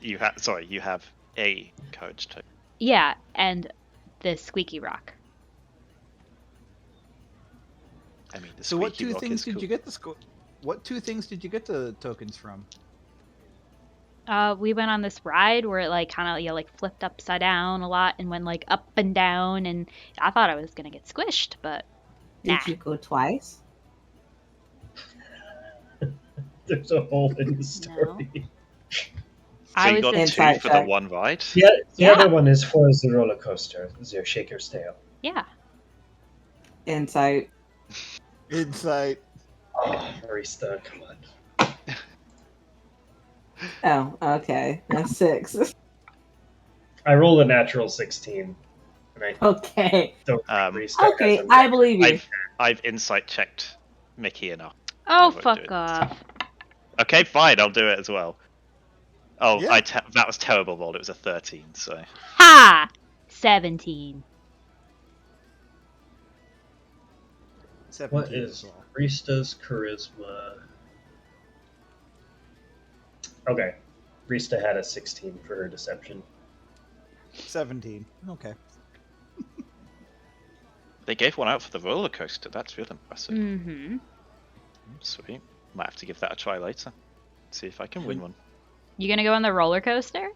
Speaker 4: You have a coach token.
Speaker 1: Yeah, and the squeaky rock.
Speaker 4: I mean, the
Speaker 2: So what
Speaker 4: squeaky
Speaker 2: two
Speaker 4: rock
Speaker 2: things
Speaker 4: is
Speaker 2: did
Speaker 4: cool.
Speaker 2: you get What two things did you get the tokens from?
Speaker 1: We went on this ride where it like kind of like flipped upside down a lot and went like up and down, and I thought I was gonna get squished, but nah.
Speaker 5: Did you go twice?
Speaker 3: There's a hole in the story.
Speaker 4: So
Speaker 1: I
Speaker 4: you
Speaker 1: was
Speaker 4: got
Speaker 1: just
Speaker 4: two
Speaker 5: Inside
Speaker 4: for the
Speaker 5: check.
Speaker 4: one ride.
Speaker 3: Yeah, the
Speaker 1: Yeah.
Speaker 3: other one is for the roller coaster, the Shaker's Tail.
Speaker 1: yeah.
Speaker 5: Insight.
Speaker 2: Insight.
Speaker 3: Oh, Marista, come on.
Speaker 5: Oh, okay. That's 6.
Speaker 3: I rolled a natural 16, and I
Speaker 5: Okay.
Speaker 3: don't think
Speaker 4: Um,
Speaker 3: Marista
Speaker 5: Okay,
Speaker 3: has a
Speaker 5: I believe you.
Speaker 4: I've insight checked Mickey enough.
Speaker 1: Oh,
Speaker 4: won't do
Speaker 1: fuck
Speaker 4: it.
Speaker 1: off.
Speaker 4: Okay, fine, I'll do it as well. Oh,
Speaker 2: Yeah.
Speaker 4: that was terrible roll. It was a 13. So
Speaker 1: Ha! 17.
Speaker 2: 17
Speaker 3: What
Speaker 2: as
Speaker 3: is
Speaker 2: well.
Speaker 3: Rista's charisma? Okay. Rista had a 16 for her deception.
Speaker 2: 17. Okay.
Speaker 4: they gave one out for the roller coaster. That's real impressive.
Speaker 1: Mm-hmm.
Speaker 4: Sweet. Might have to give that a try later. See if I can win one.
Speaker 1: You gonna go on the roller coaster?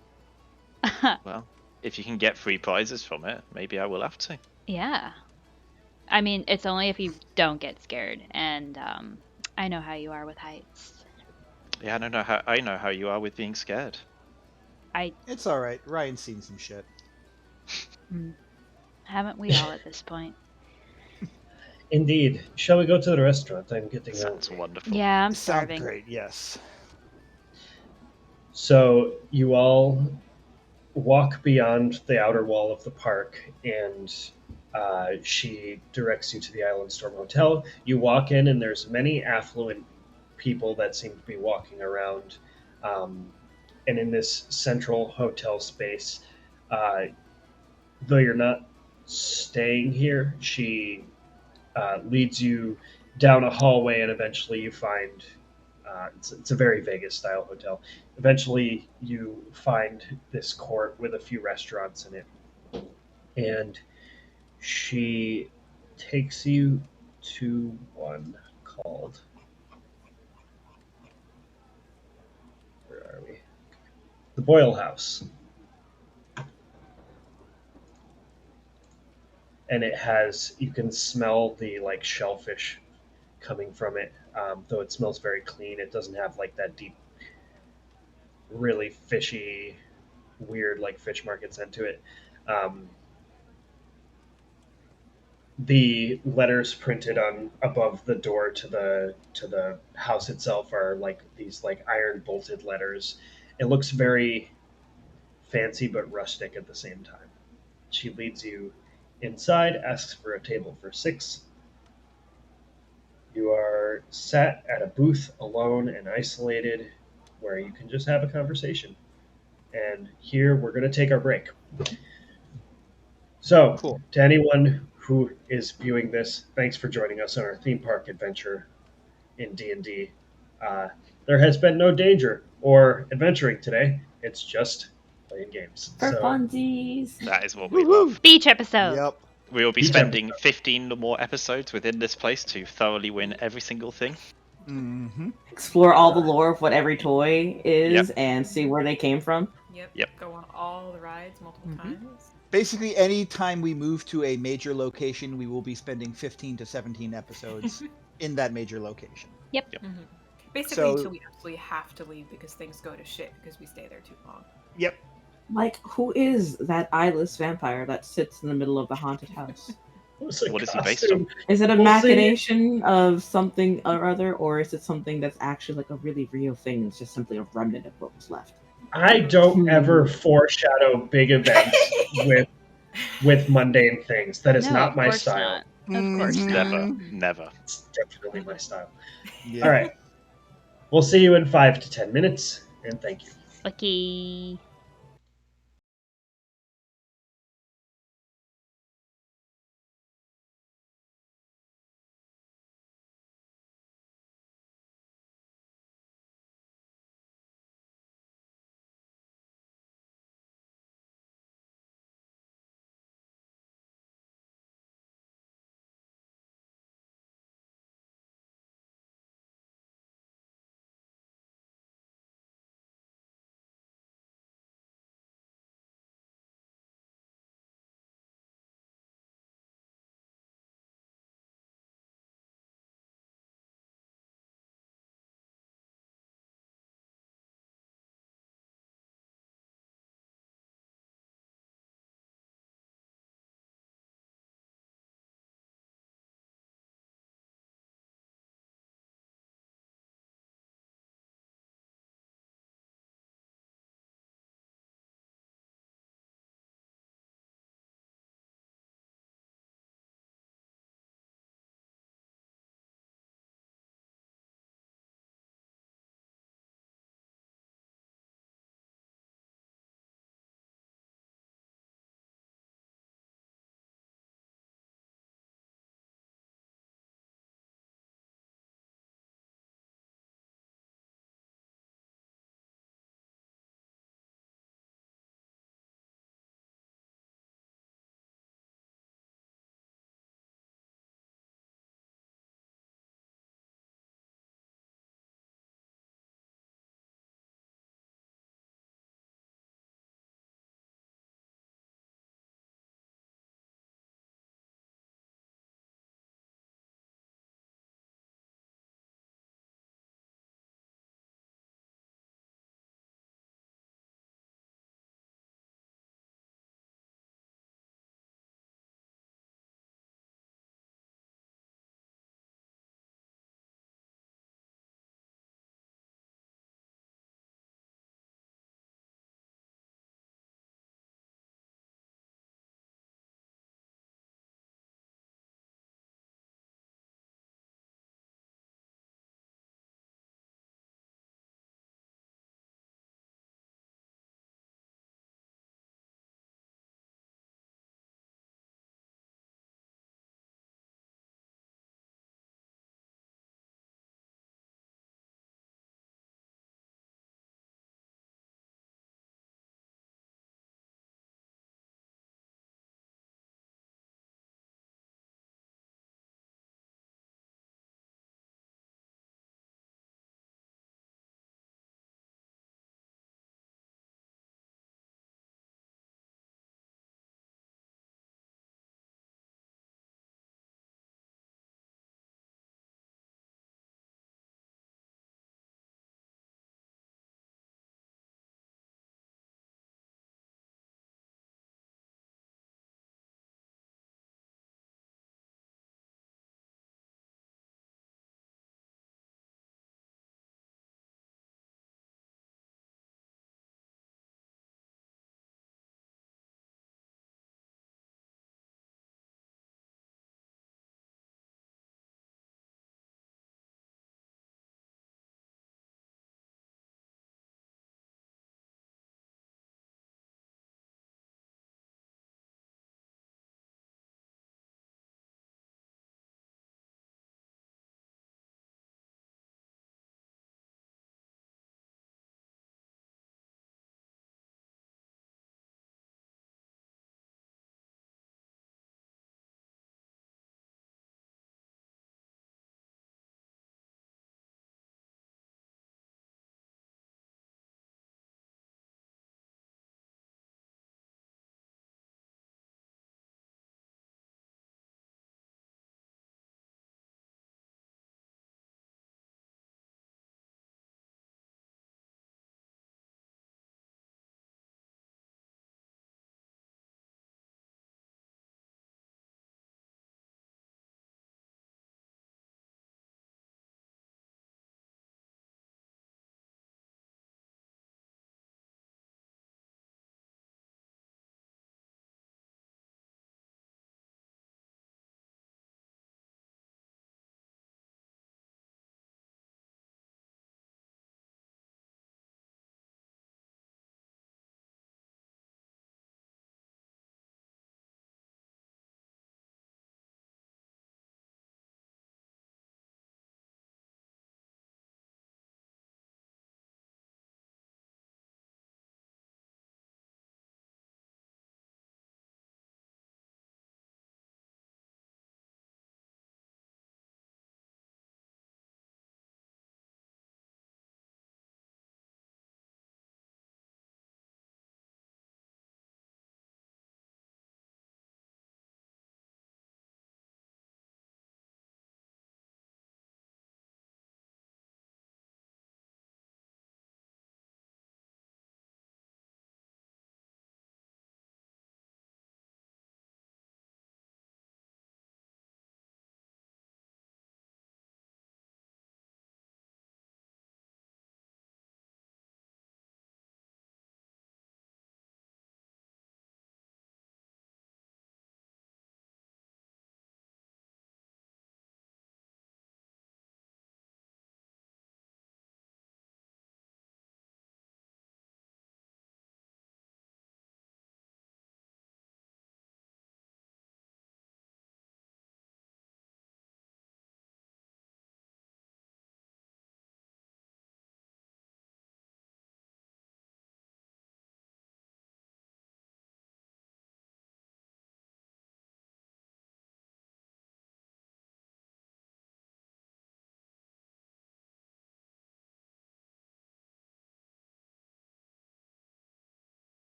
Speaker 4: Well, if you can get free prizes from it, maybe I will have to.
Speaker 1: Yeah. I mean, it's only if you don't get scared, and I know how you are with heights.
Speaker 4: Yeah, I know how you are with being scared.
Speaker 2: It's all right. Ryan's seen some shit.
Speaker 1: Haven't we all at this point?
Speaker 3: Indeed. Shall we go to the restaurant? I'm getting
Speaker 4: Sounds
Speaker 3: hungry.
Speaker 4: wonderful.
Speaker 1: Yeah, I'm
Speaker 2: Sounds
Speaker 1: starving.
Speaker 2: great. Yes.
Speaker 3: So you all walk beyond the outer wall of the park, and she directs you to the Island Storm Hotel. You walk in, and there's many affluent people that seem to be walking around. And in this central hotel space, though you're not staying here, she leads you down a hallway, and eventually you find It's a very Vegas style hotel. Eventually, you find this court with a few restaurants in it, and she takes you to one called, where are we? The Boyle House. And it has, you can smell the like shellfish coming from it. Though it smells very clean, it doesn't have like that deep, really fishy, weird like fish market scent to it. Um, the letters printed on above the door to the house itself are like these like iron bolted letters. It looks very fancy but rustic at the same time. She leads you inside, asks for a table for six. You are sat at a booth alone and isolated where you can just have a conversation. And here we're going to take our break. So,
Speaker 2: Cool.
Speaker 3: to anyone who is viewing this, thanks for joining us on our theme park adventure in D&D. There has been no danger or adventuring today. It's just playing games.
Speaker 5: For
Speaker 3: So,
Speaker 5: funsies.
Speaker 4: That is what we
Speaker 1: Woohoo!
Speaker 4: love.
Speaker 1: Beach episode.
Speaker 2: Yep.
Speaker 4: We will be
Speaker 3: Each
Speaker 4: spending 15 more episodes within this place to thoroughly win every single thing.
Speaker 2: Mm-hmm.
Speaker 5: Explore all the lore of what every toy is
Speaker 4: Yep.
Speaker 5: and see where they came from.
Speaker 6: Yep.
Speaker 4: Yep.
Speaker 6: Go on all the rides multiple times.
Speaker 2: Basically, any time we move to a major location, we will be spending 15 to 17 episodes in that major location.
Speaker 6: Mm-hmm. Basically,
Speaker 2: So-
Speaker 6: until we absolutely have to leave because things go to shit because we stay there too long.
Speaker 2: Yep.
Speaker 5: Like, who is that eyeless vampire that sits in the middle of the haunted house?
Speaker 3: it's a
Speaker 4: What is he based
Speaker 3: costume.
Speaker 5: Is it a
Speaker 3: We'll see.
Speaker 5: machination of something or other, or is it something that's actually like a really real thing? It's just simply a remnant of what was left.
Speaker 3: I don't ever foreshadow big events with mundane things. That is
Speaker 1: No,
Speaker 3: not
Speaker 1: of
Speaker 3: my
Speaker 1: course
Speaker 3: style.
Speaker 1: not. Of course
Speaker 2: Mhm.
Speaker 1: not.
Speaker 4: Never, never.
Speaker 3: It's definitely my style.
Speaker 2: Yeah.
Speaker 3: All right. We'll see you in 5 to 10 minutes, and thank you.
Speaker 1: Okay.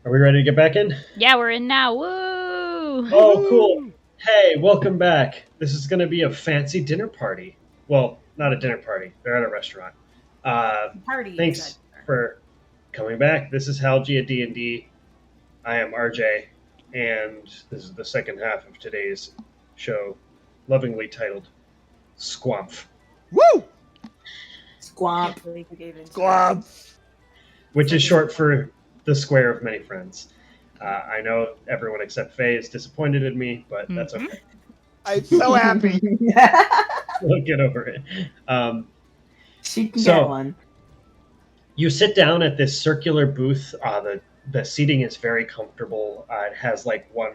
Speaker 3: Are we ready to get back in?
Speaker 1: Yeah, we're in now. Woo!
Speaker 3: Oh, cool. Hey, welcome back. This is going to be a fancy dinner party. Well, not a dinner party. They're at a restaurant.
Speaker 6: Party is
Speaker 3: Thanks for coming back. This is Halgie at D&D. I am RJ, and this is the second half of today's show, lovingly titled SQoMF,
Speaker 2: Woo!
Speaker 5: Squamp.
Speaker 6: Can't believe we gave it.
Speaker 2: Squab.
Speaker 3: which is
Speaker 6: Second
Speaker 3: short
Speaker 6: SQoMF.
Speaker 3: for the Square of Many Friends. I know everyone except Faye is disappointed in me, but that's
Speaker 1: Mhm.
Speaker 3: okay.
Speaker 2: I'm so happy.
Speaker 3: We'll get over it.
Speaker 5: She can
Speaker 3: So-
Speaker 5: get one.
Speaker 3: You sit down at this circular booth. The seating is very comfortable. It has like one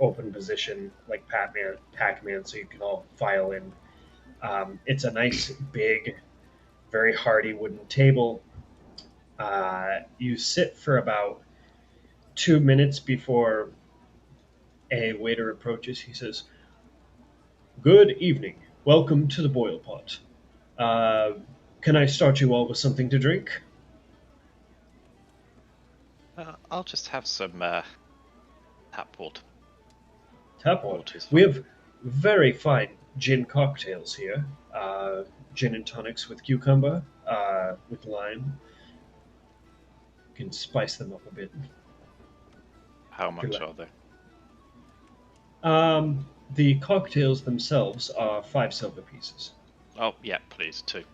Speaker 3: open position, like Pac-Man, so you can all file in. It's a nice, big, very hardy wooden table. You sit for about 2 minutes before a waiter approaches. He says, "Good evening. Welcome to the Boil Pot. Can I start you all with something to drink?"
Speaker 4: I'll just have some tap water.
Speaker 3: Tap water.
Speaker 4: Water's
Speaker 3: We
Speaker 4: fine.
Speaker 3: have very fine gin cocktails here. Gin and tonics with cucumber, with lime. You can spice them up a bit.
Speaker 4: How much
Speaker 3: like.
Speaker 4: are they?
Speaker 3: The cocktails themselves are 5 silver pieces.
Speaker 4: Oh, yeah, please, 2.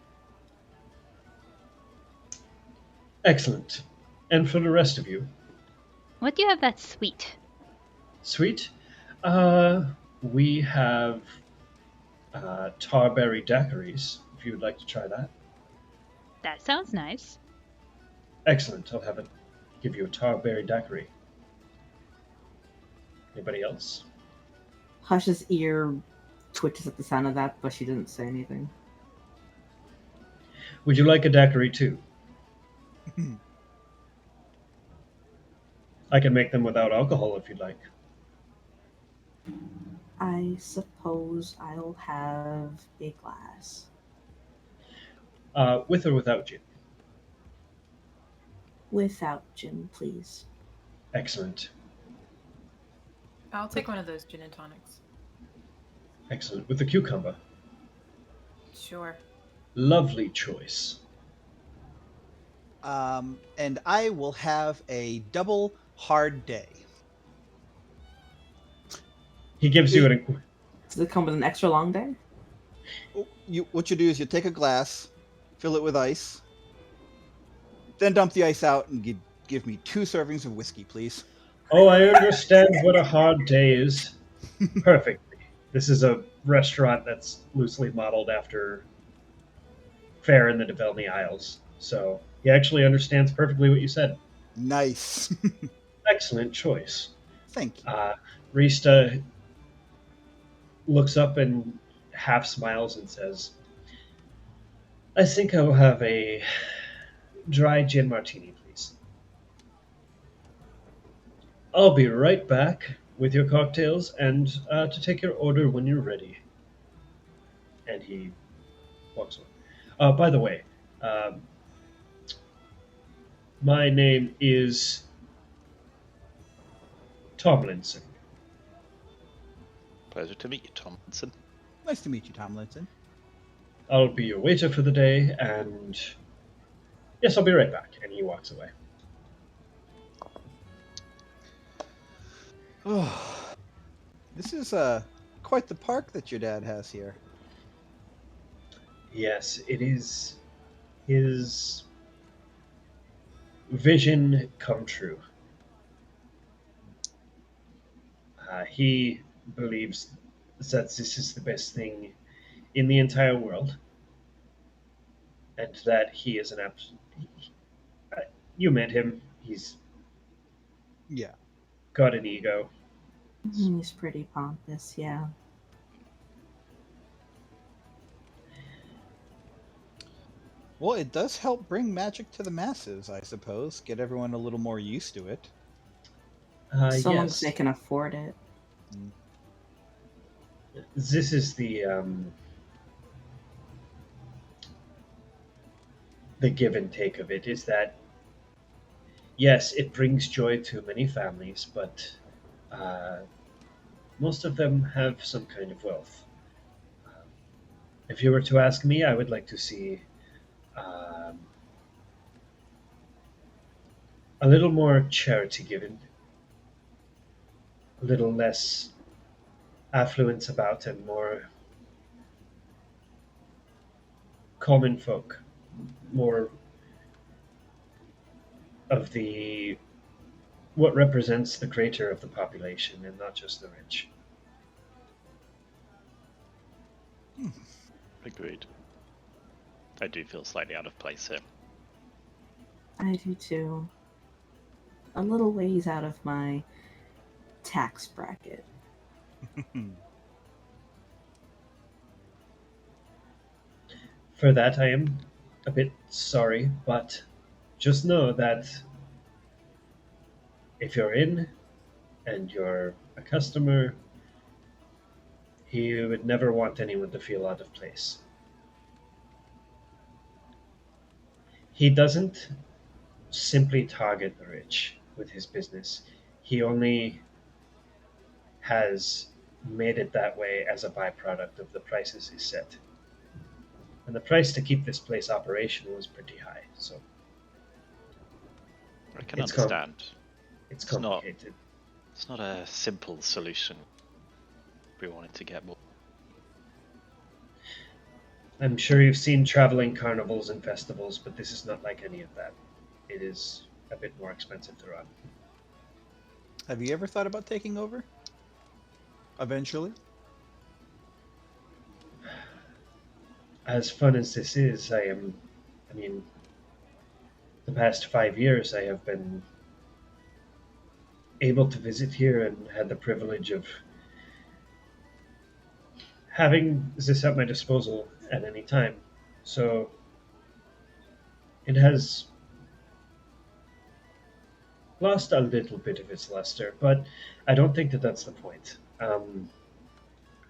Speaker 3: Excellent. And for the rest of you,
Speaker 1: What do you have that's sweet?
Speaker 3: sweet. We have tarberry daiquiris, if you would like to try that.
Speaker 1: That sounds nice.
Speaker 3: Excellent. I'll have it. Give you a tarberry daiquiri. Anybody else?
Speaker 5: Hush's ear twitches at the sound of that, but she doesn't say anything.
Speaker 3: Would you like a daiquiri too? I can make them without alcohol if you'd like.
Speaker 5: I suppose I'll have a glass.
Speaker 3: With or without gin?
Speaker 5: Without gin, please.
Speaker 3: Excellent.
Speaker 6: I'll take one of those gin and tonics.
Speaker 3: Excellent. With the cucumber?
Speaker 6: Sure.
Speaker 3: Lovely choice.
Speaker 2: And I will have a double hard day.
Speaker 3: He gives you an.
Speaker 5: Does it come with an extra long day?
Speaker 2: What you do is you take a glass, fill it with ice, then dump the ice out and give me 2 servings of whiskey, please.
Speaker 3: Oh, I understand what a hard day is. Perfectly. This is a restaurant that's loosely modeled after fare in the Develny Isles. So he actually understands perfectly what you said.
Speaker 2: Nice.
Speaker 3: Excellent choice.
Speaker 2: Thank you.
Speaker 3: Rista looks up and half smiles and says, "I think I will have a dry gin martini, please." "I'll be right back with your cocktails and to take your order when you're ready." And he walks away. By the way, my name is Tomlinson.
Speaker 4: Pleasure to meet you, Tomlinson.
Speaker 2: Nice to meet you, Tomlinson.
Speaker 3: I'll be your waiter for the day, and yes, I'll be right back. And he walks away.
Speaker 2: This is quite the park that your dad has here.
Speaker 3: Yes, it is his vision come true. He believes that this is the best thing in the entire world, and that he is an you met him. He's
Speaker 2: Yeah.
Speaker 3: got an ego.
Speaker 5: He's pretty pompous, yeah.
Speaker 2: Well, it does help bring magic to the masses, I suppose. Get everyone a little more used to it.
Speaker 5: So long
Speaker 3: Yes,
Speaker 5: as they can afford it.
Speaker 3: this is the give and take of it. Is that yes, it brings joy to many families, but most of them have some kind of wealth. Um, if you were to ask me, I would like to see um, a little more charity given, a little less affluence about, and more common folk, more of the what represents the greater of the population and not just the rich.
Speaker 2: Hmm.
Speaker 4: Agreed. I do feel slightly out of place here.
Speaker 5: I do too. A little ways out of my tax bracket.
Speaker 3: For that, I am a bit sorry, but just know that if you're in and you're a customer, he would never want anyone to feel out of place. He doesn't simply target the rich with his business. He only has made it that way as a byproduct of the prices he set. And the price to keep this place operational is pretty high, so
Speaker 4: I can
Speaker 3: it's com-
Speaker 4: understand.
Speaker 3: it's
Speaker 4: It's not.
Speaker 3: complicated.
Speaker 4: It's not a simple solution. We wanted to get more.
Speaker 3: I'm sure you've seen traveling carnivals and festivals, but this is not like any of that. It is a bit more expensive to run.
Speaker 2: Have you ever thought about taking over? Eventually?
Speaker 3: As fun as this is, I mean, the past 5 years I have been able to visit here and had the privilege of having this at my disposal at any time. So it has lost a little bit of its luster, but I don't think that that's the point. I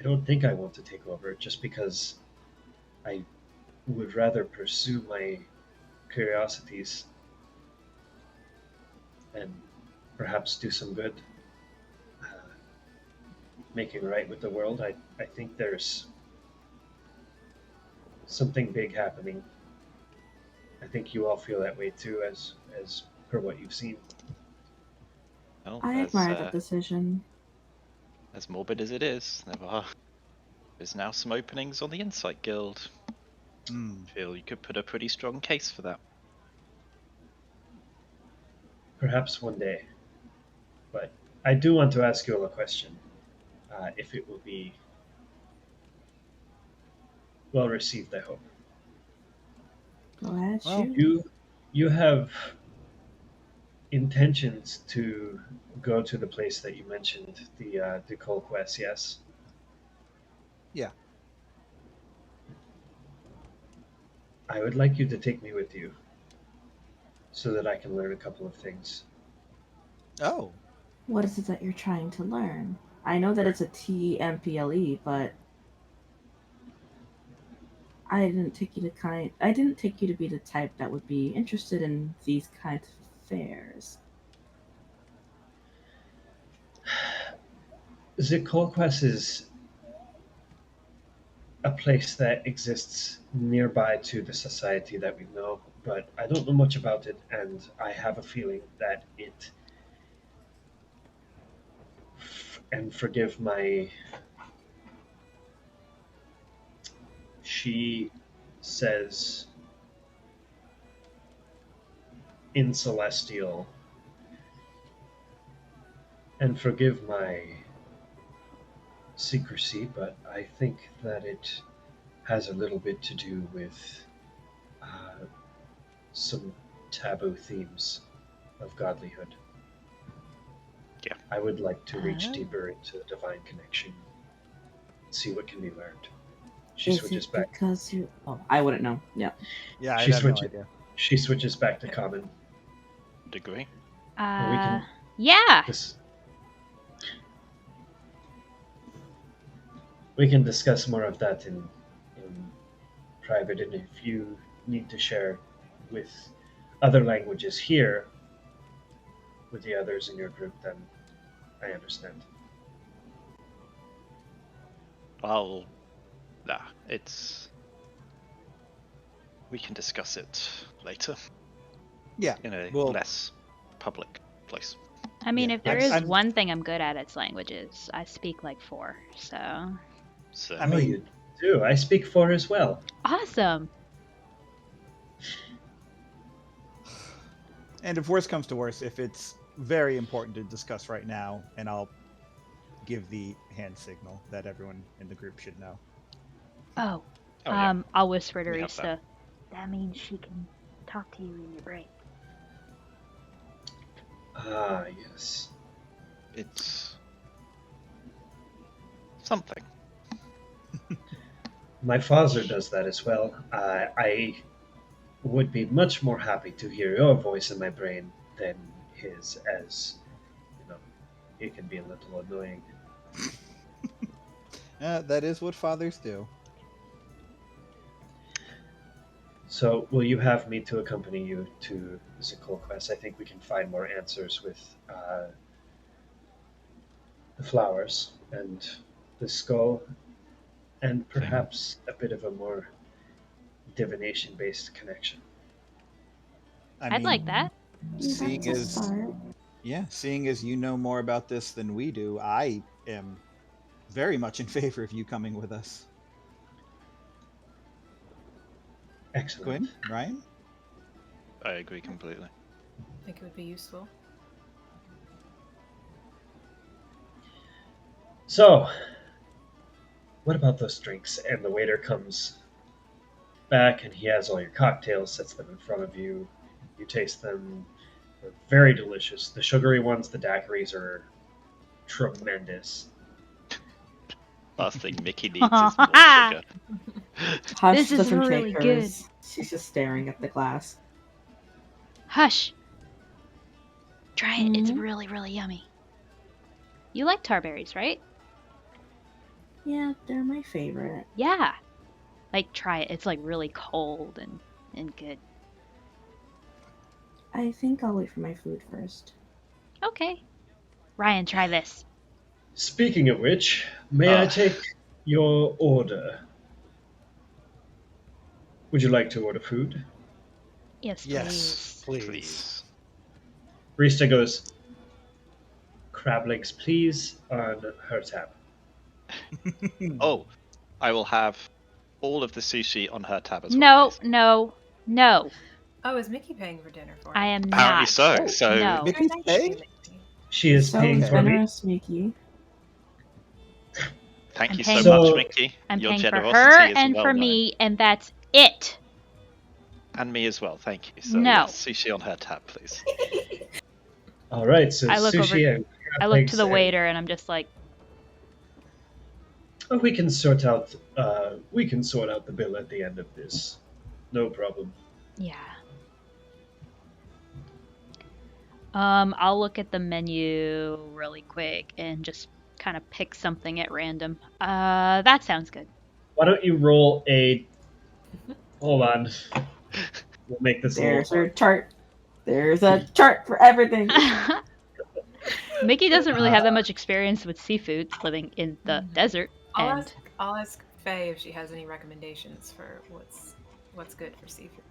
Speaker 3: don't think I want to take over just because I would rather pursue my curiosities and perhaps do some good, uh, making right with the world. I think there's something big happening. I think you all feel that way too, as per what you've seen.
Speaker 4: Well,
Speaker 5: I admire that decision.
Speaker 4: as morbid as it is, there's now some openings on the Insight Guild.
Speaker 2: Hmm.
Speaker 4: I feel you could put a pretty strong case for that.
Speaker 3: Perhaps one day. But I do want to ask you all a question, if it will be well received, I hope.
Speaker 5: Go ahead,
Speaker 2: Well,
Speaker 5: shoot.
Speaker 3: You have intentions to go to the place that you mentioned, the Coal Quest, yes?
Speaker 2: yeah.
Speaker 3: I would like you to take me with you so that I can learn a couple of things.
Speaker 2: Oh.
Speaker 5: What is it that you're trying to learn? I know that it's a TMPLE, but I didn't take you to be the type that would be interested in these kinds of affairs.
Speaker 3: The Coal Quest is a place that exists nearby to the society that we know, but I don't know much about it, and I have a feeling that it, and forgive my, she says in Celestial, and forgive my secrecy, but I think that it has a little bit to do with uh, some taboo themes of godlyhood.
Speaker 4: Yeah.
Speaker 3: I would like to reach deeper into the divine connection, see what can be learned. She
Speaker 5: Is
Speaker 3: switches
Speaker 5: it
Speaker 3: back.
Speaker 5: because you? Oh, I wouldn't know. Yeah.
Speaker 2: Yeah, I
Speaker 3: She
Speaker 2: have no
Speaker 3: switches.
Speaker 2: idea.
Speaker 3: She switches back to common.
Speaker 4: Degree.
Speaker 3: And we can
Speaker 1: Yeah.
Speaker 3: dis- we can discuss more of that in private, and if you need to share with other languages here, with the others in your group, then I understand.
Speaker 4: Well, nah, we can discuss it later
Speaker 2: Yeah.
Speaker 4: in a
Speaker 2: Well,
Speaker 4: less public place.
Speaker 1: I mean,
Speaker 2: Yeah,
Speaker 1: if there
Speaker 2: I'm-
Speaker 1: is
Speaker 2: I'm-
Speaker 1: one thing I'm good at, it's languages. I speak like 4, so
Speaker 4: So,
Speaker 2: I mean-
Speaker 3: you do. I speak 4 as well.
Speaker 1: awesome.
Speaker 2: And if worse comes to worse, if it's very important to discuss right now, and I'll give the hand signal that everyone in the group should know.
Speaker 1: Oh,
Speaker 4: oh, yeah.
Speaker 1: I'll whisper to
Speaker 4: We have
Speaker 1: Rista. That means she can talk to you in your brain.
Speaker 3: Ah, yes.
Speaker 4: It's something.
Speaker 3: My father does that as well. I would be much more happy to hear your voice in my brain than his, as, it can be a little annoying.
Speaker 2: That is what fathers do.
Speaker 3: So, will you have me to accompany you to the SQoMF? I think we can find more answers with the flowers and the skull, and perhaps a bit of a more divination-based connection.
Speaker 1: I'd like that.
Speaker 2: Seeing
Speaker 5: That's a
Speaker 2: as
Speaker 5: start.
Speaker 2: seeing as you know more about this than we do, I am very much in favor of you coming with us.
Speaker 3: Excellent.
Speaker 2: Quinn, Ryan?
Speaker 4: I agree completely.
Speaker 6: I think it would be useful.
Speaker 3: So, what about those drinks? And the waiter comes back and he has all your cocktails, sets them in front of you. You taste them. They're very delicious. The sugary ones, the daiquiris, are tremendous.
Speaker 4: Last thing Mickey needs is more sugar.
Speaker 5: Hush
Speaker 1: This is
Speaker 5: doesn't
Speaker 1: really
Speaker 5: take
Speaker 1: good.
Speaker 5: hers. She's just staring at the glass.
Speaker 1: Hush. Try it. It's
Speaker 5: Mhm.
Speaker 1: really, really yummy. You like tarberries, right?
Speaker 5: Yeah, they're my favorite.
Speaker 1: Yeah. Like, try it. It's like really cold and good.
Speaker 5: I think I'll wait for my food first.
Speaker 1: Okay. Ryan, try this.
Speaker 3: Speaking of which, may I take your order? Would you like to order food?
Speaker 1: Yes, please.
Speaker 2: Yes, please.
Speaker 4: Please.
Speaker 3: Rista goes, crab legs, please, on her tab.
Speaker 4: Oh, I will have all of the sushi on her tab as
Speaker 1: No,
Speaker 4: well. Please.
Speaker 1: no, no.
Speaker 6: Oh, is Mickey paying for dinner for
Speaker 1: I
Speaker 6: me?
Speaker 1: am
Speaker 4: Apparently
Speaker 1: not.
Speaker 4: so. So
Speaker 1: No.
Speaker 2: Mickey's
Speaker 6: Thank
Speaker 2: paying?
Speaker 6: you, Mickey.
Speaker 3: She is
Speaker 5: So
Speaker 3: paying for me.
Speaker 5: generous, Mickey.
Speaker 4: thank
Speaker 1: I'm
Speaker 4: you
Speaker 1: paying-
Speaker 4: so
Speaker 3: So-
Speaker 4: much, Mickey.
Speaker 1: I'm
Speaker 4: Your
Speaker 1: paying for
Speaker 4: generosity
Speaker 1: her
Speaker 4: is
Speaker 1: and
Speaker 4: well
Speaker 1: for
Speaker 4: known.
Speaker 1: me, and that's it.
Speaker 4: And me as well, thank you. So
Speaker 1: No.
Speaker 4: yes, sushi on her tab, please.
Speaker 3: All right, so
Speaker 1: I look
Speaker 3: sushi
Speaker 1: over-
Speaker 3: and crab
Speaker 1: I look
Speaker 3: legs
Speaker 1: to the
Speaker 3: and-
Speaker 1: waiter and I'm just like,
Speaker 3: Oh, we can sort out. We can sort out the bill at the end of this. No problem.
Speaker 1: yeah. I'll look at the menu really quick and just kind of pick something at random. That sounds good.
Speaker 3: Why don't you roll a? Hold on. We'll make this a
Speaker 5: There's
Speaker 3: little
Speaker 5: her chart. There's a chart for everything.
Speaker 1: Mickey doesn't really have that much experience with seafood living in the desert. And
Speaker 6: I'll ask Faye if she has any recommendations for what's good for seafood.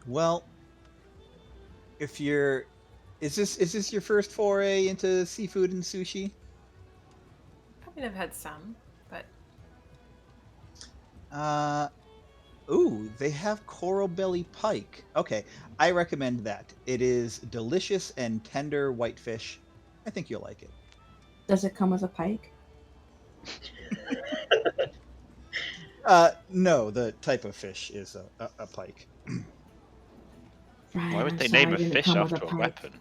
Speaker 2: Well, if you're, is this your first foray into seafood and sushi?
Speaker 6: I mean, I've had some, but
Speaker 2: Ooh, they have coral belly pike. Okay, I recommend that. It is delicious and tender whitefish. I think you'll like it.
Speaker 5: Does it come with a pike?
Speaker 2: No, the type of fish is a pike.
Speaker 5: Right,
Speaker 4: Why would
Speaker 5: I'm
Speaker 4: they
Speaker 5: sorry,
Speaker 4: name a
Speaker 5: didn't
Speaker 4: fish
Speaker 5: come with
Speaker 4: after a
Speaker 5: pike.
Speaker 4: weapon?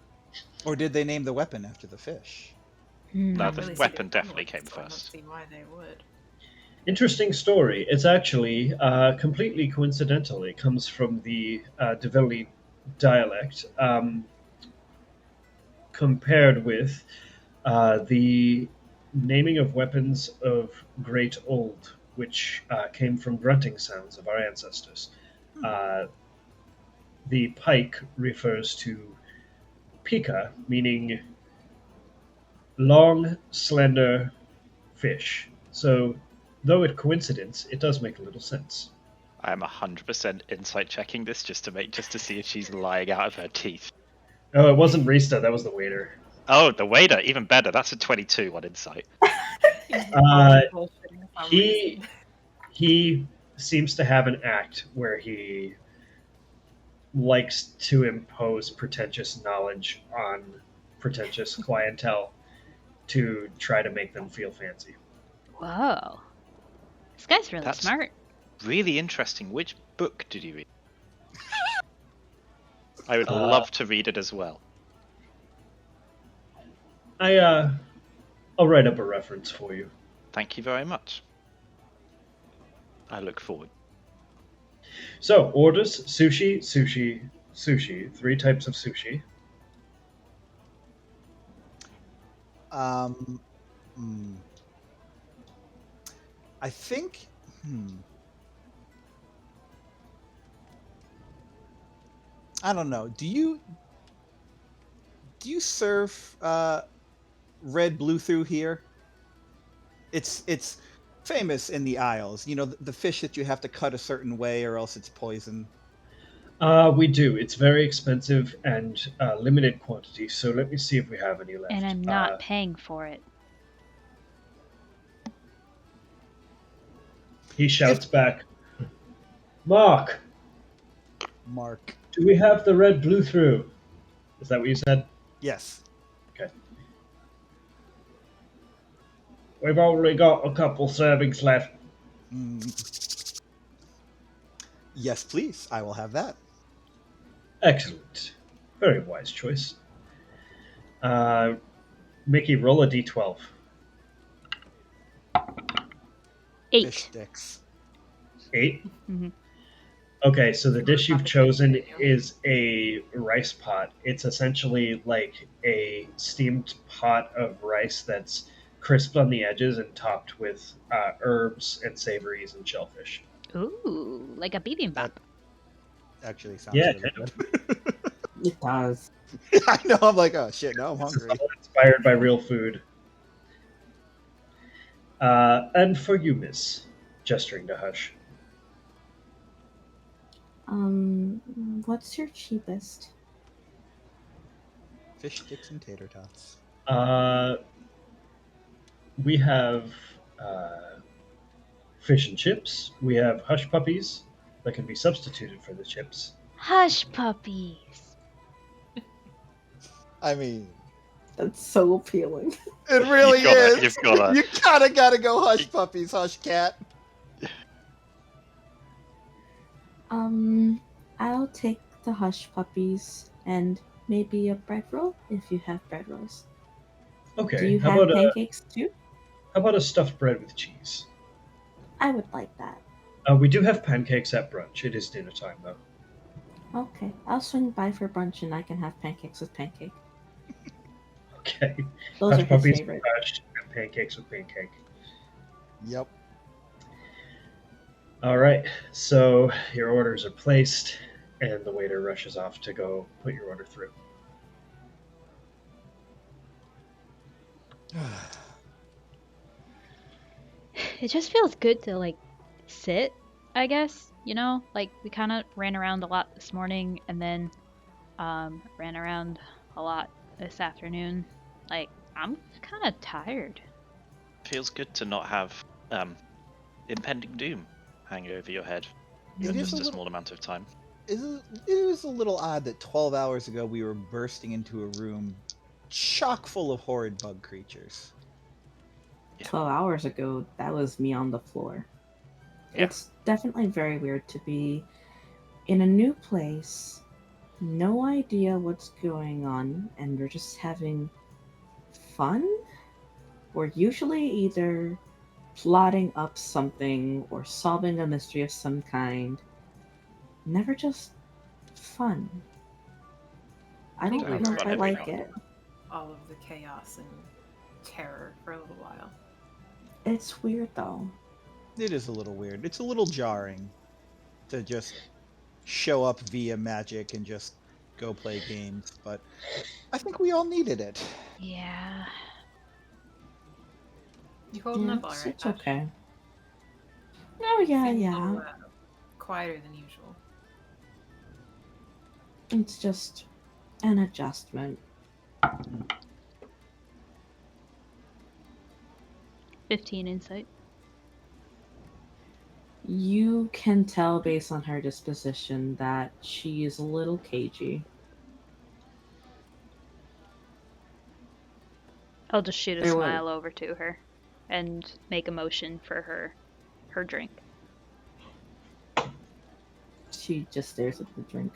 Speaker 2: Or did they name the weapon after the fish?
Speaker 4: No,
Speaker 6: not
Speaker 4: the
Speaker 6: really
Speaker 4: weapon
Speaker 6: seafood
Speaker 4: definitely
Speaker 6: equivalent,
Speaker 4: came
Speaker 6: so I don't
Speaker 4: first.
Speaker 6: see why they would.
Speaker 3: Interesting story. It's actually completely coincidental. It comes from the Develi dialect, compared with the naming of weapons of great old, which came from grunting sounds of our ancestors. the pike refers to pika, meaning long, slender fish. So, though it coincidence, it does make a little sense.
Speaker 4: I am 100% insight checking this just to see if she's lying out of her teeth.
Speaker 3: Oh, it wasn't Rista, that was the waiter.
Speaker 4: Oh, the waiter, even better. That's a 22 on insight.
Speaker 6: He's
Speaker 3: Uh,
Speaker 6: really bullshitting for some
Speaker 3: he
Speaker 6: reason.
Speaker 3: he seems to have an act where he likes to impose pretentious knowledge on pretentious clientele to try to make them feel fancy.
Speaker 1: Whoa. This guy's really
Speaker 4: That's
Speaker 1: smart.
Speaker 4: really interesting. Which book did you read? I would
Speaker 3: Uh,
Speaker 4: love to read it as well.
Speaker 3: I'll write up a reference for you.
Speaker 4: Thank you very much. I look forward.
Speaker 3: So, orders sushi, sushi, sushi. 3 types of sushi.
Speaker 2: Um, I think. I don't know. Do you serve red blue through here? It's famous in the Isles. You know, the fish that you have to cut a certain way or else it's poison.
Speaker 3: We do. It's very expensive and limited quantity. So let me see if we have any left.
Speaker 1: And I'm not paying for it.
Speaker 3: He shouts back, Mark,
Speaker 2: Mark.
Speaker 3: do we have the red blue through? Is that what you said?
Speaker 2: Yes.
Speaker 3: Okay. We've only got a couple servings left.
Speaker 2: Yes, please. I will have that.
Speaker 3: Excellent. Very wise choice. Mickey, roll a d12.
Speaker 1: 8.
Speaker 2: Fish sticks.
Speaker 3: 8?
Speaker 1: Mm-hmm.
Speaker 3: Okay, so the dish you've chosen is a rice pot. It's essentially like a steamed pot of rice that's crisped on the edges and topped with herbs and savories and shellfish.
Speaker 1: Ooh, like a bibimbap.
Speaker 2: Actually sounds
Speaker 3: Yeah,
Speaker 2: really
Speaker 3: kind
Speaker 2: good.
Speaker 5: It does.
Speaker 2: I know. I'm like, oh shit, now I'm
Speaker 3: This is
Speaker 2: hungry.
Speaker 3: all inspired by real food. And for you, miss, gesturing to Hush.
Speaker 5: What's your cheapest?
Speaker 2: Fish sticks and tater tots.
Speaker 3: We have fish and chips. We have Hush puppies that can be substituted for the chips.
Speaker 1: Hush puppies.
Speaker 2: I mean,
Speaker 5: That's so appealing.
Speaker 2: it really is.
Speaker 4: You've gotta.
Speaker 2: You gotta go hush puppies, hush cat.
Speaker 5: I'll take the hush puppies and maybe a bread roll if you have bread rolls.
Speaker 3: Okay.
Speaker 5: Do you
Speaker 3: how
Speaker 5: have
Speaker 3: about
Speaker 5: pancakes too?
Speaker 3: how about a stuffed bread with cheese?
Speaker 5: I would like that.
Speaker 3: We do have pancakes at brunch. It is dinner time though.
Speaker 5: Okay, I'll swing by for brunch and I can have pancakes with pancake.
Speaker 3: Okay.
Speaker 5: Those are
Speaker 3: Hush
Speaker 5: his
Speaker 3: puppies with
Speaker 5: favorite.
Speaker 3: hush and pancakes with pancake.
Speaker 2: Yep.
Speaker 3: All right. So your orders are placed, and the waiter rushes off to go put your order through.
Speaker 1: It just feels good to like sit, I guess, like we kind of ran around a lot this morning and then ran around a lot this afternoon. Like I'm kind of tired.
Speaker 4: Feels good to not have impending doom hanging over your head
Speaker 2: It
Speaker 4: in
Speaker 2: is
Speaker 4: just
Speaker 2: a
Speaker 4: a
Speaker 2: little-
Speaker 4: small amount of time.
Speaker 2: It was a little odd that 12 hours ago we were bursting into a room chock full of horrid bug creatures.
Speaker 5: 12 hours ago, that was me on the floor.
Speaker 4: Yeah.
Speaker 5: It's definitely very weird to be in a new place, no idea what's going on, and we're just having fun. We're usually either plotting up something or solving a mystery of some kind. Never just fun. I don't
Speaker 6: we
Speaker 5: know
Speaker 6: were
Speaker 5: if I
Speaker 4: every
Speaker 5: like
Speaker 4: now and
Speaker 5: it.
Speaker 6: All of the chaos and terror for a little while.
Speaker 5: It's weird though.
Speaker 2: It is a little weird. It's a little jarring to just show up via magic and just go play games, but I think we all needed it.
Speaker 1: Yeah.
Speaker 6: You holding
Speaker 5: Yeah,
Speaker 6: up all right?
Speaker 5: it's
Speaker 6: Ash?
Speaker 5: okay. Oh yeah,
Speaker 6: Seems a
Speaker 5: yeah.
Speaker 6: little, quieter than usual.
Speaker 5: It's just an adjustment.
Speaker 1: 15 insight.
Speaker 5: You can tell based on her disposition that she is a little cagey.
Speaker 1: I'll just shoot a
Speaker 5: There was
Speaker 1: smile over to her and make a motion for her drink.
Speaker 5: she just stares at the drink.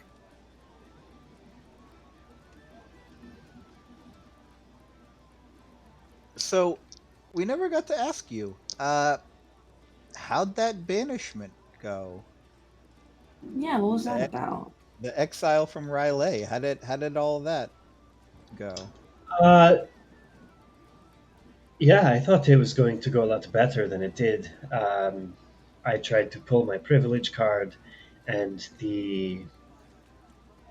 Speaker 2: So, we never got to ask you, how'd that banishment go?
Speaker 5: Yeah, what was that
Speaker 2: The,
Speaker 5: about?
Speaker 2: the exile from Riley. How did all that go?
Speaker 3: Uh, yeah, I thought it was going to go a lot better than it did. I tried to pull my privilege card, and the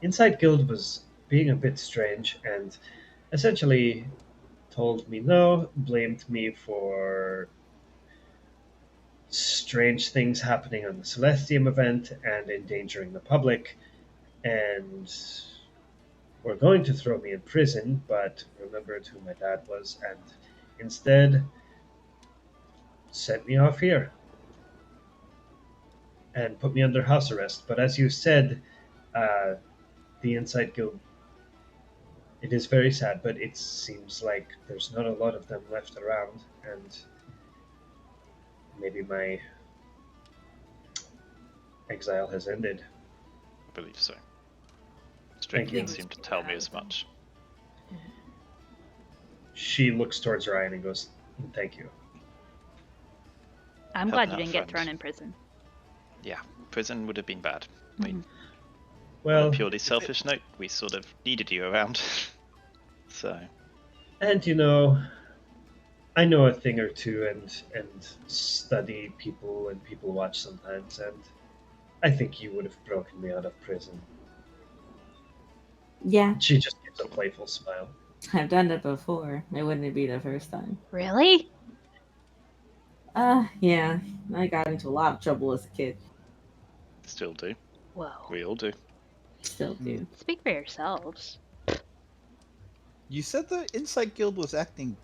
Speaker 3: Inside Guild was being a bit strange and essentially told me no, blamed me for strange things happening on the Celestium event and endangering the public, and were going to throw me in prison, but remembered who my dad was and instead sent me off here and put me under house arrest. But as you said, uh, the Inside Guild, it is very sad, but it seems like there's not a lot of them left around, and maybe my exile has ended.
Speaker 4: I believe so.
Speaker 3: Thank you.
Speaker 4: Strickland seemed to tell me as much.
Speaker 3: She looks towards Ryan and goes, "Thank you."
Speaker 1: I'm
Speaker 4: Helping
Speaker 1: glad you
Speaker 4: out
Speaker 1: didn't get
Speaker 4: friends.
Speaker 1: thrown in prison.
Speaker 4: Yeah, prison would have been bad. I mean,
Speaker 3: Well,
Speaker 4: on a purely selfish note, we sort of needed you around. So,
Speaker 3: and I know a thing or two and study people and people watch sometimes, and I think you would have broken me out of prison.
Speaker 5: Yeah,
Speaker 3: She just gives a playful smile.
Speaker 5: I've done it before. It wouldn't be the first time.
Speaker 1: Really?
Speaker 5: Yeah. I got into a lot of trouble as a kid.
Speaker 4: still do.
Speaker 1: Whoa.
Speaker 4: We all do.
Speaker 5: Still do.
Speaker 1: Speak for yourselves.
Speaker 2: You said the Insight Guild was acting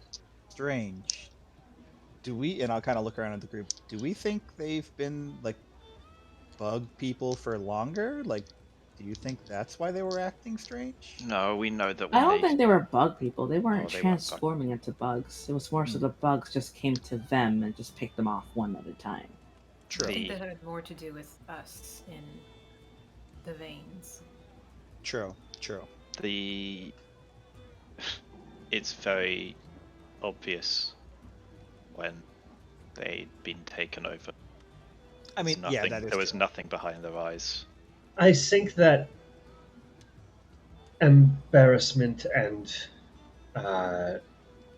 Speaker 2: strange. Do we, and I'll kind of look around at the group, do we think they've been, like, bug people for longer? Like, do you think that's why they were acting strange?
Speaker 4: No, we know that
Speaker 5: I
Speaker 4: when
Speaker 5: don't think they were bug people. They weren't
Speaker 4: they weren't bug.
Speaker 5: transforming into bugs. It was more so the bugs just came to them and just picked them off one at a time.
Speaker 2: True.
Speaker 6: I think that had more to do with us in the veins.
Speaker 2: True.
Speaker 4: It's very obvious when they'd been taken over.
Speaker 2: I mean,
Speaker 4: Nothing,
Speaker 2: yeah, that is
Speaker 4: there was
Speaker 2: true.
Speaker 4: nothing behind their eyes.
Speaker 3: I think that embarrassment and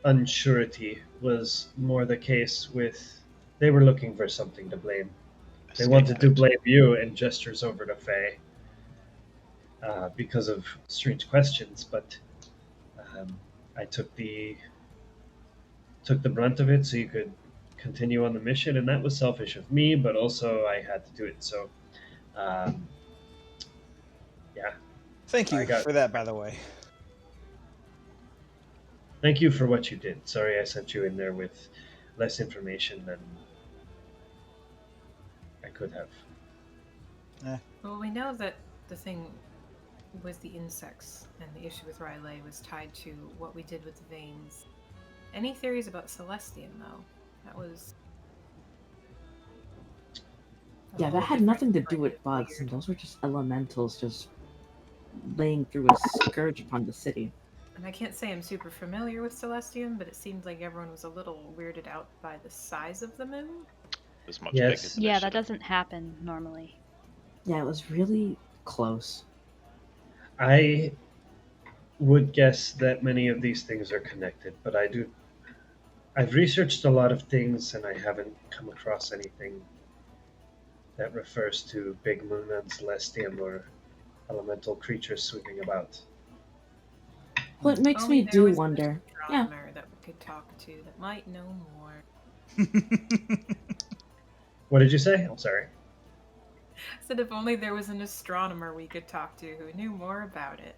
Speaker 3: unsurety was more the case with they were looking for something to blame. They wanted to blame you and gestures over to Faye because of strange questions, but I took the brunt of it so you could continue on the mission, and that was selfish of me, but also I had to do it. So, yeah.
Speaker 2: Thank you
Speaker 3: I got-
Speaker 2: for that, by the way.
Speaker 3: Thank you for what you did. Sorry I sent you in there with less information than I could have.
Speaker 6: Well, we know that the thing with the insects and the issue with Riley was tied to what we did with the veins. Any theories about Celestium, though? That was.
Speaker 5: Yeah, that had nothing to do with bugs, and those were just elementals just laying through a scourge upon the city.
Speaker 6: And I can't say I'm super familiar with Celestium, but it seemed like everyone was a little weirded out by the size of the moon.
Speaker 4: It was much
Speaker 3: Yes.
Speaker 4: bigger than
Speaker 1: Yeah,
Speaker 4: it
Speaker 1: that
Speaker 4: should have.
Speaker 1: doesn't happen normally.
Speaker 5: Yeah, it was really close.
Speaker 3: I would guess that many of these things are connected, but I've researched a lot of things and I haven't come across anything That refers to big moon and celestium or elemental creatures sweeping about.
Speaker 5: Well, it makes
Speaker 6: Only
Speaker 5: me
Speaker 6: there
Speaker 5: do
Speaker 6: was an
Speaker 5: wonder. Yeah.
Speaker 6: astronomer that we could talk to that might know more.
Speaker 3: What did you say? I'm sorry.
Speaker 6: I said if only there was an astronomer we could talk to who knew more about it.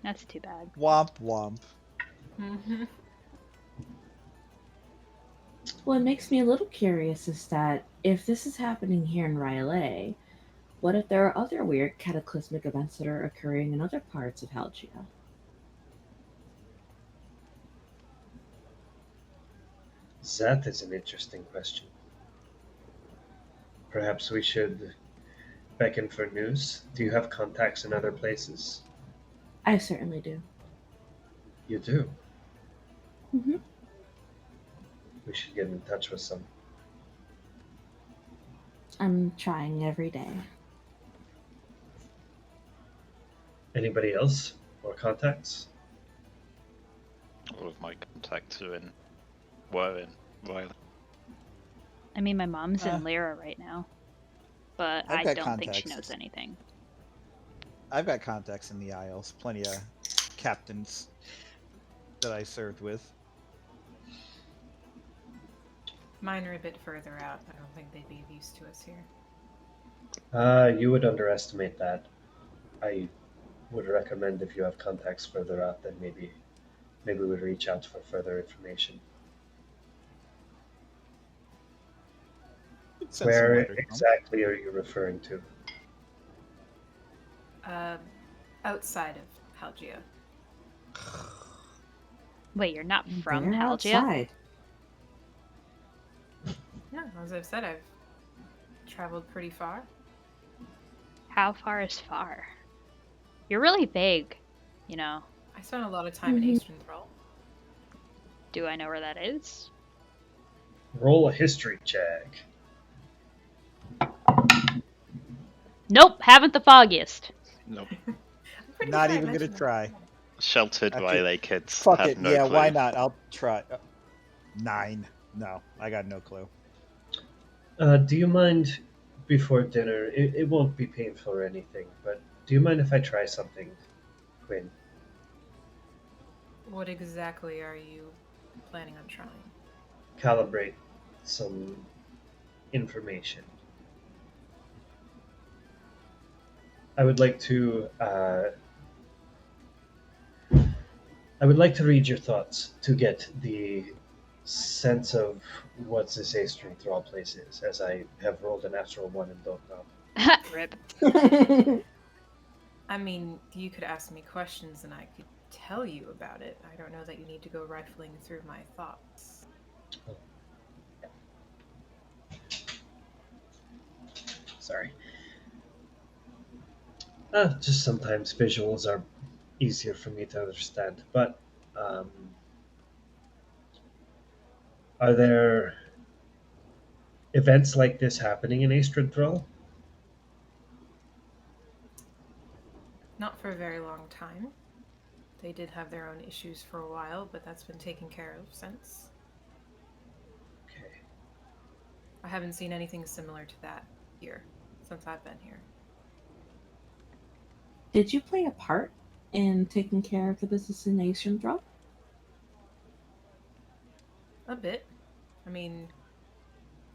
Speaker 1: That's too bad.
Speaker 2: Womp womp.
Speaker 6: Mm-hmm.
Speaker 5: What makes me a little curious is that if this is happening here in Rylai, what if there are other weird cataclysmic events that are occurring in other parts of Halgia?
Speaker 3: That is an interesting question. Perhaps we should beckon for news. Do you have contacts in other places?
Speaker 5: I certainly do.
Speaker 3: You do.
Speaker 5: Hmm.
Speaker 3: We should get in touch with some.
Speaker 5: I'm trying every day.
Speaker 3: Anybody else? Or contacts?
Speaker 4: All of my contacts were in Riley.
Speaker 1: I mean, my mom's in Lyra right now, but
Speaker 2: I've
Speaker 1: I
Speaker 2: got
Speaker 1: don't think she
Speaker 2: contacts.
Speaker 1: knows anything.
Speaker 2: I've got contacts in the Isles. Plenty of captains that I served with.
Speaker 6: Mine are a bit further out. I don't think they'd be of use to us here.
Speaker 3: You would underestimate that. I would recommend if you have contacts further out, then maybe we would reach out for further information.
Speaker 2: Send some
Speaker 3: Where
Speaker 2: letters, no?
Speaker 3: exactly are you referring to?
Speaker 6: Outside of Halgia.
Speaker 1: Wait, you're not from
Speaker 5: They're
Speaker 1: Halgia?
Speaker 5: outside.
Speaker 6: Yeah, as I've said, I've traveled pretty far.
Speaker 1: How far is far? You're really vague, you know.
Speaker 6: I spent a lot of time in
Speaker 5: Mhm.
Speaker 6: Eastern Thrall.
Speaker 1: Do I know where that is?
Speaker 3: Roll a history check.
Speaker 1: Nope, haven't the foggiest.
Speaker 4: Nope.
Speaker 6: I'm pretty
Speaker 2: Not
Speaker 6: sure I
Speaker 2: even gonna
Speaker 6: mentioned that
Speaker 2: try.
Speaker 6: before.
Speaker 4: Sheltered
Speaker 2: Okay.
Speaker 4: Riley kids
Speaker 2: Fuck
Speaker 4: have
Speaker 2: it.
Speaker 4: no
Speaker 2: Yeah,
Speaker 4: clue.
Speaker 2: why not? I'll try. 9. No, I got no clue.
Speaker 3: Do you mind before dinner? It won't be painful or anything, but do you mind if I try something, Quinn?
Speaker 6: What exactly are you planning on trying?
Speaker 3: Calibrate some information. I would like to. I would like to read your thoughts to get the sense of what this Eastern Thrall place is, as I have rolled a natural one and don't know.
Speaker 1: Rip.
Speaker 6: I mean, you could ask me questions and I could tell you about it. I don't know that you need to go rifling through my thoughts.
Speaker 3: Sorry. Just sometimes visuals are easier for me to understand. But are there events like this happening in Eastern Thrall?
Speaker 6: Not for a very long time. They did have their own issues for a while, but that's been taken care of since.
Speaker 3: Okay.
Speaker 6: I haven't seen anything similar to that here since I've been here.
Speaker 5: Did you play a part in taking care of the business in Eastern Thrall?
Speaker 6: A bit. I mean,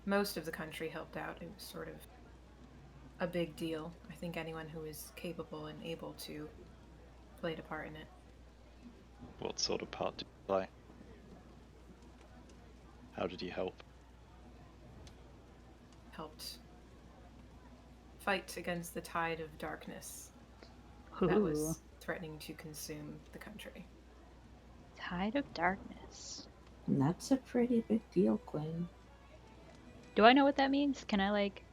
Speaker 6: most of the country helped out. It was sort of a big deal. I think anyone who is capable and able to played a part in it.
Speaker 4: What sort of part did you play? How did you help?
Speaker 6: Helped fight against the tide of darkness that was
Speaker 1: Ooh.
Speaker 6: threatening to consume the country.
Speaker 1: Tide of darkness.
Speaker 5: And that's a pretty big deal, Quinn.
Speaker 1: Do I know what that means? Can I, like...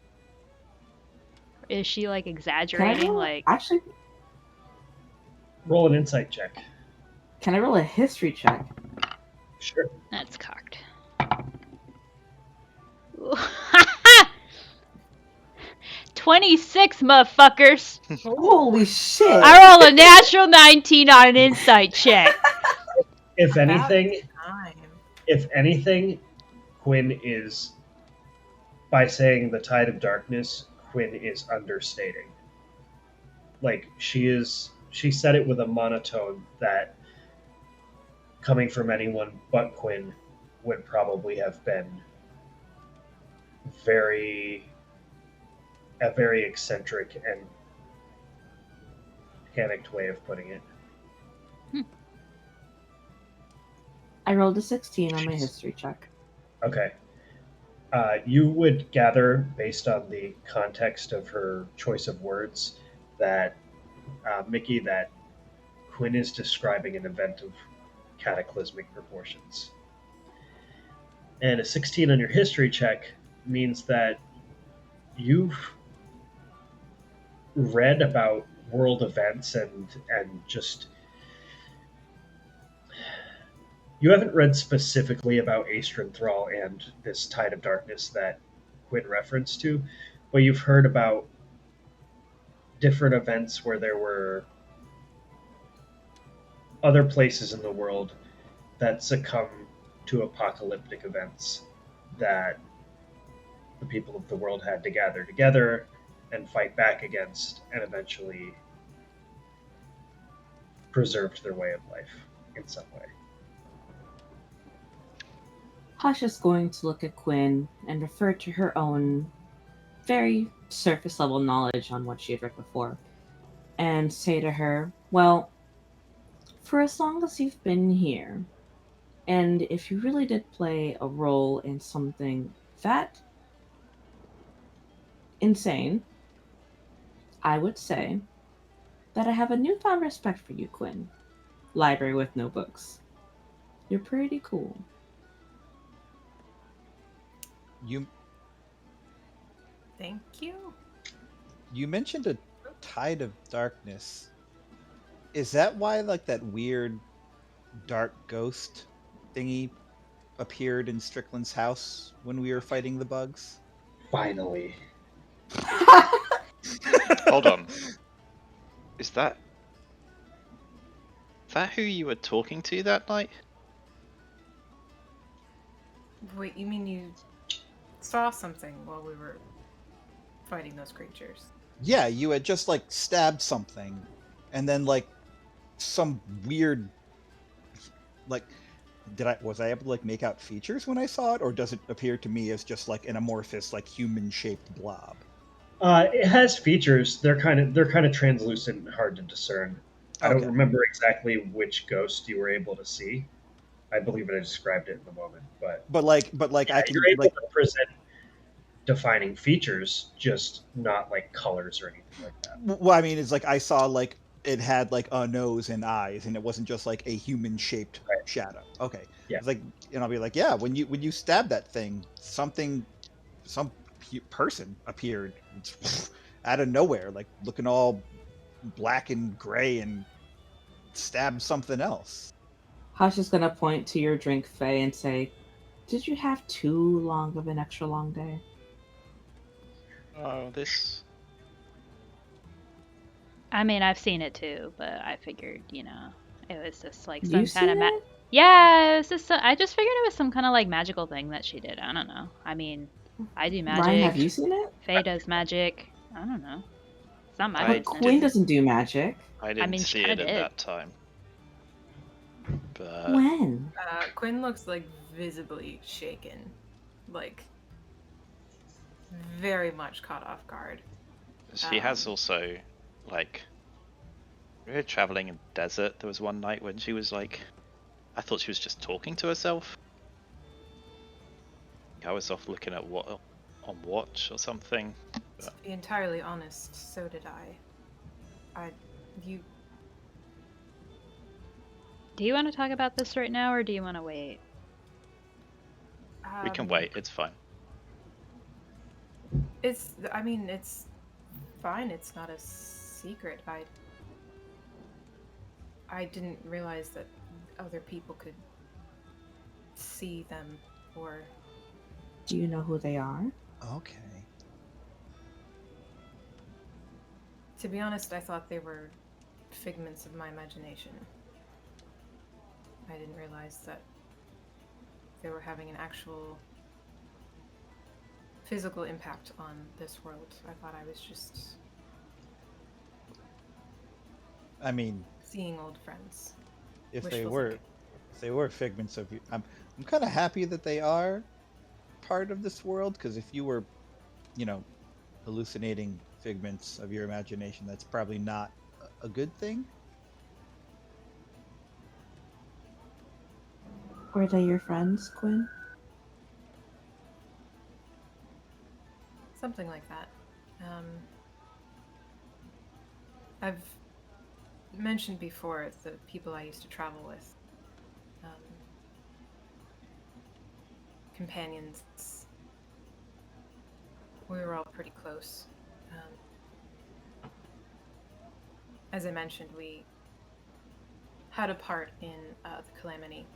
Speaker 1: Is she, like,
Speaker 5: Can I
Speaker 1: exaggerating?
Speaker 5: roll,
Speaker 1: Like...
Speaker 5: actually,
Speaker 3: Roll an insight check.
Speaker 5: can I roll a history check?
Speaker 3: Sure.
Speaker 1: That's cocked. 26, motherfuckers!
Speaker 5: Holy shit!
Speaker 1: I roll a natural 19 on an insight check.
Speaker 3: If
Speaker 6: About
Speaker 3: anything,
Speaker 6: time.
Speaker 3: Quinn is by saying the tide of darkness, Quinn is understating. Like she said it with a monotone that, coming from anyone but Quinn, would probably have been very a very eccentric and panicked way of putting it.
Speaker 5: I rolled a 16 on my history check.
Speaker 3: Okay. You would gather, based on the context of her choice of words, that Mickey, that Quinn is describing an event of cataclysmic proportions. And a 16 on your history check means that you've read about world events and just you haven't read specifically about Aestrin Thrall and this Tide of Darkness that Quinn referenced to, but you've heard about different events where there were other places in the world that succumb to apocalyptic events that the people of the world had to gather together and fight back against, and eventually preserved their way of life in some way.
Speaker 5: Hush is going to look at Quinn and refer to her own very surface level knowledge on what she had read before and say to her, well, for as long as you've been here, and if you really did play a role in something that insane, I would say that I have a newfound respect for you, Quinn. Library with no books. You're pretty cool.
Speaker 2: You
Speaker 6: Thank you.
Speaker 2: you mentioned a tide of darkness. Is that why like that weird dark ghost thingy appeared in Strickland's house when we were fighting the bugs?
Speaker 3: Finally.
Speaker 4: Hold on. Is that who you were talking to that night?
Speaker 6: Wait, you mean you saw something while we were fighting those creatures?
Speaker 2: Yeah, you had just like stabbed something, and then like some weird like was I able to like make out features when I saw it, or does it appear to me as just like an amorphous, like human shaped blob?
Speaker 3: It has features. They're kind of translucent and hard to discern. I don't
Speaker 2: Okay.
Speaker 3: remember exactly which ghost you were able to see. I believe I described it in the moment, but
Speaker 2: But
Speaker 3: yeah,
Speaker 2: I can
Speaker 3: you're able
Speaker 2: like
Speaker 3: to present defining features, just not like colors or anything like that.
Speaker 2: well, I mean, it's like I saw like it had like a nose and eyes, and it wasn't just like a human shaped
Speaker 3: Right.
Speaker 2: shadow. Okay,
Speaker 3: Yeah.
Speaker 2: it's like, and I'll be like, yeah, when you stab that thing, some person appeared out of nowhere, like looking all black and gray, and stabbed something else.
Speaker 5: Hush is going to point to your drink, Faye, and say, did you have too long of an extra long day?
Speaker 4: Oh, this.
Speaker 1: I mean, I've seen it too, but I figured, it was just like some
Speaker 5: You've
Speaker 1: kind of
Speaker 5: seen it?
Speaker 1: yeah, it was just I just figured it was some kind of like magical thing that she did. I don't know. I mean, I do
Speaker 5: Ryan, have
Speaker 1: magic.
Speaker 5: you seen it?
Speaker 1: Faye does magic. I don't know. It's not my
Speaker 4: I
Speaker 5: But
Speaker 1: business.
Speaker 5: Quinn doesn't do magic.
Speaker 4: I didn't
Speaker 1: mean, she
Speaker 4: see it
Speaker 1: kinda
Speaker 4: at
Speaker 1: did.
Speaker 4: that time. But
Speaker 5: When?
Speaker 6: Quinn looks like visibly shaken, like very much caught off guard.
Speaker 4: she has also, like, we were traveling in the desert. There was one night when she was like, I thought she was just talking to herself. I was off looking at what on watch or something.
Speaker 6: To be entirely honest, so did I. You
Speaker 1: Do you want to talk about this right now, or do you want to wait?
Speaker 4: We can wait. It's fine.
Speaker 6: It's fine. It's not a secret. I didn't realize that other people could see them, or
Speaker 5: Do you know who they are?
Speaker 2: Okay.
Speaker 6: to be honest, I thought they were figments of my imagination. I didn't realize that they were having an actual physical impact on this world. I thought I was just
Speaker 2: I mean,
Speaker 6: seeing old friends.
Speaker 2: if they
Speaker 6: Wishful
Speaker 2: were,
Speaker 6: thinking.
Speaker 2: if they were figments of you, I'm kind of happy that they are part of this world. Because if you were, you know, hallucinating figments of your imagination, that's probably not a good thing.
Speaker 5: Were they your friends, Quinn?
Speaker 6: Something like that. I've mentioned before the people I used to travel with. Companions. We were all pretty close. As I mentioned, we had a part in the calamity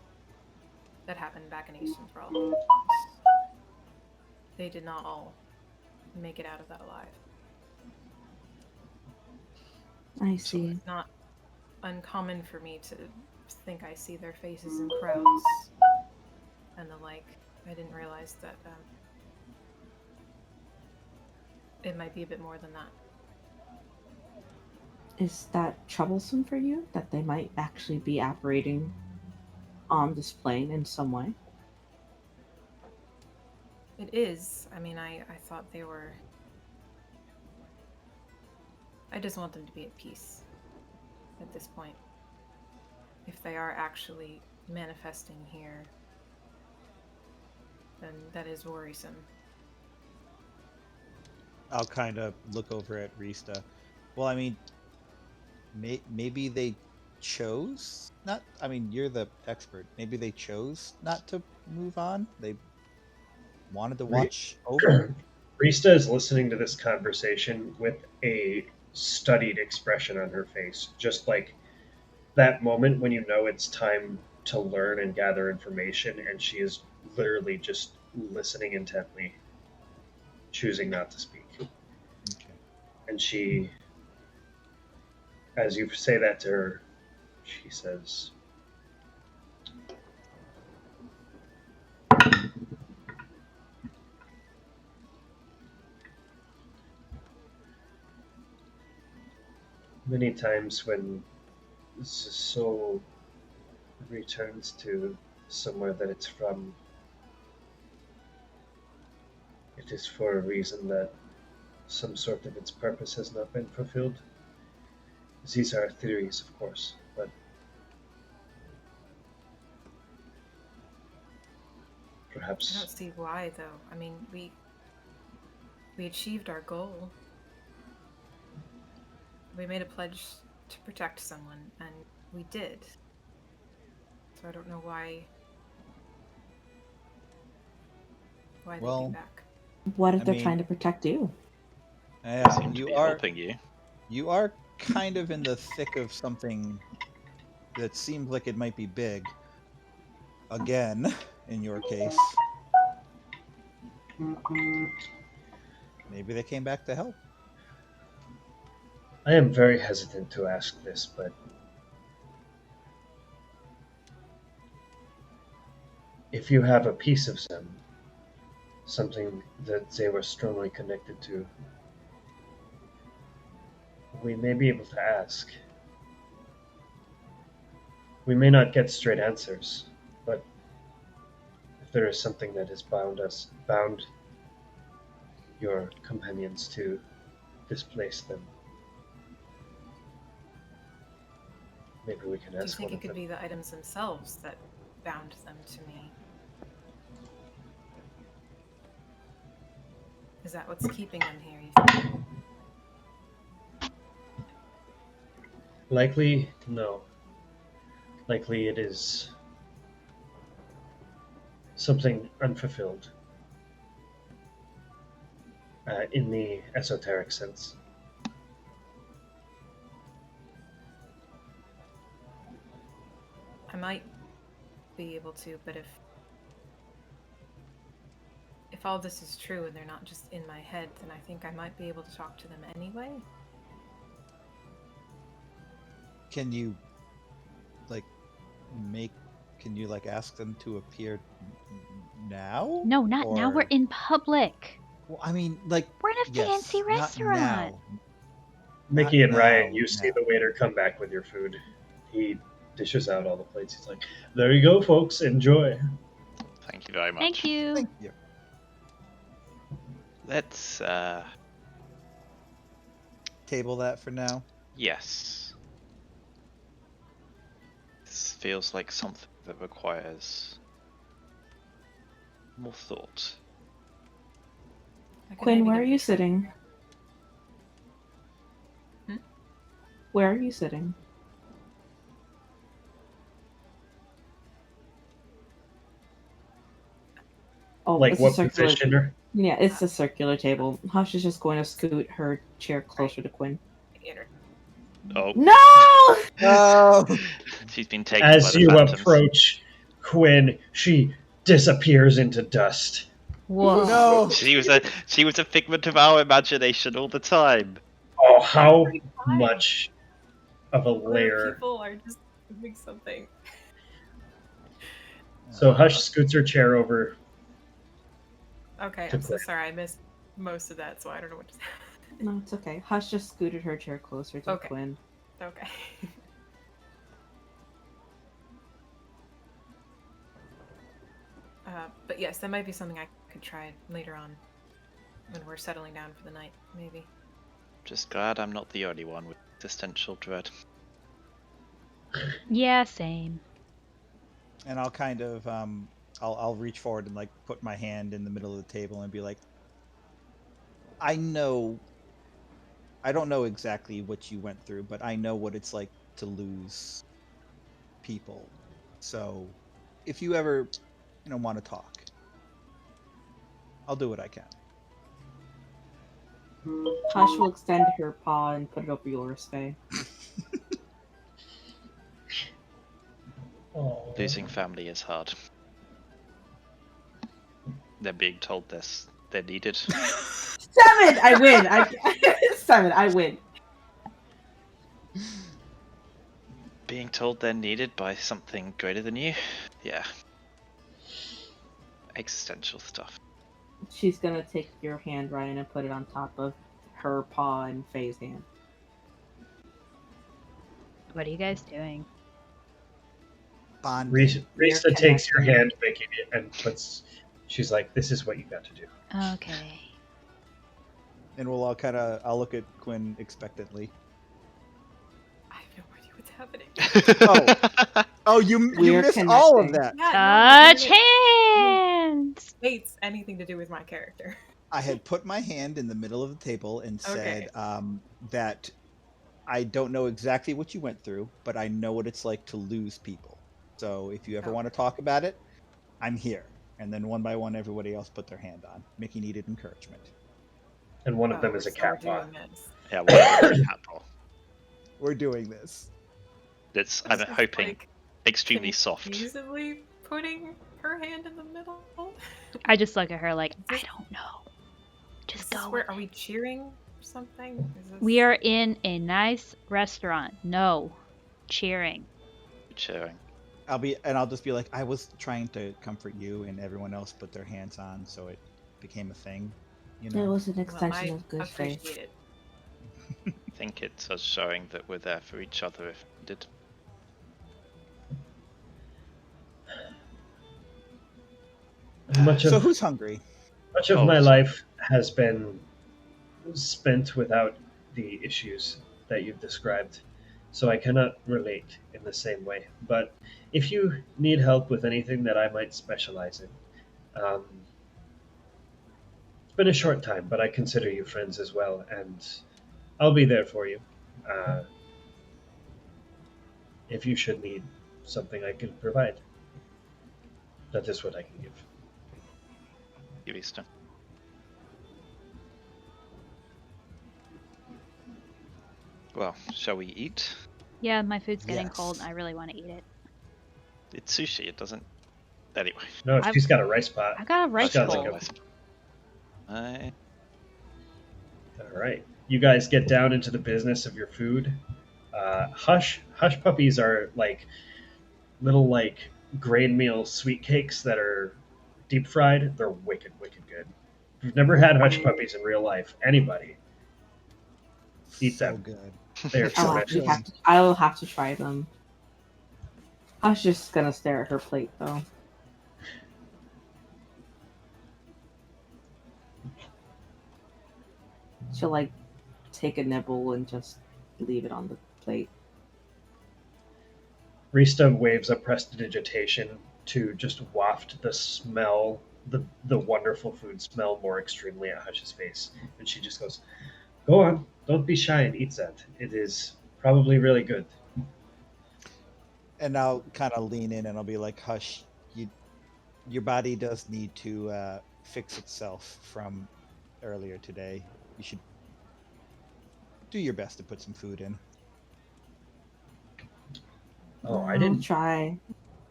Speaker 6: that happened back in Eastern Thrall. They did not all make it out of that alive.
Speaker 5: I
Speaker 6: So
Speaker 5: see.
Speaker 6: it's not uncommon for me to think I see their faces in crowds and the like. I didn't realize that it might be a bit more than that.
Speaker 5: Is that troublesome for you? That they might actually be operating on this plane in some way?
Speaker 6: It is. I mean, I thought they were... I just want them to be at peace at this point. If they are actually manifesting here, then that is worrisome.
Speaker 2: I'll kind of look over at Rista. Well, I mean, maybe they chose not. I mean, you're the expert. Maybe they chose not to move on. They wanted to
Speaker 3: Re-
Speaker 2: watch over.
Speaker 3: Rista is listening to this conversation with a studied expression on her face, just like that moment when you know it's time to learn and gather information, and she is literally just listening intently, choosing not to speak.
Speaker 2: Okay.
Speaker 3: And she, as you say that to her, she says, many times when the soul returns to somewhere that it's from, it is for a reason that some sort of its purpose has not been fulfilled. These are theories, of course, but
Speaker 6: I don't
Speaker 3: perhaps
Speaker 6: see why, though. I mean, we achieved our goal. We made a pledge to protect someone, and we did. So I don't know why they came
Speaker 2: Well,
Speaker 6: back.
Speaker 5: What if
Speaker 2: I
Speaker 5: they're
Speaker 2: mean,
Speaker 5: trying to protect you?
Speaker 2: yeah,
Speaker 4: Seem to be helping you.
Speaker 2: you are kind of in the thick of something that seems like it might be big. Again, in your case, maybe they came back to help.
Speaker 3: I am very hesitant to ask this, but if you have a piece of them, something that they were strongly connected to, we may be able to ask. We may not get straight answers, but if there is something that has bound your companions to displace them, maybe we can
Speaker 6: Do you
Speaker 3: ask
Speaker 6: think
Speaker 3: one
Speaker 6: it
Speaker 3: of
Speaker 6: could
Speaker 3: them.
Speaker 6: be the items themselves that bound them to me? Is that what's keeping them here, you think?
Speaker 3: Likely, no. Likely it is something unfulfilled in the esoteric sense.
Speaker 6: I might be able to, but if all this is true and they're not just in my head, then I think I might be able to talk to them anyway.
Speaker 2: Can you like can you like ask them to appear now?
Speaker 1: No, not now. We're
Speaker 2: Or
Speaker 1: in public.
Speaker 2: Well, I mean, like,
Speaker 1: We're in a
Speaker 2: yes,
Speaker 1: fancy
Speaker 2: not
Speaker 1: restaurant.
Speaker 2: now.
Speaker 3: Mickey and
Speaker 2: Not
Speaker 3: Ryan,
Speaker 2: now,
Speaker 3: you see
Speaker 2: no.
Speaker 3: the waiter come back with your food. He dishes out all the plates. He's like, "There you go, folks. Enjoy."
Speaker 4: Thank you very much.
Speaker 1: Thank you.
Speaker 2: Thank you.
Speaker 4: Let's
Speaker 2: Table that for now.
Speaker 4: yes. This feels like something that requires more thought.
Speaker 6: I could
Speaker 5: Quinn,
Speaker 6: maybe
Speaker 5: where
Speaker 6: give
Speaker 5: are
Speaker 6: it a
Speaker 5: you
Speaker 6: try.
Speaker 5: sitting?
Speaker 6: Hmm?
Speaker 5: Where are you sitting? Oh,
Speaker 3: Like
Speaker 5: it's
Speaker 3: what
Speaker 5: a circular.
Speaker 3: position? Or
Speaker 5: Yeah, it's a circular table. Hush is just going to scoot her chair closer to Quinn.
Speaker 4: Oh,
Speaker 5: No!
Speaker 2: Oh,
Speaker 4: she's been taken by
Speaker 3: as
Speaker 4: the
Speaker 3: you
Speaker 4: phantoms.
Speaker 3: approach Quinn, she disappears into dust.
Speaker 1: Whoa.
Speaker 2: no.
Speaker 4: She was a figment of our imagination all the time.
Speaker 3: Oh, how
Speaker 6: Pretty fine.
Speaker 3: much of a
Speaker 6: Other
Speaker 3: layer.
Speaker 6: people are just doing something.
Speaker 3: So Hush scoots her chair over.
Speaker 6: Okay,
Speaker 3: To
Speaker 6: I'm so
Speaker 3: Quinn.
Speaker 6: sorry. I missed most of that, so I don't know what to say.
Speaker 5: No, it's okay. Hush just scooted her chair closer to
Speaker 6: Okay.
Speaker 5: Quinn.
Speaker 6: Okay. But yes, that might be something I could try later on when we're settling down for the night, maybe.
Speaker 4: Just glad I'm not the only one with existential dread.
Speaker 1: Yeah, same.
Speaker 2: And I'll kind of I'll reach forward and like put my hand in the middle of the table and be like, I don't know exactly what you went through, but I know what it's like to lose people. So if you ever, want to talk, I'll do what I can.
Speaker 5: Hush will extend her paw and put it over yours, Faye.
Speaker 3: Oh.
Speaker 4: Losing family is hard. They're being told this. They're needed.
Speaker 5: 7! I win! 7, I win.
Speaker 4: Being told they're needed by something greater than you? Yeah. Existential stuff.
Speaker 5: She's gonna take your hand, Ryan, and put it on top of her paw and Faye's hand.
Speaker 1: What are you guys doing?
Speaker 2: Bond.
Speaker 3: Risa takes your hand, Mickey, and puts. She's like, "This is what you got to do."
Speaker 1: Okay.
Speaker 2: And we'll all I'll look at Quinn expectantly.
Speaker 6: I have no idea what's happening.
Speaker 2: Oh, you
Speaker 5: We're
Speaker 2: missed all of
Speaker 5: connecting.
Speaker 2: that.
Speaker 6: Yeah,
Speaker 1: Touch hands!
Speaker 6: Hates anything to do with my character.
Speaker 2: I had put my hand in the middle of the table and said
Speaker 6: Okay.
Speaker 2: that I don't know exactly what you went through, but I know what it's like to lose people. So if you ever want to talk about it, I'm here. And then one by one, everybody else put their hand on. Mickey needed encouragement.
Speaker 3: And one of them is a
Speaker 6: so
Speaker 3: cat
Speaker 6: we're
Speaker 3: paw.
Speaker 6: doing this.
Speaker 4: Yeah, what a cat paw.
Speaker 2: We're doing this.
Speaker 4: It's, I'm
Speaker 6: Just,
Speaker 4: hoping,
Speaker 6: like,
Speaker 4: extremely soft.
Speaker 6: confusedly putting her hand in the middle.
Speaker 1: I just look at her like, I don't know. Just
Speaker 6: Is this
Speaker 1: go.
Speaker 6: where, are we cheering or something? Is this...
Speaker 1: We are in a nice restaurant. No. Cheering.
Speaker 4: Cheering.
Speaker 2: I'll just be like, I was trying to comfort you, and everyone else put their hands on, so it became a thing.
Speaker 5: It was an extension
Speaker 6: Well,
Speaker 5: of good
Speaker 6: I
Speaker 5: faith.
Speaker 6: appreciate it.
Speaker 4: I think it's us showing that we're there for each other if needed.
Speaker 2: So who's hungry?
Speaker 3: Much of my life has been spent without the issues that you've described, so I cannot relate in the same way. But if you need help with anything that I might specialize in, it's been a short time, but I consider you friends as well, and I'll be there for you. If you should need something I can provide, that is what I can give.
Speaker 4: Easter. Well, shall we eat?
Speaker 1: Yeah, my food's getting
Speaker 2: Yes.
Speaker 1: cold and I really want to eat it.
Speaker 4: It's sushi, it doesn't... Anyway.
Speaker 3: No,
Speaker 1: I've-
Speaker 3: she's got a rice pot.
Speaker 1: I got a rice
Speaker 3: got
Speaker 1: bowl.
Speaker 3: like
Speaker 4: I...
Speaker 3: All right, you guys get down into the business of your food. Hush puppies are like little grain meal sweet cakes that are deep fried. They're wicked good, you've never had hush puppies in real life, anybody, eat
Speaker 2: So
Speaker 3: them.
Speaker 2: good.
Speaker 3: They're
Speaker 2: So
Speaker 3: delicious.
Speaker 2: good.
Speaker 5: I'll have to try them. I was just gonna stare at her plate though. She'll like take a nibble and just leave it on the plate.
Speaker 3: Rista waves a prestidigitation to just waft the smell, the wonderful food smell more extremely at Hush's face. And she just goes, "Go on, don't be shy and eat that. It is probably really good."
Speaker 2: And I'll kind of lean in and I'll be like, "Hush, your body does need to fix itself from earlier today. You should do your best to put some food in."
Speaker 3: Oh, I
Speaker 5: I'll
Speaker 3: didn't
Speaker 5: try.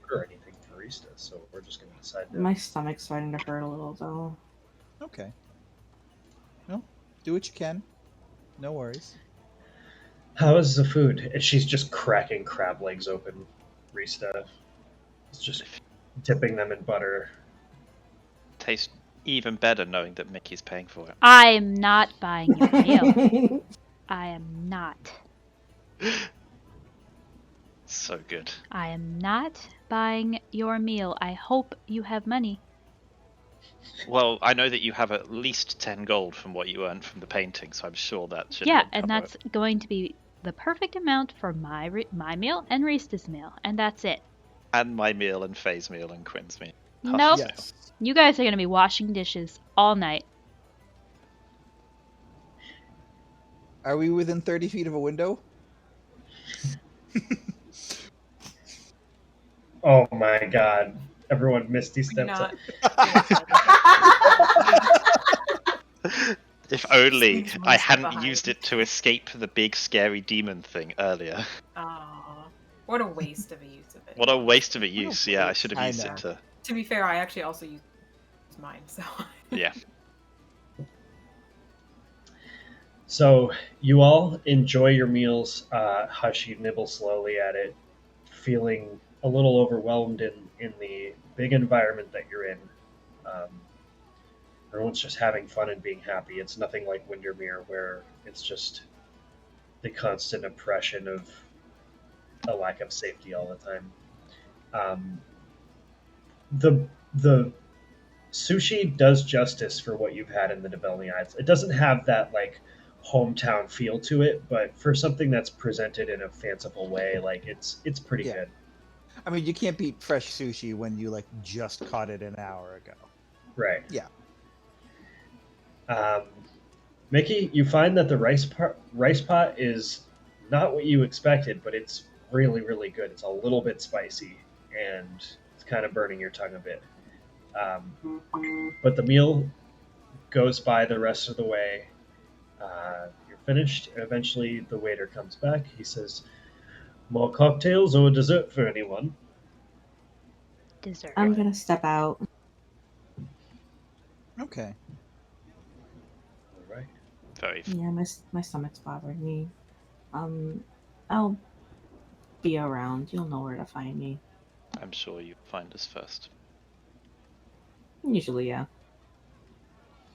Speaker 3: order anything for Rista, so we're just going to decide to.
Speaker 5: My stomach's starting to hurt a little though.
Speaker 2: Okay. No, do what you can. No worries.
Speaker 3: How is the food? And she's just cracking crab legs open. Rista is just dipping them in butter.
Speaker 4: Tastes even better knowing that Mickey's paying for it.
Speaker 1: I am not buying your meal. I am not.
Speaker 4: So good.
Speaker 1: I am not buying your meal. I hope you have money.
Speaker 4: Well, I know that you have at least 10 gold from what you earned from the painting, so I'm sure that should
Speaker 1: Yeah,
Speaker 4: help
Speaker 1: and
Speaker 4: cover
Speaker 1: that's going to be the perfect amount for my meal and Rista's meal, and that's it.
Speaker 4: and my meal and Faye's meal and Quinn's meal.
Speaker 1: Nope.
Speaker 4: Hush's meal.
Speaker 2: Yes.
Speaker 1: You guys are going to be washing dishes all night.
Speaker 2: Are we within 30 feet of a window?
Speaker 3: Oh my god. Everyone misty stepped
Speaker 6: Not.
Speaker 4: If only
Speaker 6: Sneaks one
Speaker 4: I
Speaker 6: step
Speaker 4: hadn't
Speaker 6: behind.
Speaker 4: used it to escape the big scary demon thing earlier.
Speaker 6: Aw, what a waste of a use of it.
Speaker 4: What a waste of a
Speaker 2: a
Speaker 4: use. Yeah, I
Speaker 2: waste.
Speaker 4: should have
Speaker 2: I
Speaker 4: used
Speaker 2: know.
Speaker 4: it to.
Speaker 6: To be fair, I actually also used mine, so.
Speaker 4: Yeah.
Speaker 3: So you all enjoy your meals. Hush, you nibble slowly at it, feeling a little overwhelmed in the big environment that you're in. Um, everyone's just having fun and being happy. It's nothing like Windermere, where it's just the constant oppression of a lack of safety all the time. The sushi does justice for what you've had in the Developing Isles. It doesn't have that like hometown feel to it, but for something that's presented in a fanciful way, like it's pretty
Speaker 2: Yeah.
Speaker 3: good.
Speaker 2: I mean, you can't beat fresh sushi when you like just caught it an hour ago.
Speaker 3: Right.
Speaker 2: Yeah.
Speaker 3: Mickey, you find that the rice pot is not what you expected, but it's really, really good. It's a little bit spicy, and it's kind of burning your tongue a bit. But the meal goes by the rest of the way. You're finished, and eventually the waiter comes back. He says, "More cocktails or dessert for anyone?"
Speaker 1: Dessert.
Speaker 5: I'm gonna step out.
Speaker 2: Okay.
Speaker 3: All right.
Speaker 4: Very.
Speaker 5: Yeah, my stomach's bothering me. I'll be around. You'll know where to find me.
Speaker 4: I'm sure you find us first.
Speaker 5: Usually, yeah.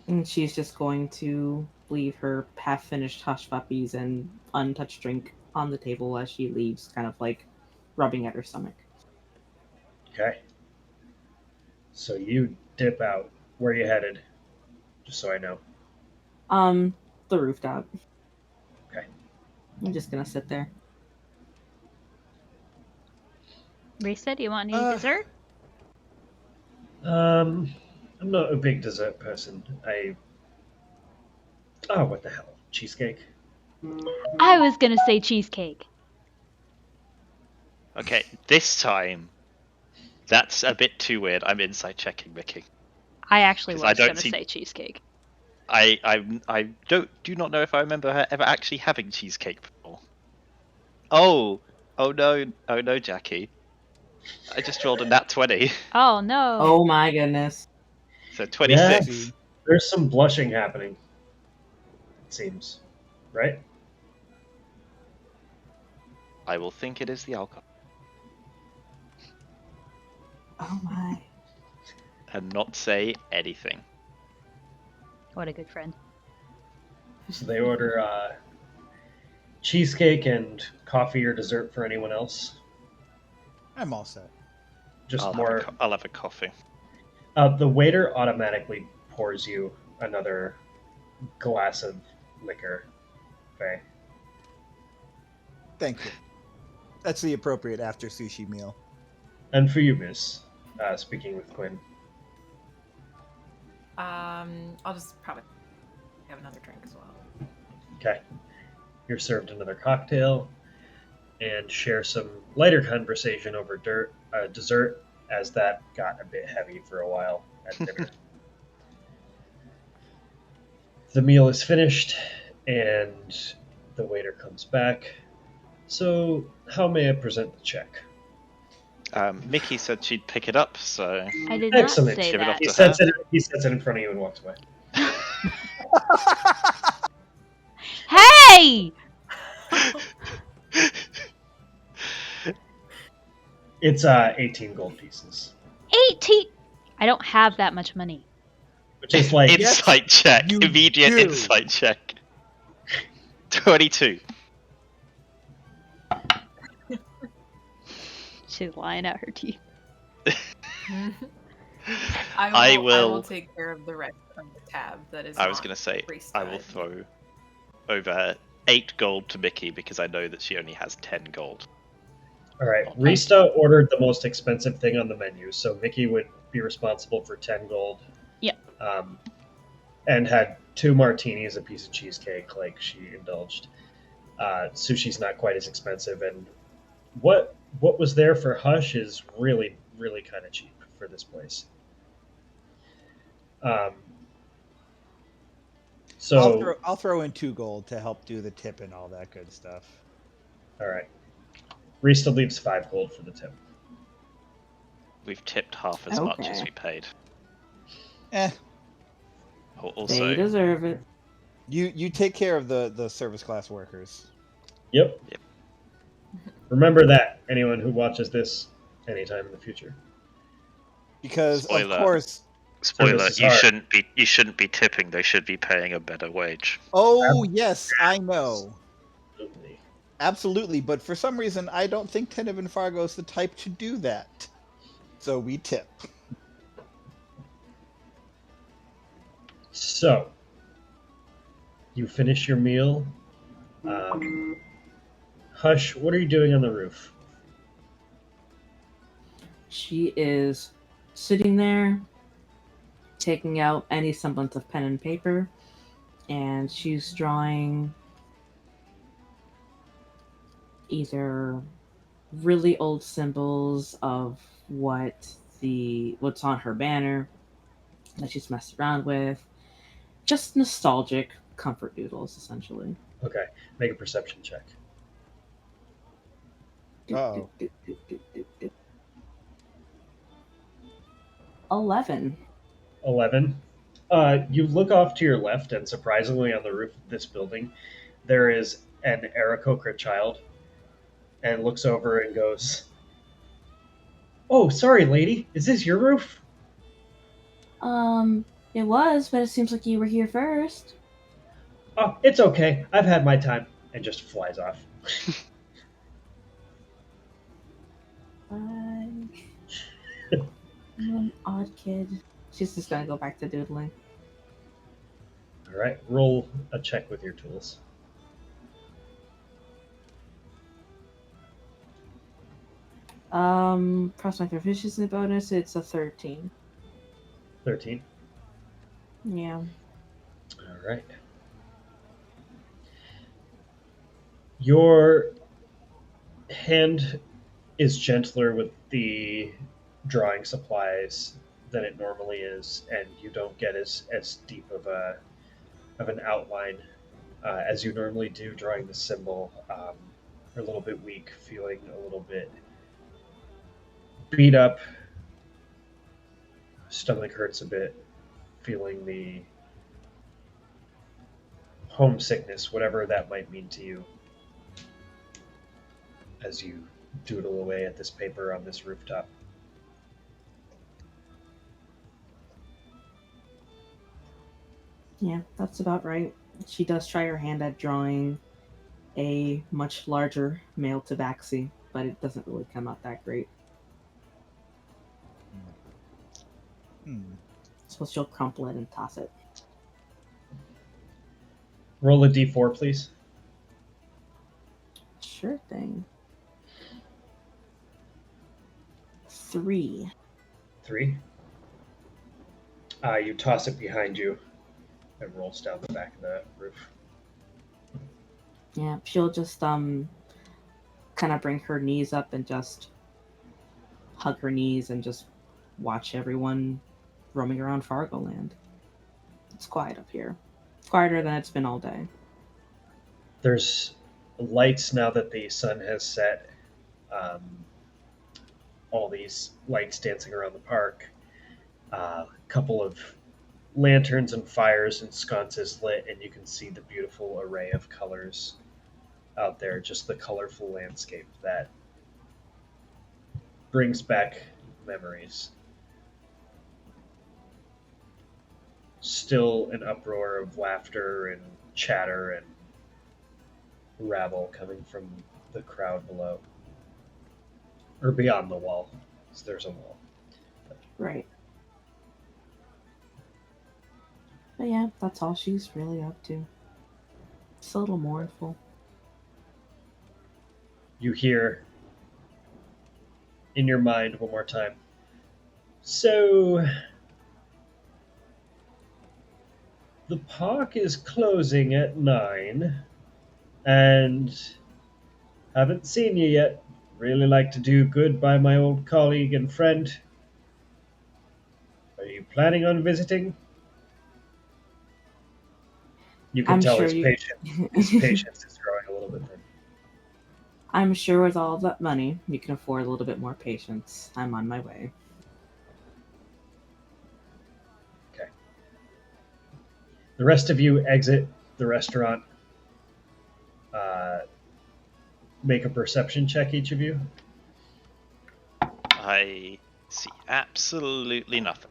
Speaker 5: And she's just going to leave her half-finished hush puppies and untouched drink on the table as she leaves, kind of like rubbing at her stomach.
Speaker 3: Okay. So you dip out. Where are you headed? Just so I know.
Speaker 5: The rooftop.
Speaker 3: Okay.
Speaker 5: I'm just gonna sit there.
Speaker 1: Risa, do you want any dessert?
Speaker 3: I'm not a big dessert person. Oh, what the hell? Cheesecake?
Speaker 1: I was going to say cheesecake.
Speaker 4: Okay, this time. That's a bit too weird. I'm inside checking Mickey.
Speaker 1: I actually
Speaker 4: 'Cause
Speaker 1: was
Speaker 4: I don't
Speaker 1: going to
Speaker 4: see-
Speaker 1: say cheesecake.
Speaker 4: I do not know if I remember her ever actually having cheesecake before. Oh no, Jackie. I just rolled a nat 20.
Speaker 1: Oh, no.
Speaker 5: Oh my goodness.
Speaker 4: So 26.
Speaker 3: Yeah. There's some blushing happening. It seems. Right?
Speaker 4: I will think it is the alcohol
Speaker 5: Oh my.
Speaker 4: and not say anything.
Speaker 1: What a good friend.
Speaker 3: So they order cheesecake and coffee or dessert for anyone else.
Speaker 2: I'm all set.
Speaker 3: Just
Speaker 4: I'll
Speaker 3: more.
Speaker 4: I'll have a coffee.
Speaker 3: The waiter automatically pours you another glass of liquor. Okay.
Speaker 2: Thank you. That's the appropriate after sushi meal.
Speaker 3: And for you, Miss, speaking with Quinn.
Speaker 6: I'll just probably have another drink as well.
Speaker 3: Okay. You're served another cocktail and share some lighter conversation over dessert, as that got a bit heavy for a while at dinner. The meal is finished, and the waiter comes back. So, how may I present the check?
Speaker 4: Mickey said she'd pick it up, so
Speaker 1: I did not
Speaker 3: Excellent.
Speaker 1: say
Speaker 4: Give it
Speaker 1: that.
Speaker 4: off
Speaker 3: He
Speaker 4: to
Speaker 3: sets
Speaker 4: her.
Speaker 3: it in front of you and walks away.
Speaker 1: Hey!
Speaker 3: It's 18 gold pieces,
Speaker 1: 18! I don't have that much money.
Speaker 3: which is like
Speaker 4: Insight check.
Speaker 2: you
Speaker 4: Immediate
Speaker 2: do.
Speaker 4: insight check. 22.
Speaker 1: She's lying out her teeth.
Speaker 6: I will
Speaker 4: will
Speaker 6: take care of the rest of the tab that is
Speaker 4: I was
Speaker 6: not
Speaker 4: going to say,
Speaker 6: freeze
Speaker 4: I will
Speaker 6: tied.
Speaker 4: throw over 8 gold to Mickey because I know that she only has 10 gold.
Speaker 3: all right.
Speaker 4: Okay.
Speaker 3: Rista ordered the most expensive thing on the menu, so Mickey would be responsible for 10 gold.
Speaker 1: Yep.
Speaker 3: And had 2 martinis, a piece of cheesecake, like she indulged. Sushi's not quite as expensive, and what was there for Hush is really, really kind of cheap for this place. So,
Speaker 2: I'll throw in 2 gold to help do the tip and all that good stuff.
Speaker 3: all right. Rista leaves 5 gold for the tip.
Speaker 4: We've tipped half as much as
Speaker 5: Okay.
Speaker 4: we paid.
Speaker 2: Eh,
Speaker 4: Also,
Speaker 5: They deserve it.
Speaker 2: you take care of the service class workers.
Speaker 3: Yep.
Speaker 4: Yep.
Speaker 3: Remember that, anyone who watches this anytime in the future.
Speaker 2: Because
Speaker 4: Spoiler.
Speaker 2: of course.
Speaker 4: spoiler,
Speaker 3: Service is hard.
Speaker 4: you shouldn't be tipping, they should be paying a better wage.
Speaker 2: Oh yes, I know.
Speaker 3: Absolutely.
Speaker 2: Absolutely, but for some reason I don't think Tenevin Fargo is the type to do that. So we tip.
Speaker 3: So, you finish your meal. Hush, what are you doing on the roof?
Speaker 5: She is sitting there, taking out any semblance of pen and paper, and she's drawing either really old symbols of what's on her banner that she's messed around with. Just nostalgic comfort doodles, essentially.
Speaker 3: Okay, make a perception check.
Speaker 2: Uh-oh.
Speaker 5: 11.
Speaker 3: 11. You look off to your left, and surprisingly, on the roof of this building, there is an Aarakocra child, and looks over and goes, "Oh, sorry, lady. Is this your roof?"
Speaker 5: It was, but it seems like you were here first.
Speaker 3: "Oh, it's okay. I've had my time," and just flies off.
Speaker 5: I'm an odd kid. She's just gonna go back to doodling.
Speaker 3: All right, roll a check with your tools.
Speaker 5: Cross my proficiency bonus, it's a 13.
Speaker 3: 13.
Speaker 5: Yeah.
Speaker 3: All right. Your hand is gentler with the drawing supplies than it normally is, and you don't get as deep of an outline as you normally do drawing the symbol. You're a little bit weak, feeling a little bit beat up. Stomach hurts a bit, feeling the homesickness, whatever that might mean to you, as you doodle away at this paper on this rooftop.
Speaker 5: Yeah, that's about right. She does try her hand at drawing a much larger male tabaxi, but it doesn't really come out that great.
Speaker 2: Hmm.
Speaker 5: So she'll crumple it and toss it.
Speaker 3: Roll a d4, please.
Speaker 5: Sure thing. 3.
Speaker 3: 3. You toss it behind you and rolls down the back of the roof.
Speaker 5: Yeah, she'll just kind of bring her knees up and just hug her knees and just watch everyone roaming around Fargo Land. It's quiet up here. Quieter than it's been all day.
Speaker 3: There's lights now that the sun has set. Um, all these lights dancing around the park. A couple of lanterns and fires and sconces lit, and you can see the beautiful array of colors out there. Just the colorful landscape that brings back memories. Still an uproar of laughter and chatter and rabble coming from the crowd below. Or beyond the wall, because there's a wall.
Speaker 5: Right. But yeah, that's all she's really up to. It's a little mournful.
Speaker 3: You hear in your mind one more time. So, the park is closing at 9, and haven't seen you yet. Really like to do good by my old colleague and friend. Are you planning on visiting? You can
Speaker 5: I'm
Speaker 3: tell
Speaker 5: sure
Speaker 3: his
Speaker 5: you.
Speaker 3: patience is growing a little bit thin.
Speaker 5: I'm sure with all that money, you can afford a little bit more patience. I'm on my way.
Speaker 3: Okay. The rest of you exit the restaurant. Make a perception check, each of you.
Speaker 4: I see absolutely nothing.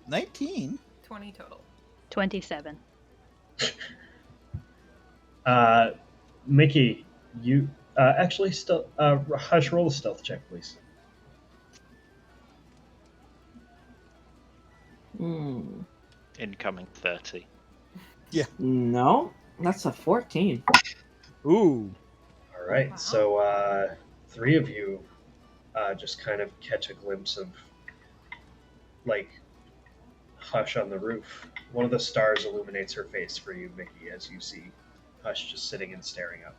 Speaker 2: 19.
Speaker 6: 20 total.
Speaker 1: 27.
Speaker 3: Mickey, you actually still Hush, roll a stealth check, please.
Speaker 4: Incoming 30.
Speaker 5: No, that's a 14.
Speaker 2: Ooh.
Speaker 3: All right,
Speaker 6: Wow.
Speaker 3: so 3 of you just kind of catch a glimpse of like Hush on the roof. One of the stars illuminates her face for you, Mickey, as you see Hush just sitting and staring up.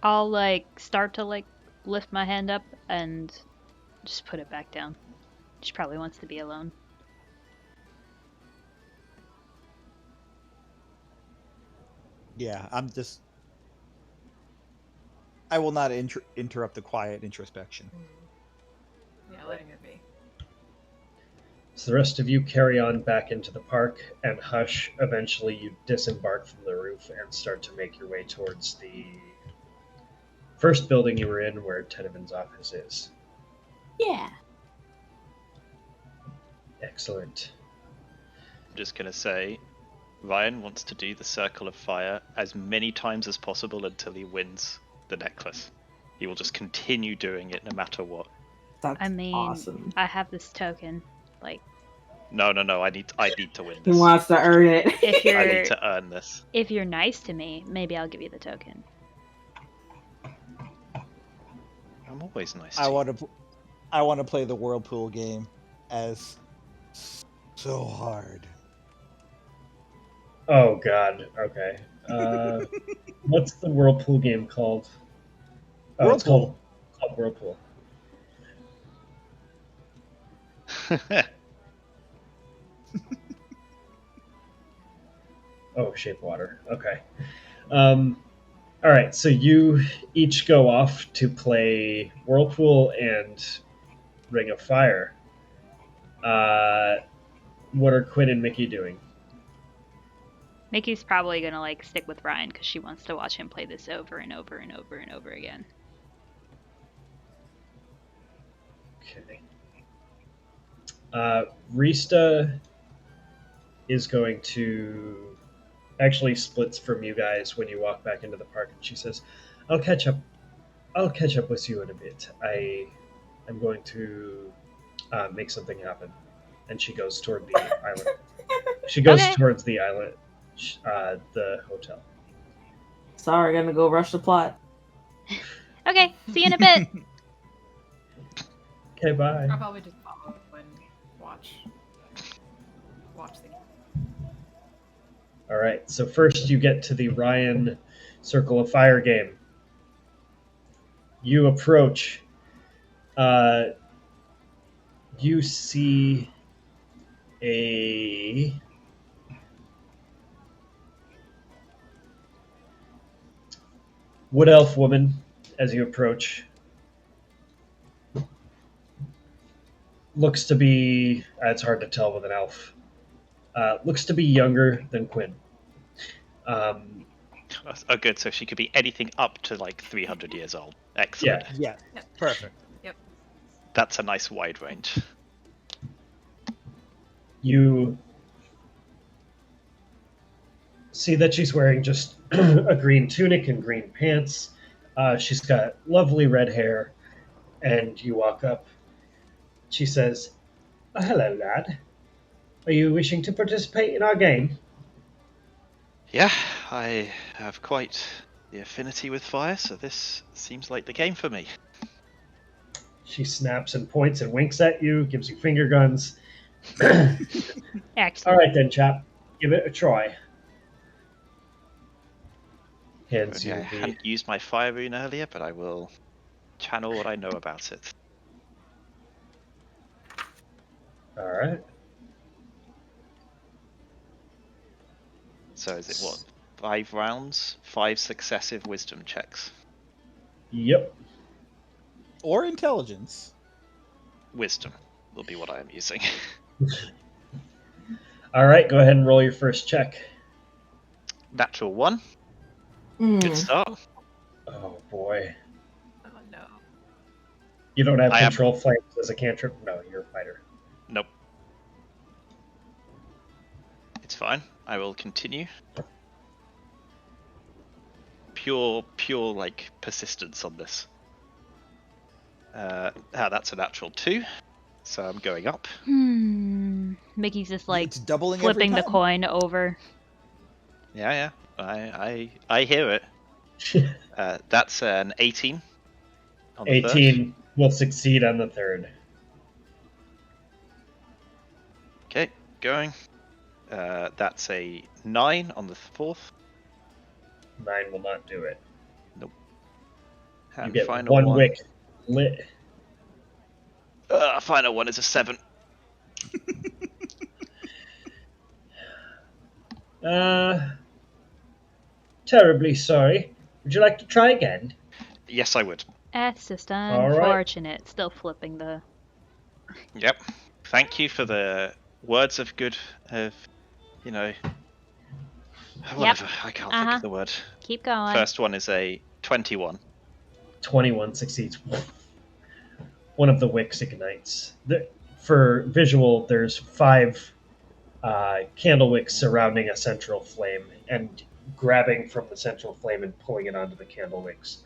Speaker 1: I'll start to lift my hand up and just put it back down. She probably wants to be alone.
Speaker 2: Yeah, I will not interrupt the quiet introspection.
Speaker 6: Yeah, letting it be.
Speaker 3: So the rest of you carry on back into the park, and Hush, eventually you disembark from the roof and start to make your way towards the first building you were in, where Tenevin's office is.
Speaker 5: Yeah.
Speaker 3: Excellent.
Speaker 4: I'm just going to say, Ryan wants to do the Circle of Fire as many times as possible until he wins the necklace. He will just continue doing it no matter what.
Speaker 5: That's
Speaker 1: I mean,
Speaker 5: awesome.
Speaker 1: I have this token.
Speaker 4: No, I need to win
Speaker 5: He
Speaker 4: this.
Speaker 5: wants to earn it.
Speaker 1: If
Speaker 4: I need
Speaker 1: you're
Speaker 4: to earn this.
Speaker 1: if you're nice to me, maybe I'll give you the token.
Speaker 4: I'm always nice
Speaker 2: I
Speaker 4: to you.
Speaker 2: want to play the whirlpool game as so hard.
Speaker 3: Oh God. Okay. What's the whirlpool game called? Oh, it's called Whirlpool. Oh, Shape Water. Okay. All right. So you each go off to play Whirlpool and Ring of Fire. What are Quinn and Mickey doing?
Speaker 1: Mickey's probably gonna stick with Ryan because she wants to watch him play this over and over and over and over again.
Speaker 3: Okay. Rista is going to actually splits from you guys when you walk back into the park, and she says, "I'll catch up. I'll catch up with you in a bit. I'm going to make something happen." And she goes toward the island. She goes
Speaker 1: Okay.
Speaker 3: towards the island, the hotel.
Speaker 5: Sorry, gonna go rush the plot.
Speaker 1: Okay, see you in a bit.
Speaker 3: Okay, bye.
Speaker 6: I'll probably just follow and watch the game.
Speaker 3: All right. So first, you get to the Ryan Circle of Fire game. You approach. You see a wood elf woman as you approach. Looks to be, it's hard to tell with an elf. Looks to be younger than Quinn.
Speaker 4: Oh, good. So she could be anything up to like 300 years old. Excellent.
Speaker 2: Yeah.
Speaker 6: Yep.
Speaker 2: Perfect.
Speaker 4: That's a nice wide range.
Speaker 3: You see that she's wearing just a green tunic and green pants. She's got lovely red hair, and you walk up. She says, "Hello, lad. Are you wishing to participate in our game?"
Speaker 4: Yeah, I have quite the affinity with fire, so this seems like the game for me.
Speaker 3: She snaps and points and winks at you, gives you finger guns.
Speaker 1: Excellent.
Speaker 3: All right then, chap. Give it a try. Hands
Speaker 4: Yeah, I
Speaker 3: you the...
Speaker 4: hadn't used my fire rune earlier, but I will channel what I know about it.
Speaker 3: All right.
Speaker 4: So is it what? 5 rounds? 5 successive wisdom checks?
Speaker 3: Yep.
Speaker 2: Or intelligence.
Speaker 4: Wisdom will be what I am using.
Speaker 3: All right, go ahead and roll your first check.
Speaker 4: Natural 1. Good start.
Speaker 3: Oh, boy.
Speaker 6: Oh no.
Speaker 3: You don't have
Speaker 4: I am-
Speaker 3: control flames as a cantrip? No, you're a fighter.
Speaker 4: Nope. It's fine. I will continue. Pure like persistence on this. That's a natural 2, so I'm going up.
Speaker 1: Mickey's just like
Speaker 2: It's doubling every
Speaker 1: flipping the
Speaker 2: time.
Speaker 1: coin over.
Speaker 4: Yeah, I hear it. That's an 18 on the
Speaker 3: 18 will succeed on the third.
Speaker 4: third. Okay, going. That's a 9 on the 4th.
Speaker 3: 9 will not do it.
Speaker 4: And
Speaker 3: You get
Speaker 4: final
Speaker 3: one wick lit.
Speaker 4: Final one is a 7.
Speaker 3: Terribly sorry. Would you like to try again?
Speaker 4: Yes, I would.
Speaker 1: That's just
Speaker 3: All right.
Speaker 1: unfortunate. Still flipping the.
Speaker 4: Yep. Thank you for the words of good, whatever. I can't think of the word.
Speaker 1: Keep going.
Speaker 4: First one is a 21.
Speaker 3: 21 succeeds. One of the wicks ignites. For visual, there's 5 candle wicks surrounding a central flame, and grabbing from the central flame and pulling it onto the candle wicks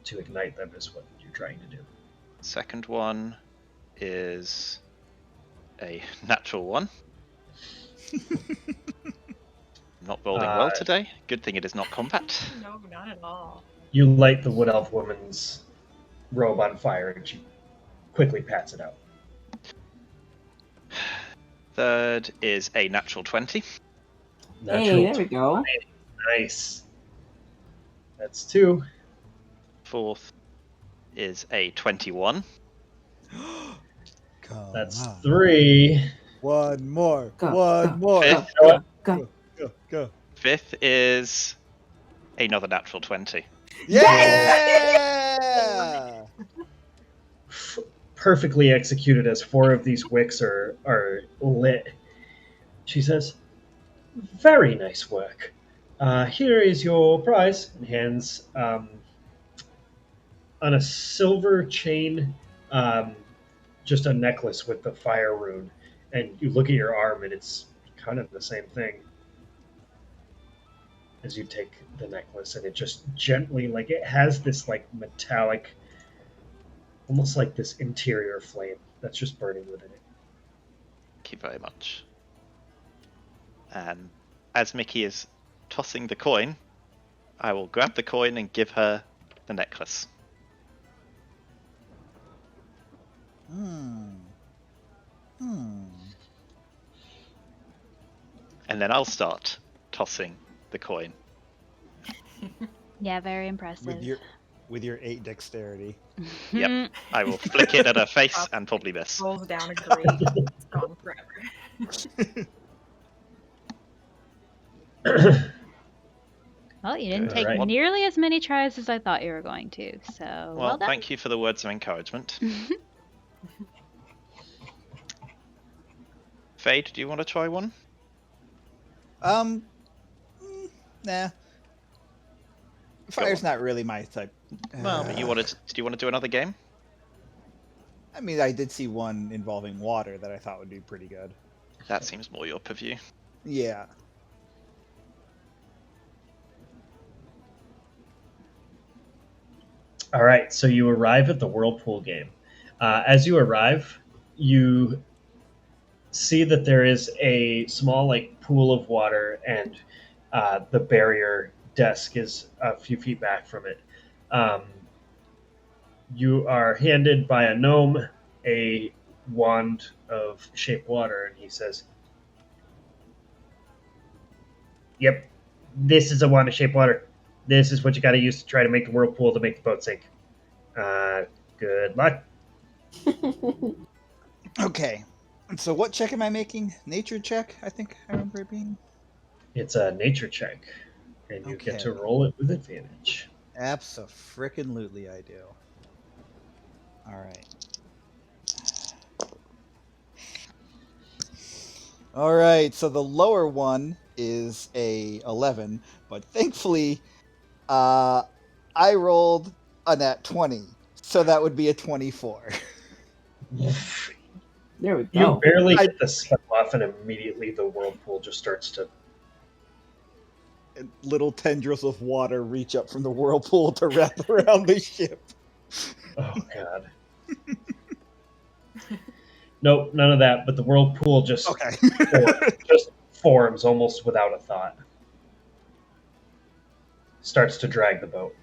Speaker 3: to ignite them is what you're trying to do.
Speaker 4: Second one is a natural 1. Not rolling well today. Good thing it is not combat.
Speaker 6: No, not at all.
Speaker 3: You light the wood elf woman's robe on fire, and she quickly pats it out.
Speaker 4: Third is a natural 20.
Speaker 5: Hey, there we go.
Speaker 3: Nice. That's 2.
Speaker 4: Fourth is a 21.
Speaker 2: Come
Speaker 3: That's
Speaker 2: on.
Speaker 3: 3.
Speaker 2: One more.
Speaker 5: Go,
Speaker 2: One
Speaker 5: go,
Speaker 2: more.
Speaker 4: Fifth,
Speaker 5: Go, go.
Speaker 2: Go.
Speaker 4: fifth is another natural 20.
Speaker 2: Yeah!
Speaker 3: Perfectly executed as 4 of these wicks are lit. She says, "Very nice work. Here is your prize," and hands on a silver chain. just a necklace with the fire rune, and you look at your arm, and it's kind of the same thing. As you take the necklace, and it just gently, like, it has this like metallic, almost like this interior flame that's just burning within it.
Speaker 4: Thank you very much. And as Mickey is tossing the coin, I will grab the coin and give her the necklace.
Speaker 2: Hmm.
Speaker 4: And then I'll start tossing the coin.
Speaker 1: Yeah, very impressive.
Speaker 2: With your 8 dexterity.
Speaker 4: Yep. I will flick it at her face and probably miss.
Speaker 6: Rolls down a grate. It's gone forever.
Speaker 1: Well, you didn't
Speaker 3: All
Speaker 1: take
Speaker 3: right.
Speaker 1: nearly as many tries as I thought you were going to, so well done.
Speaker 4: Thank you for the words of encouragement. Fade, do you want to try one?
Speaker 2: Nah. Fire's not really my type.
Speaker 4: Well, but do you want to do another game?
Speaker 2: I mean, I did see one involving water that I thought would be pretty good.
Speaker 4: That seems more your purview.
Speaker 2: Yeah.
Speaker 3: All right, so you arrive at the whirlpool game. As you arrive, you see that there is a small like pool of water, and the barrier desk is a few feet back from it. You are handed by a gnome a wand of shape water, and he says, "Yep, this is a wand of shape water. This is what you got to use to try to make the whirlpool to make the boat sink. Good luck."
Speaker 2: Okay. So what check am I making? Nature check, I think I remember it being.
Speaker 3: It's a nature check, and you get to
Speaker 2: Okay.
Speaker 3: roll it with advantage.
Speaker 2: Abso-frickin-lutely I do. All right, so the lower one is a 11, but thankfully I rolled a nat 20, so that would be a 24.
Speaker 5: There we
Speaker 3: You
Speaker 5: go.
Speaker 3: barely hit the spell off, and immediately the whirlpool just starts to.
Speaker 2: Little tendrils of water reach up from the whirlpool to wrap around the ship.
Speaker 3: Oh, God. Nope, none of that, but the whirlpool just,
Speaker 2: Okay.
Speaker 3: just forms almost without a thought. Starts to drag the boat,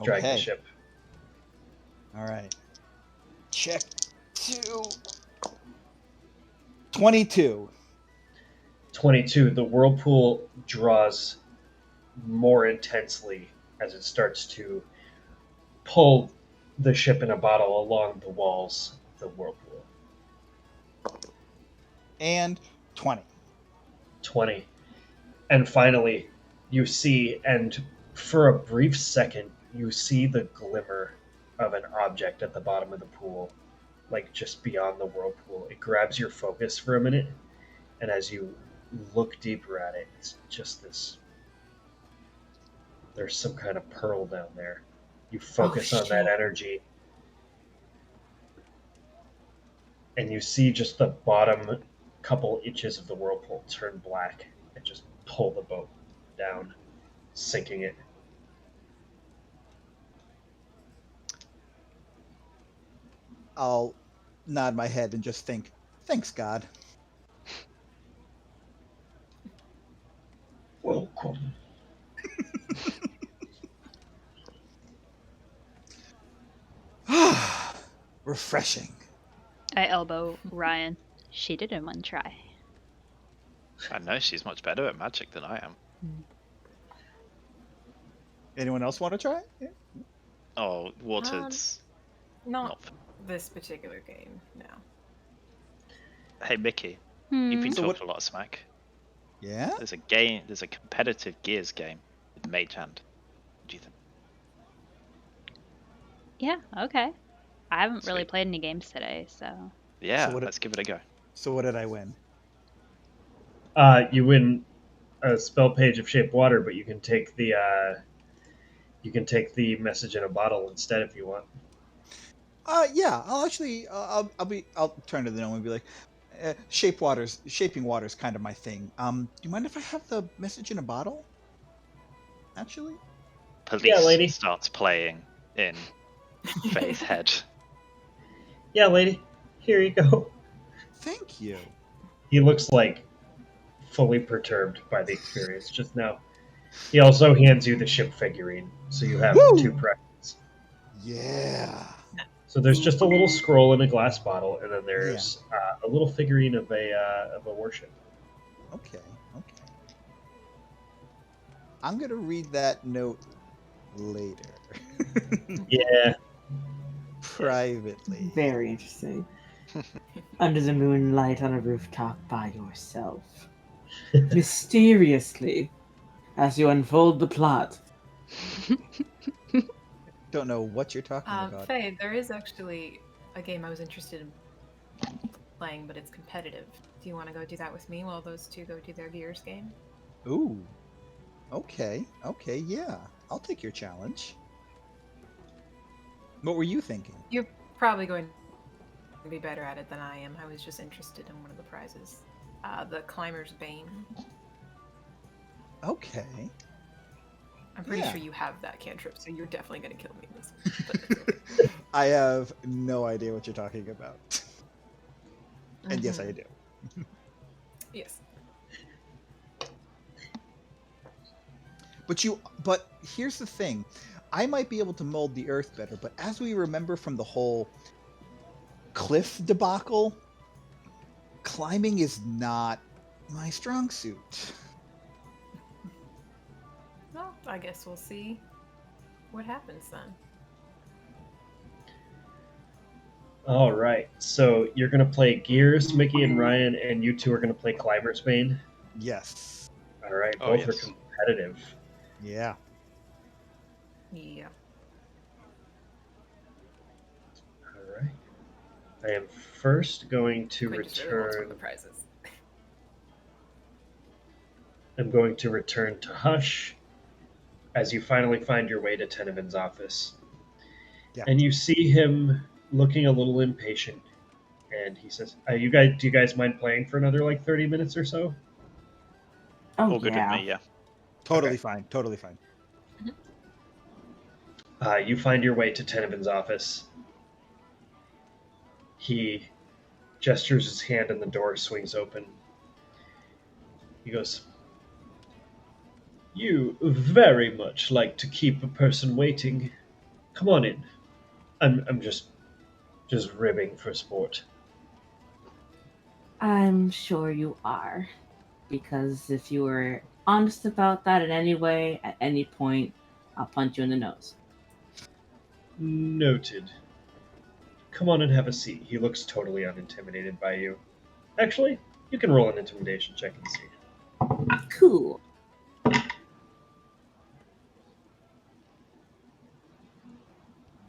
Speaker 3: drag the
Speaker 2: Okay.
Speaker 3: ship.
Speaker 2: All right. Check 2. 22.
Speaker 3: 22, the whirlpool draws more intensely as it starts to pull the ship in a bottle along the walls of the whirlpool.
Speaker 2: And 20.
Speaker 3: 20. And finally, you see, and for a brief second, you see the glimmer of an object at the bottom of the pool, like just beyond the whirlpool. It grabs your focus for a minute, and as you look deeper at it, it's just this. There's some kind of pearl down there. You focus on that energy, and you see just the bottom couple inches of the whirlpool turn black and just pull the boat down, sinking it.
Speaker 2: I'll nod my head and just think, thanks, God.
Speaker 3: Welcome.
Speaker 2: Refreshing.
Speaker 1: I elbow Ryan. She did it in one try.
Speaker 4: I know she's much better at magic than I am.
Speaker 2: Anyone else want to try? Yeah.
Speaker 4: Oh, water's
Speaker 6: Not this particular game, no.
Speaker 4: Hey, Mickey, you've been
Speaker 2: So
Speaker 4: talking
Speaker 2: what-
Speaker 4: a lot of smack.
Speaker 2: Yeah?
Speaker 4: There's a competitive Gears game with Mage Hand. What do you think?
Speaker 1: Yeah, okay. I haven't really
Speaker 4: Sweet.
Speaker 1: played any games today, so.
Speaker 4: Yeah,
Speaker 2: So what-
Speaker 4: let's give it a go.
Speaker 2: So what did I win?
Speaker 3: You win a spell page of shape water, but you can take the message in a bottle instead if you want.
Speaker 2: Yeah, I'll actually, I'll turn to the gnome and be like, shaping water's kind of my thing. Do you mind if I have the message in a bottle? Actually,
Speaker 3: Yeah,
Speaker 4: Police
Speaker 3: lady.
Speaker 4: starts playing in Faye's head.
Speaker 3: Yeah, lady. Here you go.
Speaker 2: thank you.
Speaker 3: He looks like fully perturbed by the experience just now. He also hands you the ship figurine, so you have two
Speaker 2: Woo!
Speaker 3: presents.
Speaker 2: Yeah,
Speaker 3: So there's just a little scroll in a glass bottle, and then
Speaker 2: yeah.
Speaker 3: there's a little figurine of a warship.
Speaker 2: Okay, okay. I'm gonna read that note later,
Speaker 3: Yeah,
Speaker 2: privately.
Speaker 5: Very interesting. Under the moonlight on a rooftop by yourself. Mysteriously, as you unfold the plot.
Speaker 2: Don't know what you're talking about.
Speaker 6: Faye, there is actually a game I was interested in playing, but it's competitive. Do you want to go do that with me while those two go do their Gears game?
Speaker 2: Ooh, okay, okay, yeah. I'll take your challenge. What were you thinking?
Speaker 6: You're probably going to be better at it than I am. I was just interested in one of the prizes. The Climber's Bane.
Speaker 2: Okay.
Speaker 6: I'm pretty
Speaker 2: Yeah.
Speaker 6: sure you have that cantrip, so you're definitely going to kill me in this one. But it's okay.
Speaker 2: I have no idea what you're talking about. And yes, I do.
Speaker 6: Yes.
Speaker 2: But here's the thing. I might be able to mold the earth better, but as we remember from the whole cliff debacle, climbing is not my strong suit.
Speaker 6: Well, I guess we'll see what happens then.
Speaker 3: All right. So you're gonna play Gears, Mickey and Ryan, and you two are gonna play Climber's Bane.
Speaker 2: Yes.
Speaker 3: All right.
Speaker 4: Oh,
Speaker 3: Both
Speaker 4: yes.
Speaker 3: are competitive.
Speaker 2: Yeah.
Speaker 6: Yeah.
Speaker 3: All right. I am first going to
Speaker 6: Quinn just really wants one of
Speaker 3: return.
Speaker 6: the prizes.
Speaker 3: I'm going to return to Hush as you finally find your way to Tennevin's office.
Speaker 2: Yeah.
Speaker 3: And you see him looking a little impatient. And he says, do you guys mind playing for another like 30 minutes or so?
Speaker 5: Oh,
Speaker 4: All good with
Speaker 5: yeah.
Speaker 4: me, yeah.
Speaker 2: Totally
Speaker 3: Okay.
Speaker 2: fine. Totally fine.
Speaker 3: You find your way to Tennevin's office. He gestures his hand and the door swings open. He goes, "You very much like to keep a person waiting. Come on in. I'm just ribbing for sport."
Speaker 5: I'm sure you are. Because if you were honest about that in any way, at any point, I'll punch you in the nose.
Speaker 3: Noted. Come on and have a seat. He looks totally unintimidated by you. Actually, you can roll an intimidation check and see.
Speaker 5: Cool.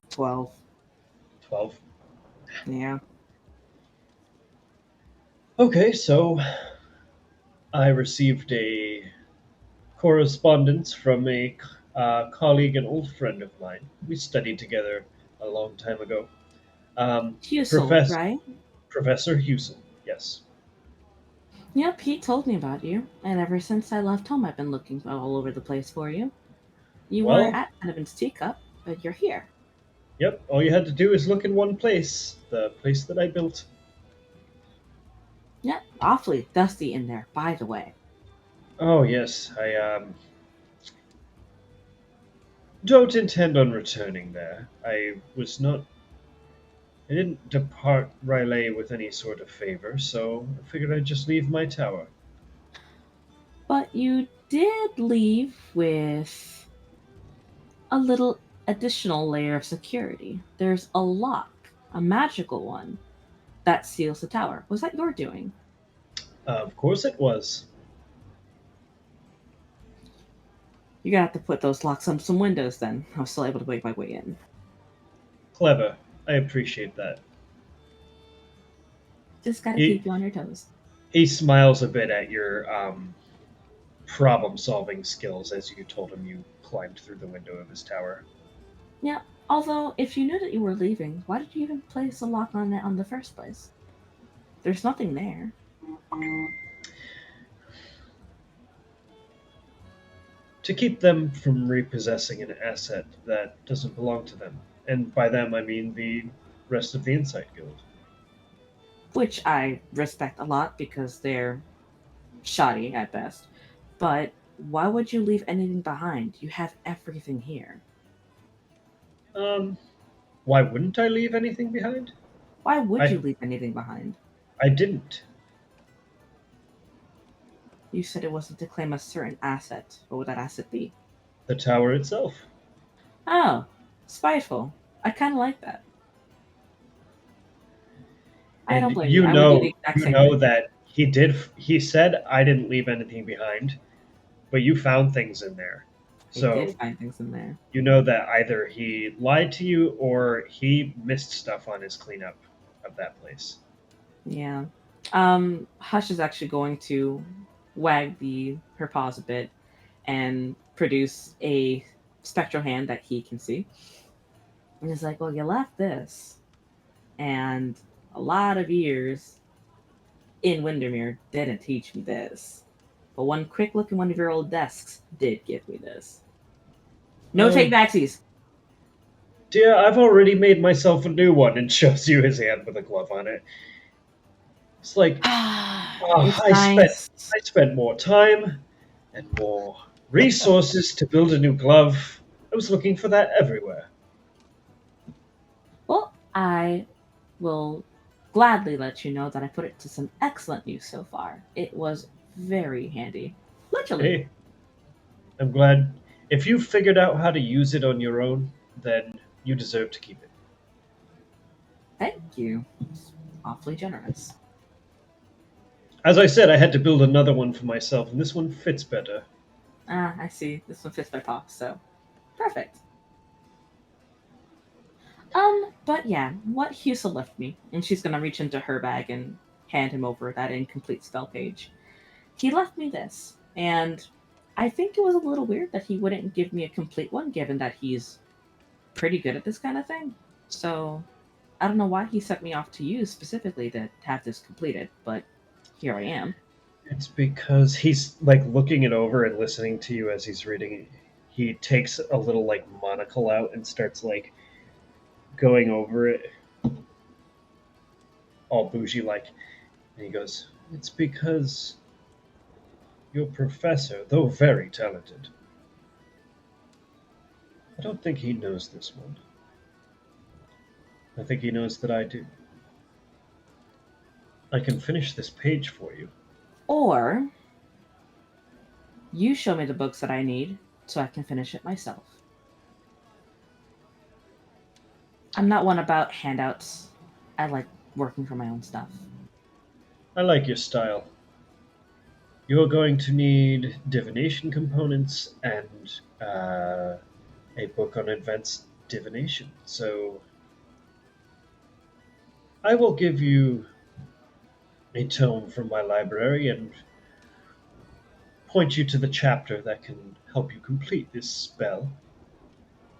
Speaker 5: $12.
Speaker 3: 12.
Speaker 5: Yeah.
Speaker 3: Okay, so I received a correspondence from a colleague and old friend of mine. We studied together a long time ago.
Speaker 5: Husel, right?
Speaker 3: Professor Hewson, yes.
Speaker 5: Yep, he told me about you. And ever since I left home, I've been looking all over the place for you. You weren't
Speaker 3: Well,
Speaker 5: at Donovan's Teacup, but you're here.
Speaker 3: yep, all you had to do is look in one place, the place that I built.
Speaker 5: Yep, awfully dusty in there, by the way.
Speaker 3: Oh, yes, I don't intend on returning there. I didn't depart Rylay with any sort of favor, so I figured I'd just leave my tower.
Speaker 5: But you did leave with a little additional layer of security. There's a lock, a magical one, that seals the tower. Was that your doing?
Speaker 3: Of course it was.
Speaker 5: You're gonna have to put those locks on some windows then. I was still able to make my way in.
Speaker 3: Clever. I appreciate that.
Speaker 5: Just gotta
Speaker 3: He,
Speaker 5: keep you on your toes.
Speaker 3: he smiles a bit at your problem solving skills as you told him you climbed through the window of his tower.
Speaker 5: Yep. Although, if you knew that you were leaving, why did you even place a lock on it on the first place? There's nothing there.
Speaker 3: To keep them from repossessing an asset that doesn't belong to them. And by them, I mean the rest of the Insight Guild.
Speaker 5: Which I respect a lot because they're shoddy at best. But why would you leave anything behind? You have everything here.
Speaker 3: Um, why wouldn't I leave anything behind?
Speaker 5: Why would you
Speaker 3: I
Speaker 5: leave anything behind?
Speaker 3: I didn't.
Speaker 5: You said it wasn't to claim a certain asset. What would that asset be?
Speaker 3: The tower itself.
Speaker 5: Oh, spiteful. I kind of like that. I don't
Speaker 3: And
Speaker 5: blame you. I would do the exact
Speaker 3: you
Speaker 5: same
Speaker 3: know
Speaker 5: thing.
Speaker 3: that he said I didn't leave anything behind, but you found things in there.
Speaker 5: I did
Speaker 3: So
Speaker 5: find things in there.
Speaker 3: you know that either he lied to you or he missed stuff on his cleanup of that place.
Speaker 5: Yeah. Hush is actually going to wag her paws a bit and produce a spectral hand that he can see. And he's like, "Well, you left this, and a lot of years in Windermere didn't teach me this. But one quick look at one of your old desks did give me this. No take
Speaker 3: Oh,
Speaker 5: backsies."
Speaker 3: dear, I've already made myself a new one, and shows you his hand with a glove on it. It's like,
Speaker 5: It's
Speaker 3: I
Speaker 5: nice.
Speaker 3: spent more time and more resources to build a new glove. I was looking for that everywhere.
Speaker 5: Well, I will gladly let you know that I put it to some excellent use so far. It was very handy. Literally.
Speaker 3: Hey, I'm glad. If you figured out how to use it on your own, then you deserve to keep it.
Speaker 5: Thank you. It's awfully generous.
Speaker 3: As I said, I had to build another one for myself, and this one fits better.
Speaker 5: Ah, I see. This one fits my paw, so perfect. But yeah, what Husa left me, and she's gonna reach into her bag and hand him over that incomplete spell page. He left me this, and I think it was a little weird that he wouldn't give me a complete one, given that he's pretty good at this kind of thing. So I don't know why he sent me off to you specifically to have this completed, but here I am.
Speaker 3: It's because he's like looking it over and listening to you as he's reading it. He takes a little like monocle out and starts like going over it, all bougie like. And he goes, "It's because your professor, though very talented, I don't think he knows this one. I think he knows that I do. I can finish this page for you."
Speaker 5: Or you show me the books that I need so I can finish it myself. I'm not one about handouts. I like working for my own stuff.
Speaker 3: I like your style. You're going to need divination components and a book on advanced divination. So I will give you a tome from my library and point you to the chapter that can help you complete this spell,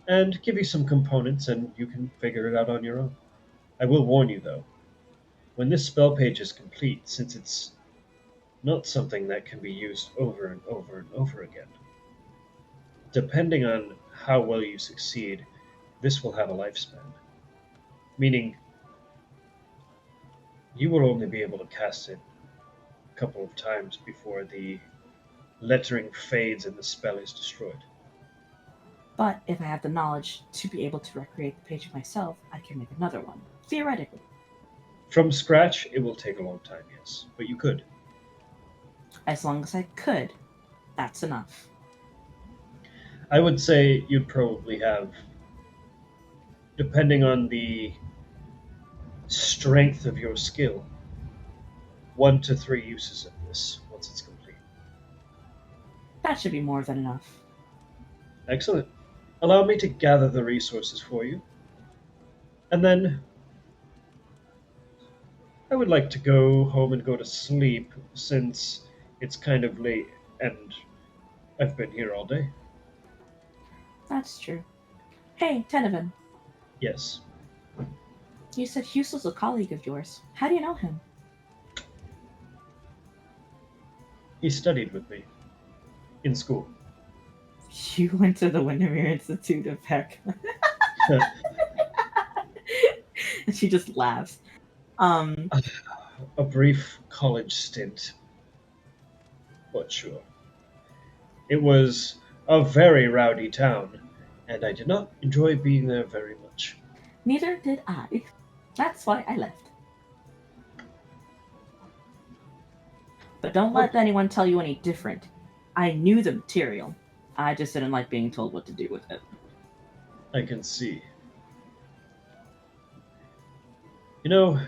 Speaker 3: and give you some components and you can figure it out on your own. I will warn you though, when this spell page is complete, since it's not something that can be used over and over and over again, depending on how well you succeed, this will have a lifespan. Meaning, you will only be able to cast it a couple of times before the lettering fades and the spell is destroyed.
Speaker 5: But if I have the knowledge to be able to recreate the page myself, I can make another one. Theoretically.
Speaker 3: From scratch, it will take a long time, yes, but you could.
Speaker 5: As long as I could, that's enough.
Speaker 3: I would say you'd probably have, depending on the strength of your skill, 1 to 3 uses of this once it's complete.
Speaker 5: That should be more than enough.
Speaker 3: Excellent. Allow me to gather the resources for you. And then I would like to go home and go to sleep since it's kind of late and I've been here all day.
Speaker 5: That's true. Hey, Tenevin,
Speaker 3: Yes,
Speaker 5: You said Hughes was a colleague of yours. How do you know him?
Speaker 3: he studied with me in school.
Speaker 5: You went to the Windermere Institute of Heck. And she just laughs. Um,
Speaker 3: A brief college stint, but sure. It was a very rowdy town, and I did not enjoy being there very much.
Speaker 5: Neither did I. That's why I left. But don't
Speaker 3: What?
Speaker 5: let anyone tell you any different. I knew the material. I just didn't like being told what to do with it.
Speaker 3: I can see. You know,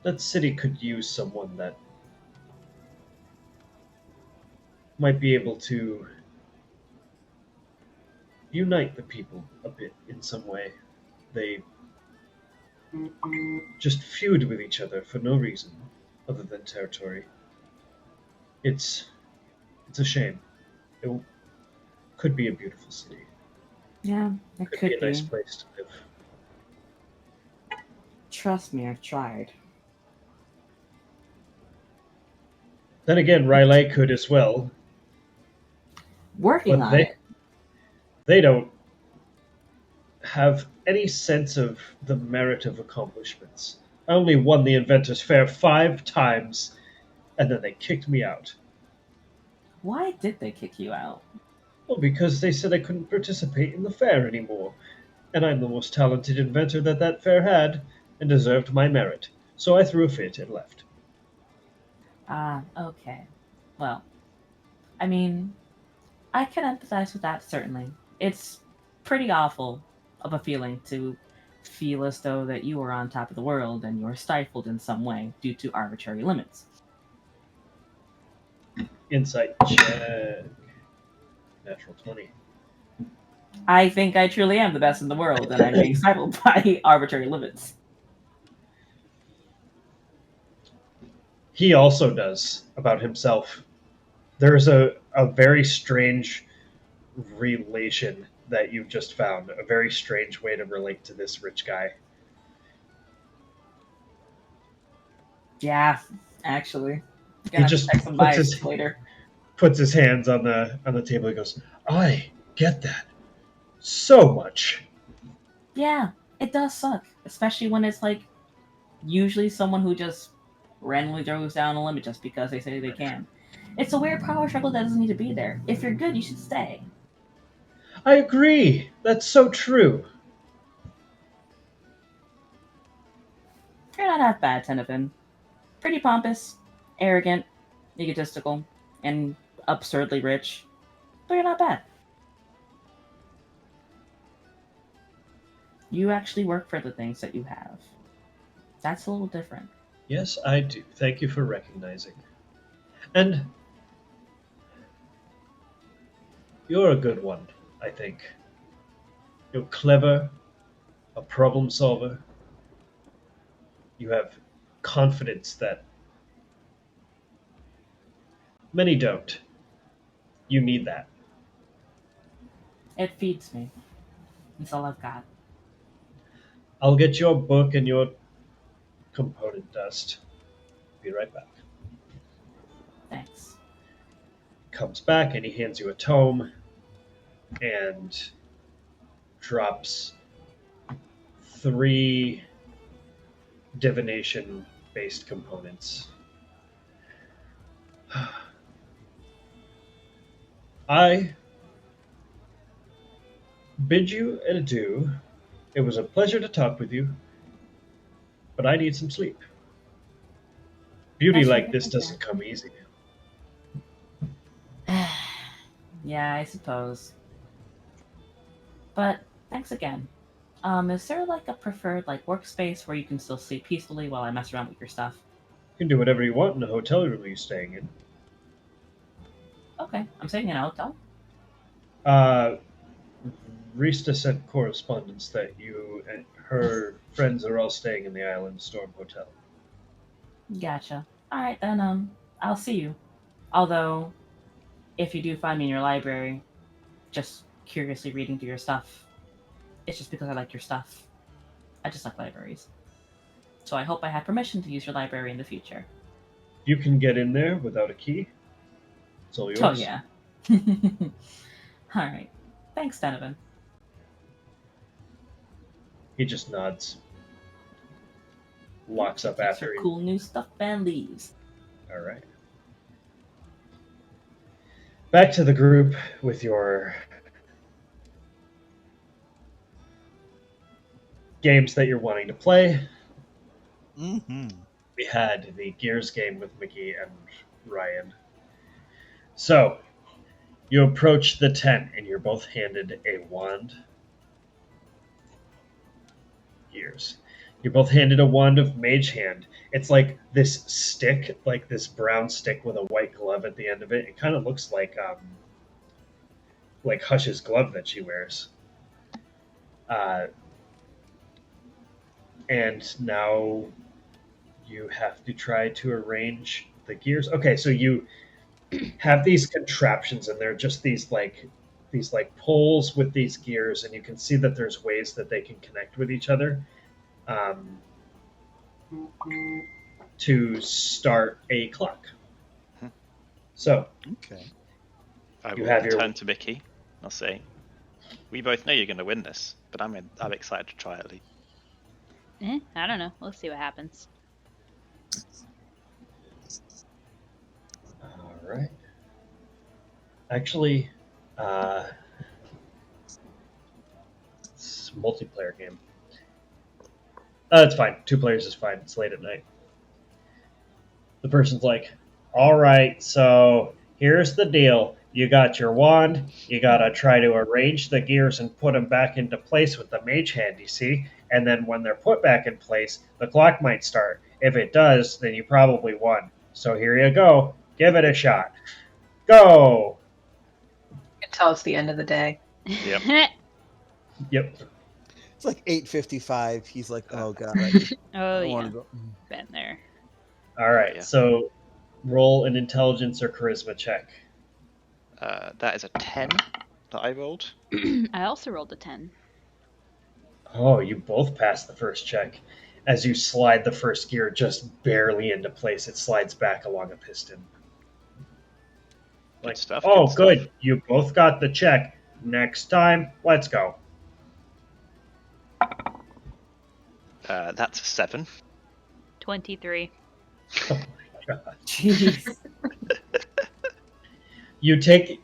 Speaker 3: that city could use someone that might be able to unite the people a bit in some way. They just feud with each other for no reason other than territory. It's it's a shame. It could be a beautiful city.
Speaker 5: Yeah, it
Speaker 3: Could be
Speaker 5: could
Speaker 3: a nice
Speaker 5: be.
Speaker 3: place to live.
Speaker 5: Trust me, I've tried.
Speaker 3: Then again, Riley could as well,
Speaker 5: Working
Speaker 3: but
Speaker 5: on it.
Speaker 3: they don't have any sense of the merit of accomplishments. I only won the Inventors Fair 5 times, and then they kicked me out.
Speaker 5: Why did they kick you out?
Speaker 3: Well, because they said I couldn't participate in the fair anymore, and I'm the most talented inventor that that fair had, and deserved my merit. So I threw a fit and left.
Speaker 5: Ah, okay. Well, I mean, I can empathize with that, certainly. It's pretty awful of a feeling to feel as though that you are on top of the world and you're stifled in some way due to arbitrary limits.
Speaker 3: Insight check. Natural 20.
Speaker 5: I think I truly am the best in the world, and I'm being stifled by arbitrary limits.
Speaker 3: He also does about himself. There's a very strange relation that you've just found, a very strange way to relate to this rich guy.
Speaker 5: Yeah, actually.
Speaker 3: He
Speaker 5: Gonna have to
Speaker 3: just
Speaker 5: check some biases later.
Speaker 3: puts his hands on the table. He goes, "I get that so much."
Speaker 5: Yeah, it does suck, especially when it's like usually someone who just randomly throws down a limit just because they say they can. It's a weird power struggle that doesn't need to be there. If you're good, you should stay.
Speaker 3: I agree. That's so true.
Speaker 5: You're not half bad, Tennyson. Pretty pompous, arrogant, egotistical, and absurdly rich, but you're not bad. You actually work for the things that you have. That's a little different.
Speaker 3: Yes, I do. Thank you for recognizing. And you're a good one, I think. You're clever, a problem solver. You have confidence that many don't. You need that.
Speaker 5: It feeds me. That's all I've got.
Speaker 3: I'll get your book and your component dust. Be right back.
Speaker 5: Thanks.
Speaker 3: Comes back and he hands you a tome and drops 3 divination based components. I bid you adieu. It was a pleasure to talk with you, but I need some sleep. Beauty
Speaker 5: That's
Speaker 3: like
Speaker 5: really
Speaker 3: this
Speaker 5: fair.
Speaker 3: doesn't come easy.
Speaker 5: Yeah, I suppose. But thanks again. Is there like a preferred like workspace where you can still sleep peacefully while I mess around with your stuff?
Speaker 3: You can do whatever you want in the hotel room you're staying in.
Speaker 5: Okay, I'm staying in a hotel.
Speaker 3: Uh, Rista sent correspondence that you and her friends are all staying in the Island Storm Hotel.
Speaker 5: Gotcha. All right then. I'll see you. Although, if you do find me in your library, just curiously reading through your stuff, It's just because I like your stuff. I just like libraries. So I hope I have permission to use your library in the future.
Speaker 3: You can get in there without a key. It's all yours.
Speaker 5: Oh, yeah. Alright. Thanks, Donovan.
Speaker 3: He just nods. Locks up
Speaker 5: Takes
Speaker 3: after
Speaker 5: your
Speaker 3: you.
Speaker 5: cool new stuff and leaves.
Speaker 3: All right. Back to the group with your games that you're wanting to play.
Speaker 2: Mm-hmm.
Speaker 3: We had the Gears game with Mickey and Ryan. So, you approach the tent and you're both handed a wand. Gears. You're both handed a wand of Mage Hand. It's like this stick, like this brown stick with a white glove at the end of it. It kind of looks like Hush's glove that she wears. And now you have to try to arrange the gears. Okay, so you have these contraptions, and they're just these poles with these gears, and you can see that there's ways that they can connect with each other to start a clock. So
Speaker 2: Okay.
Speaker 4: I
Speaker 3: You
Speaker 4: will
Speaker 3: have your-
Speaker 4: turn to Mickey. I'll say, we both know you're going to win this, but I'm excited to try at least.
Speaker 1: I don't know. We'll see what happens.
Speaker 3: All right. Actually, it's a multiplayer game. It's fine. 2 players is fine. It's late at night. The person's like, all right, so here's the deal. You got your wand. You got to try to arrange the gears and put them back into place with the mage hand, you see? And then when they're put back in place, the clock might start. If it does, then you probably won. So here you go. Give it a shot. Go!
Speaker 6: Until it's the end of the day.
Speaker 4: Yep.
Speaker 3: Yep.
Speaker 2: It's like 8:55. He's like, oh god, I
Speaker 1: Oh,
Speaker 2: want
Speaker 1: yeah.
Speaker 2: to go.
Speaker 1: Been there.
Speaker 3: All right,
Speaker 4: Yeah.
Speaker 3: so roll an intelligence or charisma check.
Speaker 4: That is a 10 that I rolled.
Speaker 1: I also rolled a 10.
Speaker 3: Oh, you both passed the first check. As you slide the first gear just barely into place, it slides back along a piston.
Speaker 4: Good stuff.
Speaker 3: Oh,
Speaker 4: stuff.
Speaker 3: good. You both got the check. Next time, let's go.
Speaker 4: That's a 7.
Speaker 1: 23.
Speaker 3: Oh my god.
Speaker 5: Jeez.
Speaker 3: You take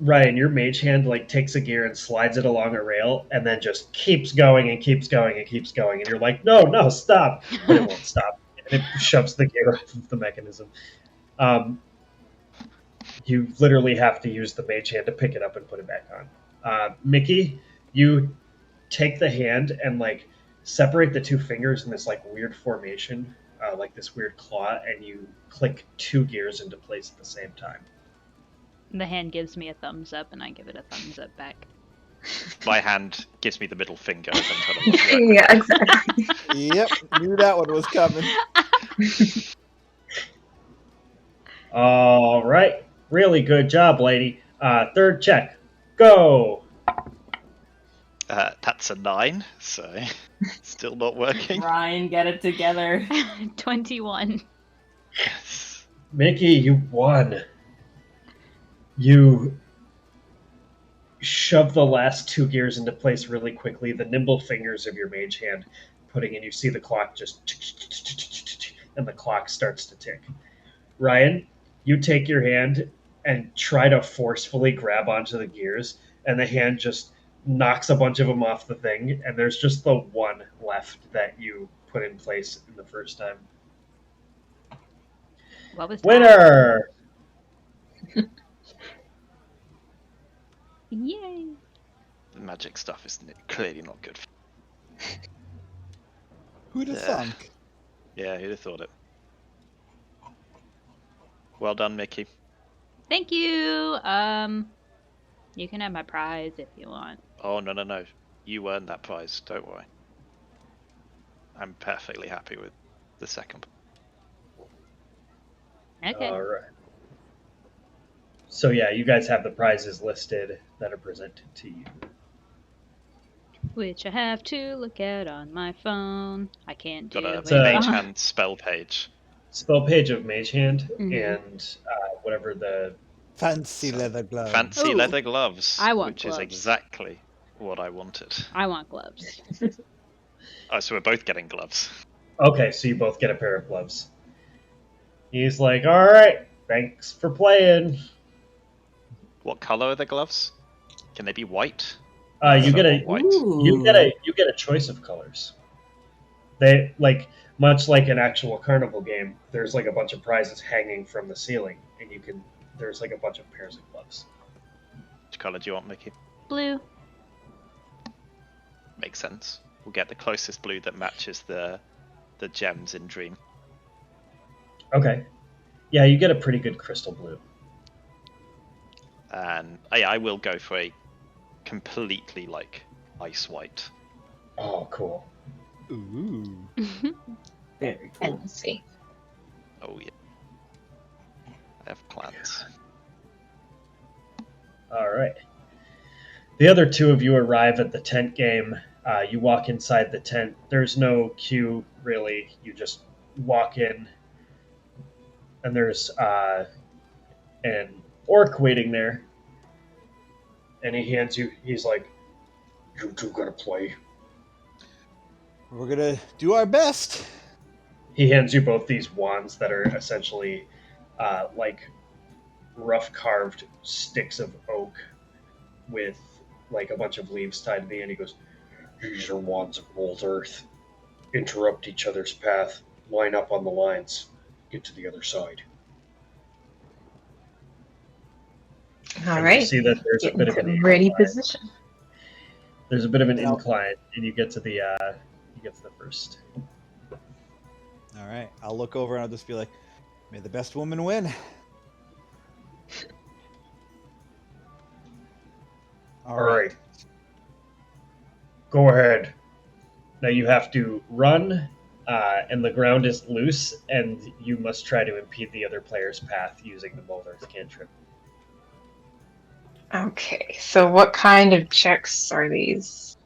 Speaker 3: Ryan, your mage hand takes a gear and slides it along a rail, and then just keeps going and keeps going and keeps going, and you're like, no, stop! But it won't stop, and it shoves the gear off of the mechanism. You literally have to use the mage hand to pick it up and put it back on. Mickey, you take the hand and separate the 2 fingers in this weird formation, like this weird claw, and you click 2 gears into place at the same time.
Speaker 1: The hand gives me a thumbs up, and I give it a thumbs up back.
Speaker 4: My hand gives me the middle finger as I'm trying to work.
Speaker 6: Yeah, exactly.
Speaker 2: Yep, knew that one was coming.
Speaker 3: All right. Really good job, lady. 3rd check. Go.
Speaker 4: That's a 9, so still not working.
Speaker 5: Ryan, get it together.
Speaker 1: 21.
Speaker 4: Yes.
Speaker 3: Mickey, you won. You shove the last 2 gears into place really quickly, the nimble fingers of your mage hand putting in. You see the clock just and the clock starts to tick. Ryan, you take your hand and try to forcefully grab onto the gears, and the hand just knocks a bunch of them off the thing, and there's just the one left that you put in place in the first time.
Speaker 1: What was that?
Speaker 3: Winner!
Speaker 1: Yay!
Speaker 4: The magic stuff is clearly not good.
Speaker 2: Who'd have
Speaker 4: Yeah.
Speaker 2: thunk?
Speaker 4: Yeah, who'd have thought it? Well done, Mickey.
Speaker 1: Thank you! You can have my prize if you want.
Speaker 4: Oh, no. You earned that prize, don't worry. I'm perfectly happy with the second.
Speaker 1: Okay.
Speaker 3: All right. So yeah, you guys have the prizes listed that are presented to you.
Speaker 1: which I have to look at on my phone. I can't do
Speaker 4: Got a
Speaker 1: it.
Speaker 4: mage hand spell page.
Speaker 3: Spell page of Mage Hand
Speaker 1: Mhm.
Speaker 3: and whatever the
Speaker 2: Fancy
Speaker 4: So,
Speaker 2: leather gloves.
Speaker 4: Fancy
Speaker 1: Ooh,
Speaker 4: leather gloves,
Speaker 1: I want
Speaker 4: which is
Speaker 1: gloves.
Speaker 4: exactly what I wanted.
Speaker 1: I want gloves.
Speaker 4: Oh, so we're both getting gloves.
Speaker 3: Okay, so you both get a pair of gloves. He's like, "All right, thanks for playing."
Speaker 4: What color are the gloves? Can they be white?
Speaker 3: You get
Speaker 4: Silver,
Speaker 3: a
Speaker 4: white.
Speaker 3: you get a choice of colors. They like much like an actual carnival game. There's like a bunch of prizes hanging from the ceiling, and you can. There's like a bunch of pairs of gloves.
Speaker 4: Which color do you want, Mickey?
Speaker 1: Blue.
Speaker 4: Makes sense. We'll get the closest blue that matches the gems in Dream.
Speaker 3: Okay, yeah, you get a pretty good crystal blue.
Speaker 4: And I will go for a completely like ice white.
Speaker 3: Oh, cool.
Speaker 2: Ooh.
Speaker 5: Very cool.
Speaker 7: Fancy.
Speaker 4: Oh yeah. I have plans.
Speaker 3: All right. The other two of you arrive at the tent game. You walk inside the tent. There's no queue, really. You just walk in, and there's an orc waiting there. And he hands you, he's like, "You two gotta play."
Speaker 2: We're gonna do our best.
Speaker 3: He hands you both these wands that are essentially like rough carved sticks of oak with like a bunch of leaves tied to the end. He goes, "These are wands of old earth. Interrupt each other's path. Line up on the lines. Get to the other side."
Speaker 7: All
Speaker 3: And
Speaker 7: right.
Speaker 3: you see that there's
Speaker 7: Get
Speaker 3: a bit of
Speaker 7: into
Speaker 3: an
Speaker 7: ready
Speaker 3: incline.
Speaker 7: position.
Speaker 3: There's a bit of an
Speaker 2: You know-
Speaker 3: incline, and you get to the first.
Speaker 2: All right. I'll look over and I'll just be like, "May the best woman win."
Speaker 3: All right. Go ahead. Now you have to run, and the ground is loose, and you must try to impede the other player's path using the Mold Earth cantrip.
Speaker 7: Okay, so what kind of checks are these?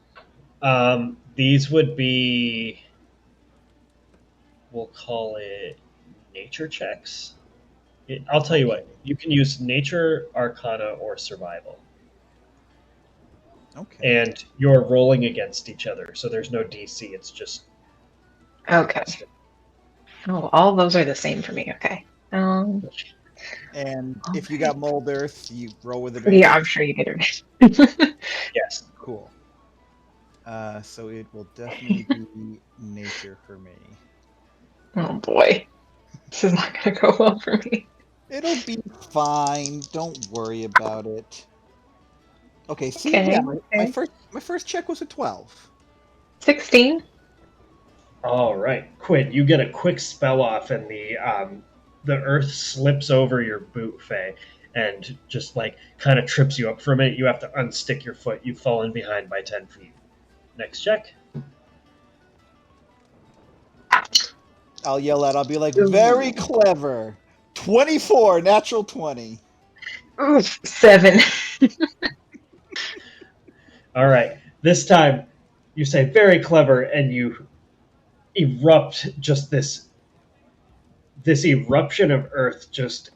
Speaker 3: These would be, we'll call it nature checks. I'll tell you what, you can use nature, arcana, or survival.
Speaker 2: Okay.
Speaker 3: And you're rolling against each other, so there's no DC, it's just
Speaker 7: Okay.
Speaker 3: tested.
Speaker 7: Oh, all those are the same for me. Okay.
Speaker 2: And if you got mold earth, you roll with
Speaker 7: Yeah,
Speaker 2: advantage.
Speaker 7: I'm sure you get it.
Speaker 3: Yes.
Speaker 2: Cool. So it will definitely be nature for me.
Speaker 7: Oh boy, this is not gonna go well for me.
Speaker 2: It'll be fine. Don't worry about it. Okay. See,
Speaker 7: Okay,
Speaker 2: yeah, my
Speaker 7: okay.
Speaker 2: first check was a 12.
Speaker 7: 16.
Speaker 3: All right, Quinn, you get a quick spell off, and the earth slips over your boot, Faye, and just like kind of trips you up for a minute. You have to unstick your foot. You've fallen behind by 10 feet. Next check.
Speaker 2: I'll yell out. I'll be like, "Very clever." 24, natural 20.
Speaker 7: Oof, 7.
Speaker 3: All right, this time you say very clever, and you erupt just this eruption of earth just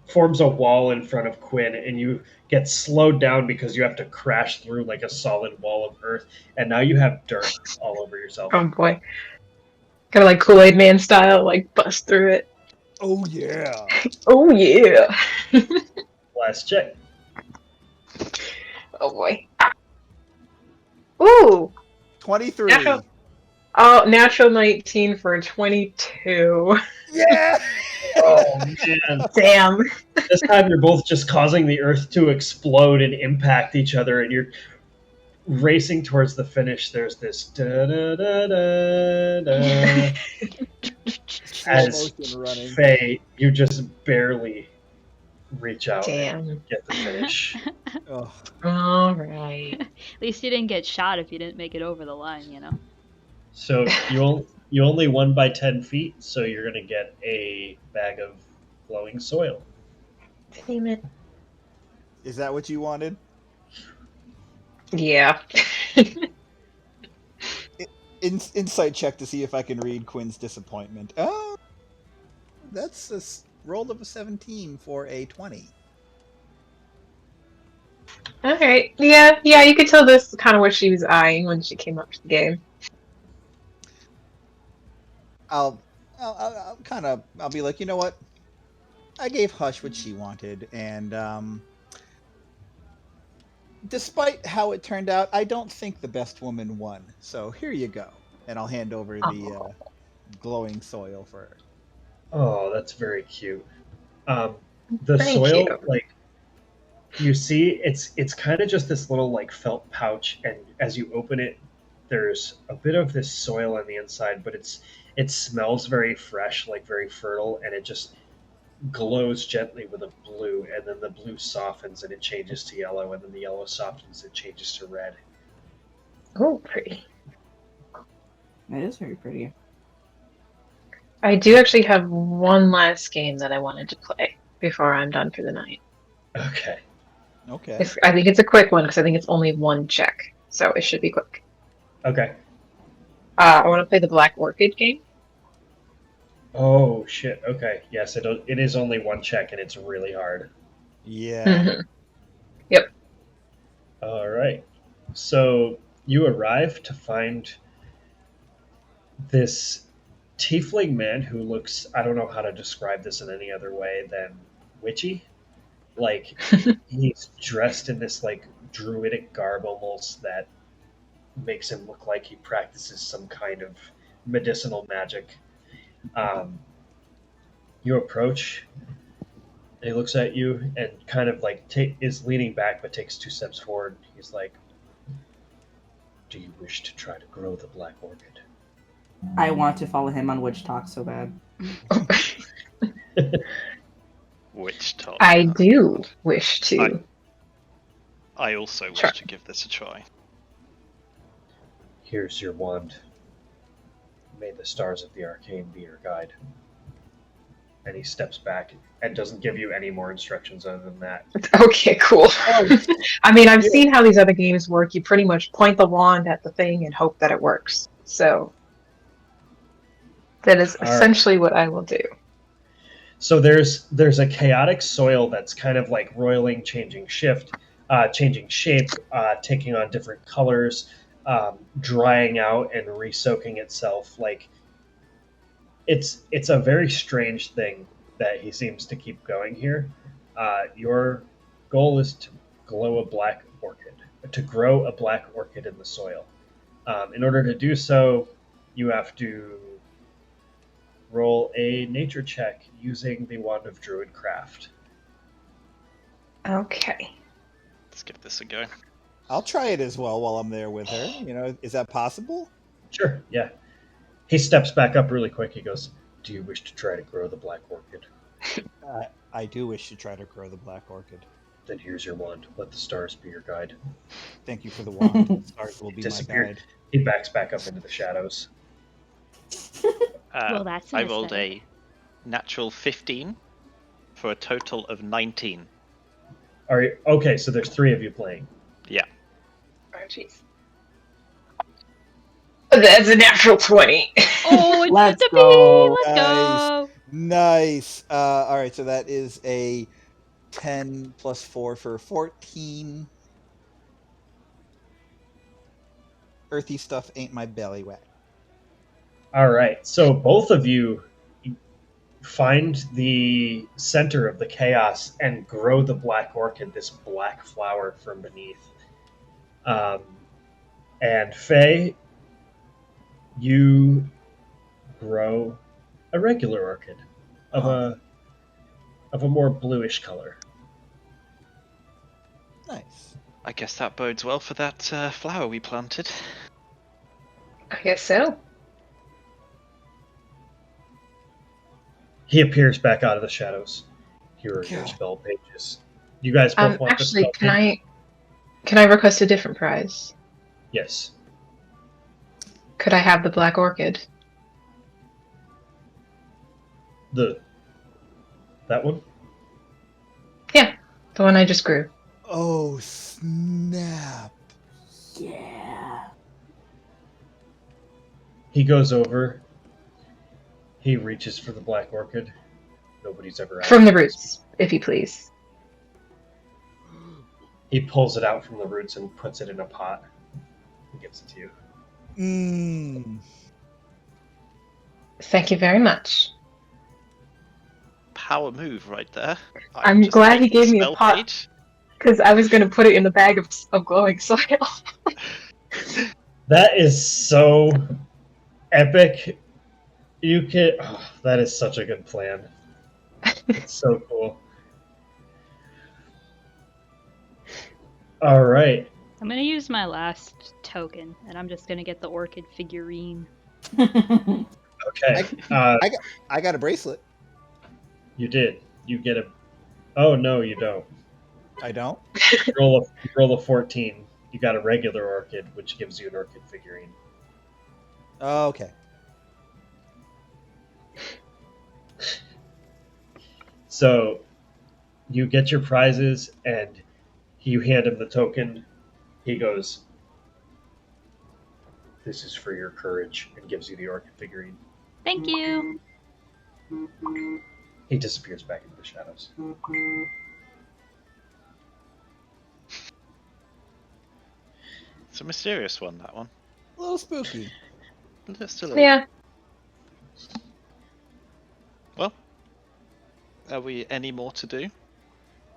Speaker 3: forms a wall in front of Quinn, and you get slowed down because you have to crash through like a solid wall of earth, and now you have dirt all over yourself.
Speaker 7: Oh boy. Kind of like Kool-Aid Man style, like bust through it.
Speaker 2: Oh yeah.
Speaker 7: Oh yeah.
Speaker 3: Last check.
Speaker 7: Oh boy. Ooh.
Speaker 2: 23.
Speaker 7: Natural. Oh, natural 19 for 22.
Speaker 2: Yeah.
Speaker 3: Oh man!
Speaker 7: Damn.
Speaker 3: This time you're both just causing the earth to explode and impact each other, and you're racing towards the finish. There's this da da da da da.
Speaker 2: Slow
Speaker 3: As
Speaker 2: motion running.
Speaker 3: Faye, you just barely reach out
Speaker 7: Damn.
Speaker 3: and get the finish.
Speaker 2: Oh.
Speaker 7: All right.
Speaker 1: At least you didn't get shot if you didn't make it over the line, you know.
Speaker 3: So you only won by 10 feet, so you're gonna get a bag of glowing soil.
Speaker 7: Damn it.
Speaker 2: Is that what you wanted?
Speaker 7: Yeah.
Speaker 2: Insight check to see if I can read Quinn's disappointment. Oh, that's a roll of a 17 for a 20.
Speaker 7: Alright. Yeah, you could tell this is kind of what she was eyeing when she came up to the game.
Speaker 2: I'll be like, you know what? I gave Hush what she wanted, and despite how it turned out, I don't think the best woman won. So here you go, and I'll hand over the
Speaker 7: Oh,
Speaker 2: glowing soil for her.
Speaker 3: Oh, that's very cute. The
Speaker 7: thank you.
Speaker 3: soil, like you see, it's kind of just this little like felt pouch, and as you open it, there's a bit of this soil on the inside, but it smells very fresh, like very fertile, and it just glows gently with a blue, and then the blue softens and it changes to yellow, and then the yellow softens and changes to red.
Speaker 7: Oh, pretty.
Speaker 5: It is very pretty.
Speaker 7: I do actually have one last game that I wanted to play before I'm done for the night.
Speaker 3: Okay.
Speaker 2: Okay.
Speaker 7: I think it's a quick one because I think it's only one check, so it should be quick.
Speaker 3: Okay.
Speaker 7: I want to play the Black Orchid game.
Speaker 3: Oh shit. Okay. Yes, it is only one check, and it's really hard.
Speaker 2: Yeah.
Speaker 7: Mhm. Yep.
Speaker 3: All right. So you arrive to find this tiefling man who looks, I don't know how to describe this in any other way than witchy. Like he's dressed in this like druidic garb almost that makes him look like he practices some kind of medicinal magic. Um, you approach, and he looks at you and kind of like is leaning back but takes 2 steps forward. He's like, "Do you wish to try to grow the black orchid?"
Speaker 5: I want to follow him on Witch Talk so bad.
Speaker 4: Witch talk.
Speaker 7: I do wish to.
Speaker 4: I also wish
Speaker 7: Sure.
Speaker 4: to give this a try.
Speaker 3: Here's your wand. May the stars of the arcane be your guide. And he steps back and doesn't give you any more instructions other than that.
Speaker 7: Okay, cool. I mean, I've seen how these other games work. You pretty much point the wand at the thing and hope that it works. So that is
Speaker 3: All right.
Speaker 7: essentially what I will do.
Speaker 3: So there's a chaotic soil that's kind of like roiling, changing shape, taking on different colors, drying out and re-soaking itself. Like it's a very strange thing that he seems to keep going here. Your goal is to grow a black orchid in the soil. In order to do so, you have to roll a nature check using the Wand of Druidcraft.
Speaker 7: Okay.
Speaker 4: Let's give this a go.
Speaker 2: I'll try it as well while I'm there with her. You know, is that possible?
Speaker 3: Sure, yeah. He steps back up really quick. He goes, "Do you wish to try to grow the black orchid?"
Speaker 2: I do wish to try to grow the black orchid.
Speaker 3: Then here's your wand. Let the stars be your guide.
Speaker 2: Thank you for the wand. The stars will be my
Speaker 3: Disappeared.
Speaker 2: guide.
Speaker 3: He backs back up into the shadows.
Speaker 1: Well, that's
Speaker 4: I
Speaker 1: an
Speaker 4: rolled
Speaker 1: aesthetic.
Speaker 4: a natural 15 for a total of 19.
Speaker 3: Are you, okay, so there's 3 of you playing.
Speaker 4: Yeah.
Speaker 7: Oh, jeez. That's a natural 20.
Speaker 1: Oh, it's
Speaker 5: Let's
Speaker 1: meant to
Speaker 5: go.
Speaker 1: be. Let's go.
Speaker 2: Nice. All right, so that is a 10 plus 4 for 14. Earthy stuff ain't my belly wet.
Speaker 3: All right, so both of you find the center of the chaos and grow the black orchid, this black flower from beneath. And Faye, you grow a regular orchid of a more bluish color.
Speaker 2: Nice.
Speaker 4: I guess that bodes well for that flower we planted.
Speaker 7: I guess so.
Speaker 3: He appears back out of the shadows. Here are your
Speaker 2: God.
Speaker 3: spell pages. You guys both want the
Speaker 7: Actually,
Speaker 3: spell
Speaker 7: can
Speaker 3: page?
Speaker 7: I request a different prize?
Speaker 3: Yes.
Speaker 7: Could I have the Black Orchid?
Speaker 3: That one?
Speaker 7: Yeah, the one I just grew.
Speaker 2: Oh, snap.
Speaker 5: Yeah.
Speaker 3: He goes over. He reaches for the black orchid. Nobody's ever asked.
Speaker 7: From the roots, if you please.
Speaker 3: He pulls it out from the roots and puts it in a pot. He gives it to you.
Speaker 2: Mmm.
Speaker 7: Thank you very much.
Speaker 4: Power move right there.
Speaker 7: I'm
Speaker 4: just
Speaker 7: glad he
Speaker 4: take the
Speaker 7: gave me a
Speaker 4: spell
Speaker 7: pot.
Speaker 4: page.
Speaker 7: Because I was going to put it in the bag of glowing soil.
Speaker 3: That is so epic. You can. Oh, that is such a good plan. It's so cool. All right.
Speaker 1: I'm gonna use my last token, and I'm just gonna get the orchid figurine.
Speaker 3: Okay.
Speaker 2: I got a bracelet.
Speaker 3: You did. You get a. Oh no, you don't.
Speaker 2: I don't.
Speaker 3: You roll a 14. You got a regular orchid, which gives you an orchid figurine.
Speaker 2: Oh, okay.
Speaker 3: So you get your prizes, and you hand him the token. He goes, "This is for your courage," and gives you the orchid figurine.
Speaker 1: Thank you.
Speaker 3: He disappears back into the shadows.
Speaker 4: It's a mysterious one, that one.
Speaker 2: A little spooky.
Speaker 4: Just a little.
Speaker 7: Yeah.
Speaker 4: Well, are we any more to do?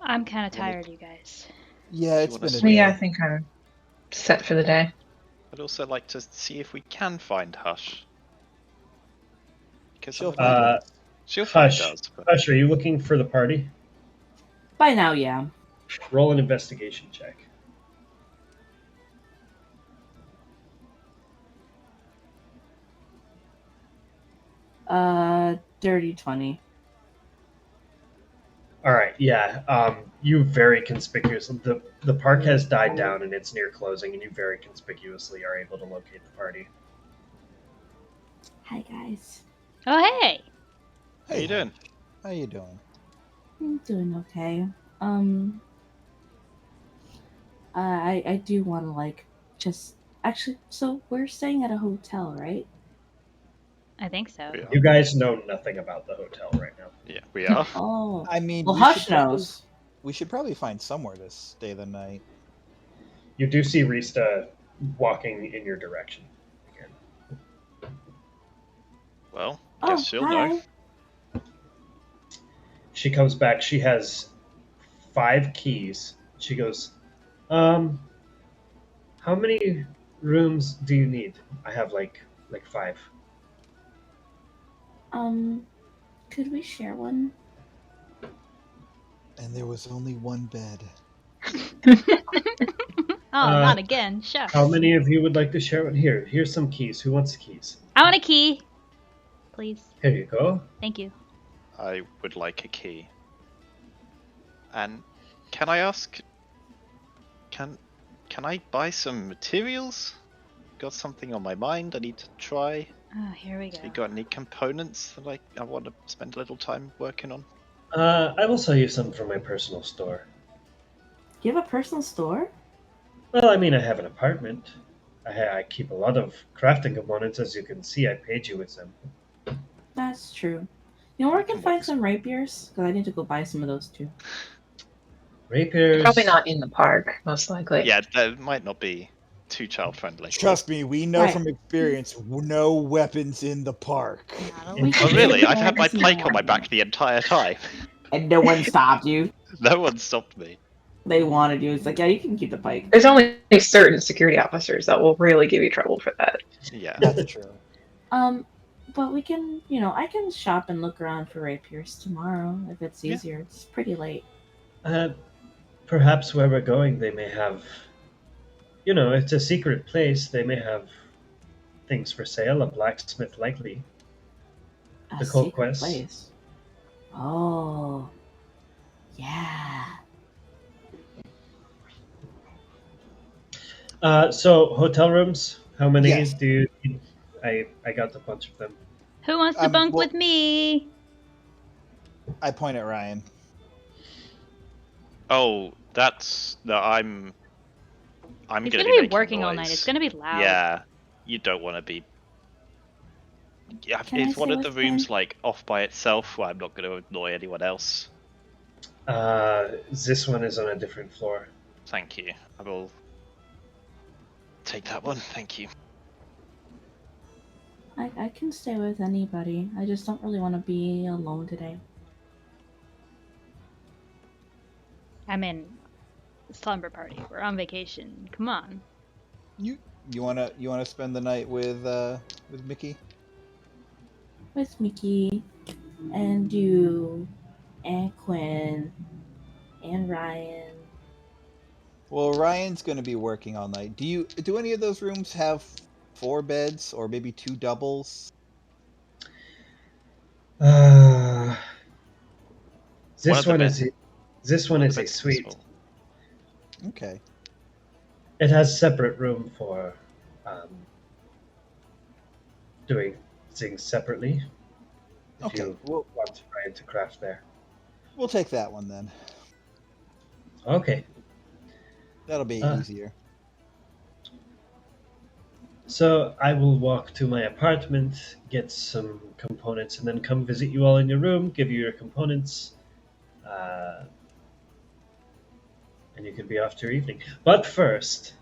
Speaker 1: I'm kind of tired, you guys.
Speaker 2: Yeah, it's
Speaker 4: You
Speaker 2: been
Speaker 4: wanna
Speaker 2: a
Speaker 4: swing?
Speaker 2: day.
Speaker 7: Yeah, I think I'm set for the day.
Speaker 4: I'd also like to see if we can find Hush. Because
Speaker 2: She'll
Speaker 4: I'm
Speaker 2: find
Speaker 4: afraid-
Speaker 2: us.
Speaker 4: she'll find
Speaker 3: Hush.
Speaker 4: us. But
Speaker 3: Hush, are you looking for the party?
Speaker 5: By now, yeah.
Speaker 3: Roll an investigation check.
Speaker 5: Dirty 20.
Speaker 3: All right, yeah. You very conspicuously the park has died down and it's near closing, and you very conspicuously are able to locate the party.
Speaker 5: Hi, guys.
Speaker 1: Oh, hey!
Speaker 4: how you doing?
Speaker 2: How you doing?
Speaker 5: I'm doing okay. I do want to just actually. So we're staying at a hotel, right?
Speaker 1: I think so.
Speaker 4: We are.
Speaker 3: You guys know nothing about the hotel right now.
Speaker 4: Yeah, we are.
Speaker 5: Oh,
Speaker 2: I mean,
Speaker 5: well,
Speaker 2: we
Speaker 5: Hush
Speaker 2: should probably-
Speaker 5: knows.
Speaker 2: We should probably find somewhere to stay the night.
Speaker 3: You do see Rista walking in your direction again.
Speaker 4: Well,
Speaker 5: Oh,
Speaker 4: guess she'll know.
Speaker 5: hi.
Speaker 3: She comes back. She has 5 keys. She goes, how many rooms do you need? I have like 5.
Speaker 5: Could we share one?
Speaker 2: And there was only one bed.
Speaker 1: Oh, not again. Shucks.
Speaker 3: How many of you would like to share one? Here's some keys. Who wants the keys?
Speaker 1: I want a key. Please.
Speaker 3: Here you go.
Speaker 1: Thank you.
Speaker 4: I would like a key. And can I ask? Can I buy some materials? Got something on my mind I need to try.
Speaker 1: Oh, here we go.
Speaker 4: You got any components that I want to spend a little time working on?
Speaker 3: I will sell you some from my personal store.
Speaker 5: You have a personal store?
Speaker 3: Well, I mean, I have an apartment. I keep a lot of crafting components, as you can see. I paid you with them.
Speaker 5: That's true. You know where I can find some rapiers? Because I need to go buy some of those too.
Speaker 3: Rapiers.
Speaker 7: Probably not in the park, most likely.
Speaker 4: Yeah, that might not be too child friendly.
Speaker 2: Trust me, we know
Speaker 5: Right.
Speaker 2: from experience, no weapons in the park.
Speaker 4: Oh really? I've had my pike on my back the entire time.
Speaker 5: And no one stopped you.
Speaker 4: No one stopped me.
Speaker 5: They wanted you. It's like, yeah, you can keep the pike.
Speaker 7: There's only certain security officers that will really give you trouble for that.
Speaker 4: Yeah.
Speaker 2: That's true.
Speaker 5: But we can, I can shop and look around for rapiers tomorrow if it's
Speaker 4: Yeah.
Speaker 5: easier. It's pretty late.
Speaker 3: Perhaps where we're going, they may have. It's a secret place. They may have things for sale. A blacksmith, likely.
Speaker 5: A
Speaker 3: The Cold
Speaker 5: secret
Speaker 3: Quest.
Speaker 5: place. Oh, yeah.
Speaker 3: So hotel rooms. How many
Speaker 2: Yes.
Speaker 3: do you need? I got a bunch of them.
Speaker 1: Who wants to bunk
Speaker 2: well-
Speaker 1: with me?
Speaker 2: I point at Ryan.
Speaker 4: Oh, that's no. I'm I'm
Speaker 1: He's
Speaker 4: going
Speaker 1: gonna
Speaker 4: to
Speaker 1: be
Speaker 4: making
Speaker 1: working all night.
Speaker 4: noise.
Speaker 1: It's gonna be loud.
Speaker 4: Yeah, you don't want to be. Yeah,
Speaker 5: Can I
Speaker 4: is one
Speaker 5: stay
Speaker 4: of the
Speaker 5: with
Speaker 4: rooms
Speaker 5: Ben?
Speaker 4: like off by itself where I'm not going to annoy anyone else?
Speaker 3: This one is on a different floor.
Speaker 4: Thank you. I will take that one. Thank you.
Speaker 5: I can stay with anybody. I just don't really want to be alone today.
Speaker 1: I'm in slumber party. We're on vacation. Come on.
Speaker 2: You wanna spend the night with Mickey?
Speaker 5: With Mickey and you and Quinn and Ryan.
Speaker 2: Well, Ryan's gonna be working all night. Do any of those rooms have 4 beds or maybe 2 doubles?
Speaker 3: Uh,
Speaker 4: One of
Speaker 3: this
Speaker 4: the
Speaker 3: one
Speaker 4: bed.
Speaker 3: is this one
Speaker 4: One of
Speaker 3: is
Speaker 4: the
Speaker 3: a
Speaker 4: beds can be
Speaker 3: suite.
Speaker 4: small.
Speaker 2: Okay.
Speaker 3: It has separate room for um, doing things separately. If
Speaker 2: Okay.
Speaker 3: you want Ryan to craft there.
Speaker 2: We'll take that one then.
Speaker 3: Okay.
Speaker 2: That'll be
Speaker 3: Uh,
Speaker 2: easier.
Speaker 3: So I will walk to my apartment, get some components, and then come visit you all in your room, give you your components, and you can be off to your evening. But first,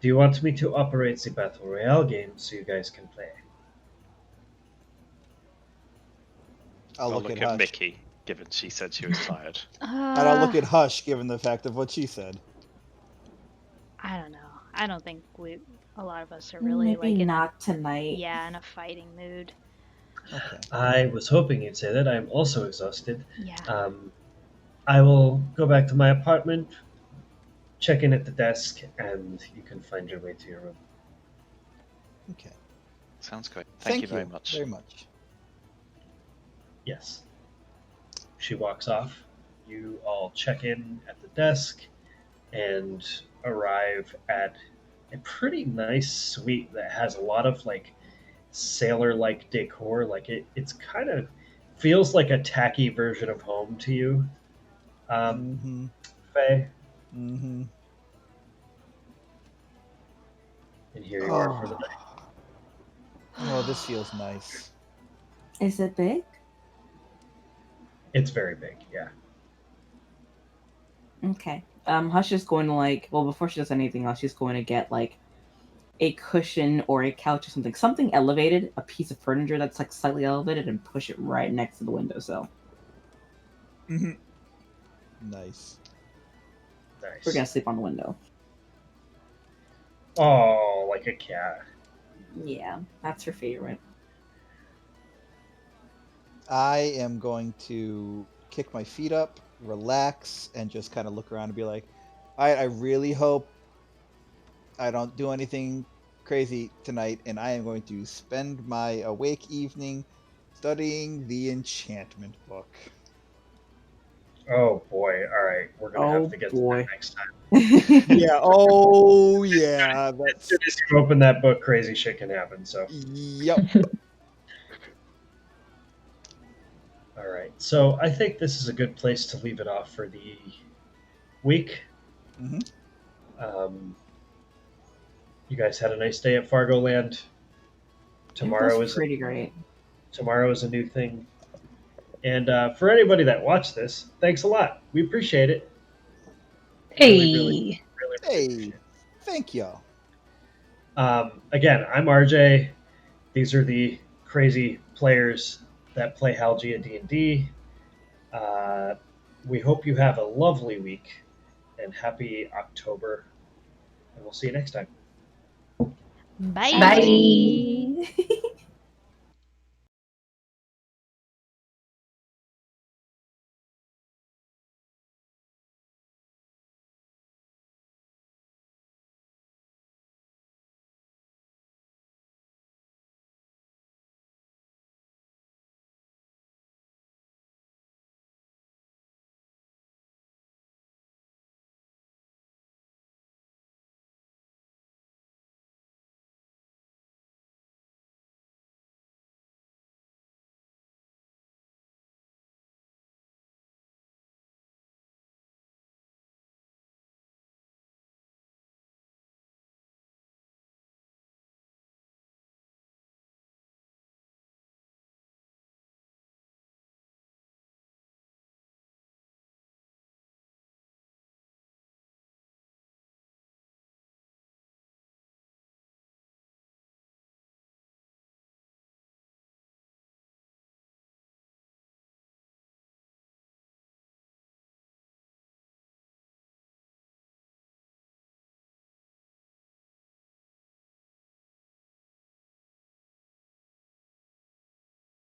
Speaker 3: do you want me to operate the Battle Royale game so you guys can play?
Speaker 2: I'll
Speaker 4: I'll
Speaker 2: look at
Speaker 4: look at
Speaker 2: Hush.
Speaker 4: Mickey, given she said she was tired.
Speaker 2: And I'll look at Hush, given the fact of what she said.
Speaker 1: I don't know. I don't think a lot of us are really
Speaker 5: Maybe
Speaker 1: like in
Speaker 5: not tonight.
Speaker 1: in a fighting mood.
Speaker 2: Okay.
Speaker 3: I was hoping you'd say that. I'm also exhausted.
Speaker 1: Yeah.
Speaker 3: I will go back to my apartment, check in at the desk, and you can find your way to your room.
Speaker 2: Okay.
Speaker 4: Sounds great. Thank you very much.
Speaker 2: Very much.
Speaker 3: Yes. She walks off. You all check in at the desk and arrive at a pretty nice suite that has a lot of like sailor-like decor. Like it's kind of feels like a tacky version of home to you,
Speaker 2: Mm-hmm.
Speaker 3: Faye.
Speaker 2: Mm-hmm.
Speaker 3: And here you are for the night.
Speaker 2: Oh, this feels nice.
Speaker 5: Is it big?
Speaker 3: It's very big, yeah.
Speaker 5: Okay. Hush is going to before she does anything else, she's going to get like a cushion or a couch or something elevated, a piece of furniture that's like slightly elevated, and push it right next to the windowsill.
Speaker 2: Mm-hmm. Nice.
Speaker 3: Nice.
Speaker 5: We're gonna sleep on the window.
Speaker 3: Oh, like a cat.
Speaker 5: Yeah, that's her favorite.
Speaker 2: I am going to kick my feet up, relax, and just kind of look around and be like, I really hope I don't do anything crazy tonight, and I am going to spend my awake evening studying the enchantment book.
Speaker 3: Oh boy! All right, we're gonna have to get to that next time.
Speaker 2: Yeah. Oh yeah.
Speaker 3: As soon as you open that book, crazy shit can happen. So.
Speaker 2: Yep.
Speaker 3: All right. So I think this is a good place to leave it off for the week.
Speaker 2: Mm-hmm.
Speaker 3: You guys had a nice day at Fargo Land. Tomorrow is
Speaker 5: pretty great.
Speaker 3: Tomorrow is a new thing. And for anybody that watched this, thanks a lot. We appreciate it.
Speaker 7: Hey.
Speaker 3: Really
Speaker 2: Hey, thank you.
Speaker 3: Again, I'm RJ. These are the crazy players that play Halgia D&D. We hope you have a lovely week and happy October. And we'll see you next time.
Speaker 1: Bye.
Speaker 7: Bye.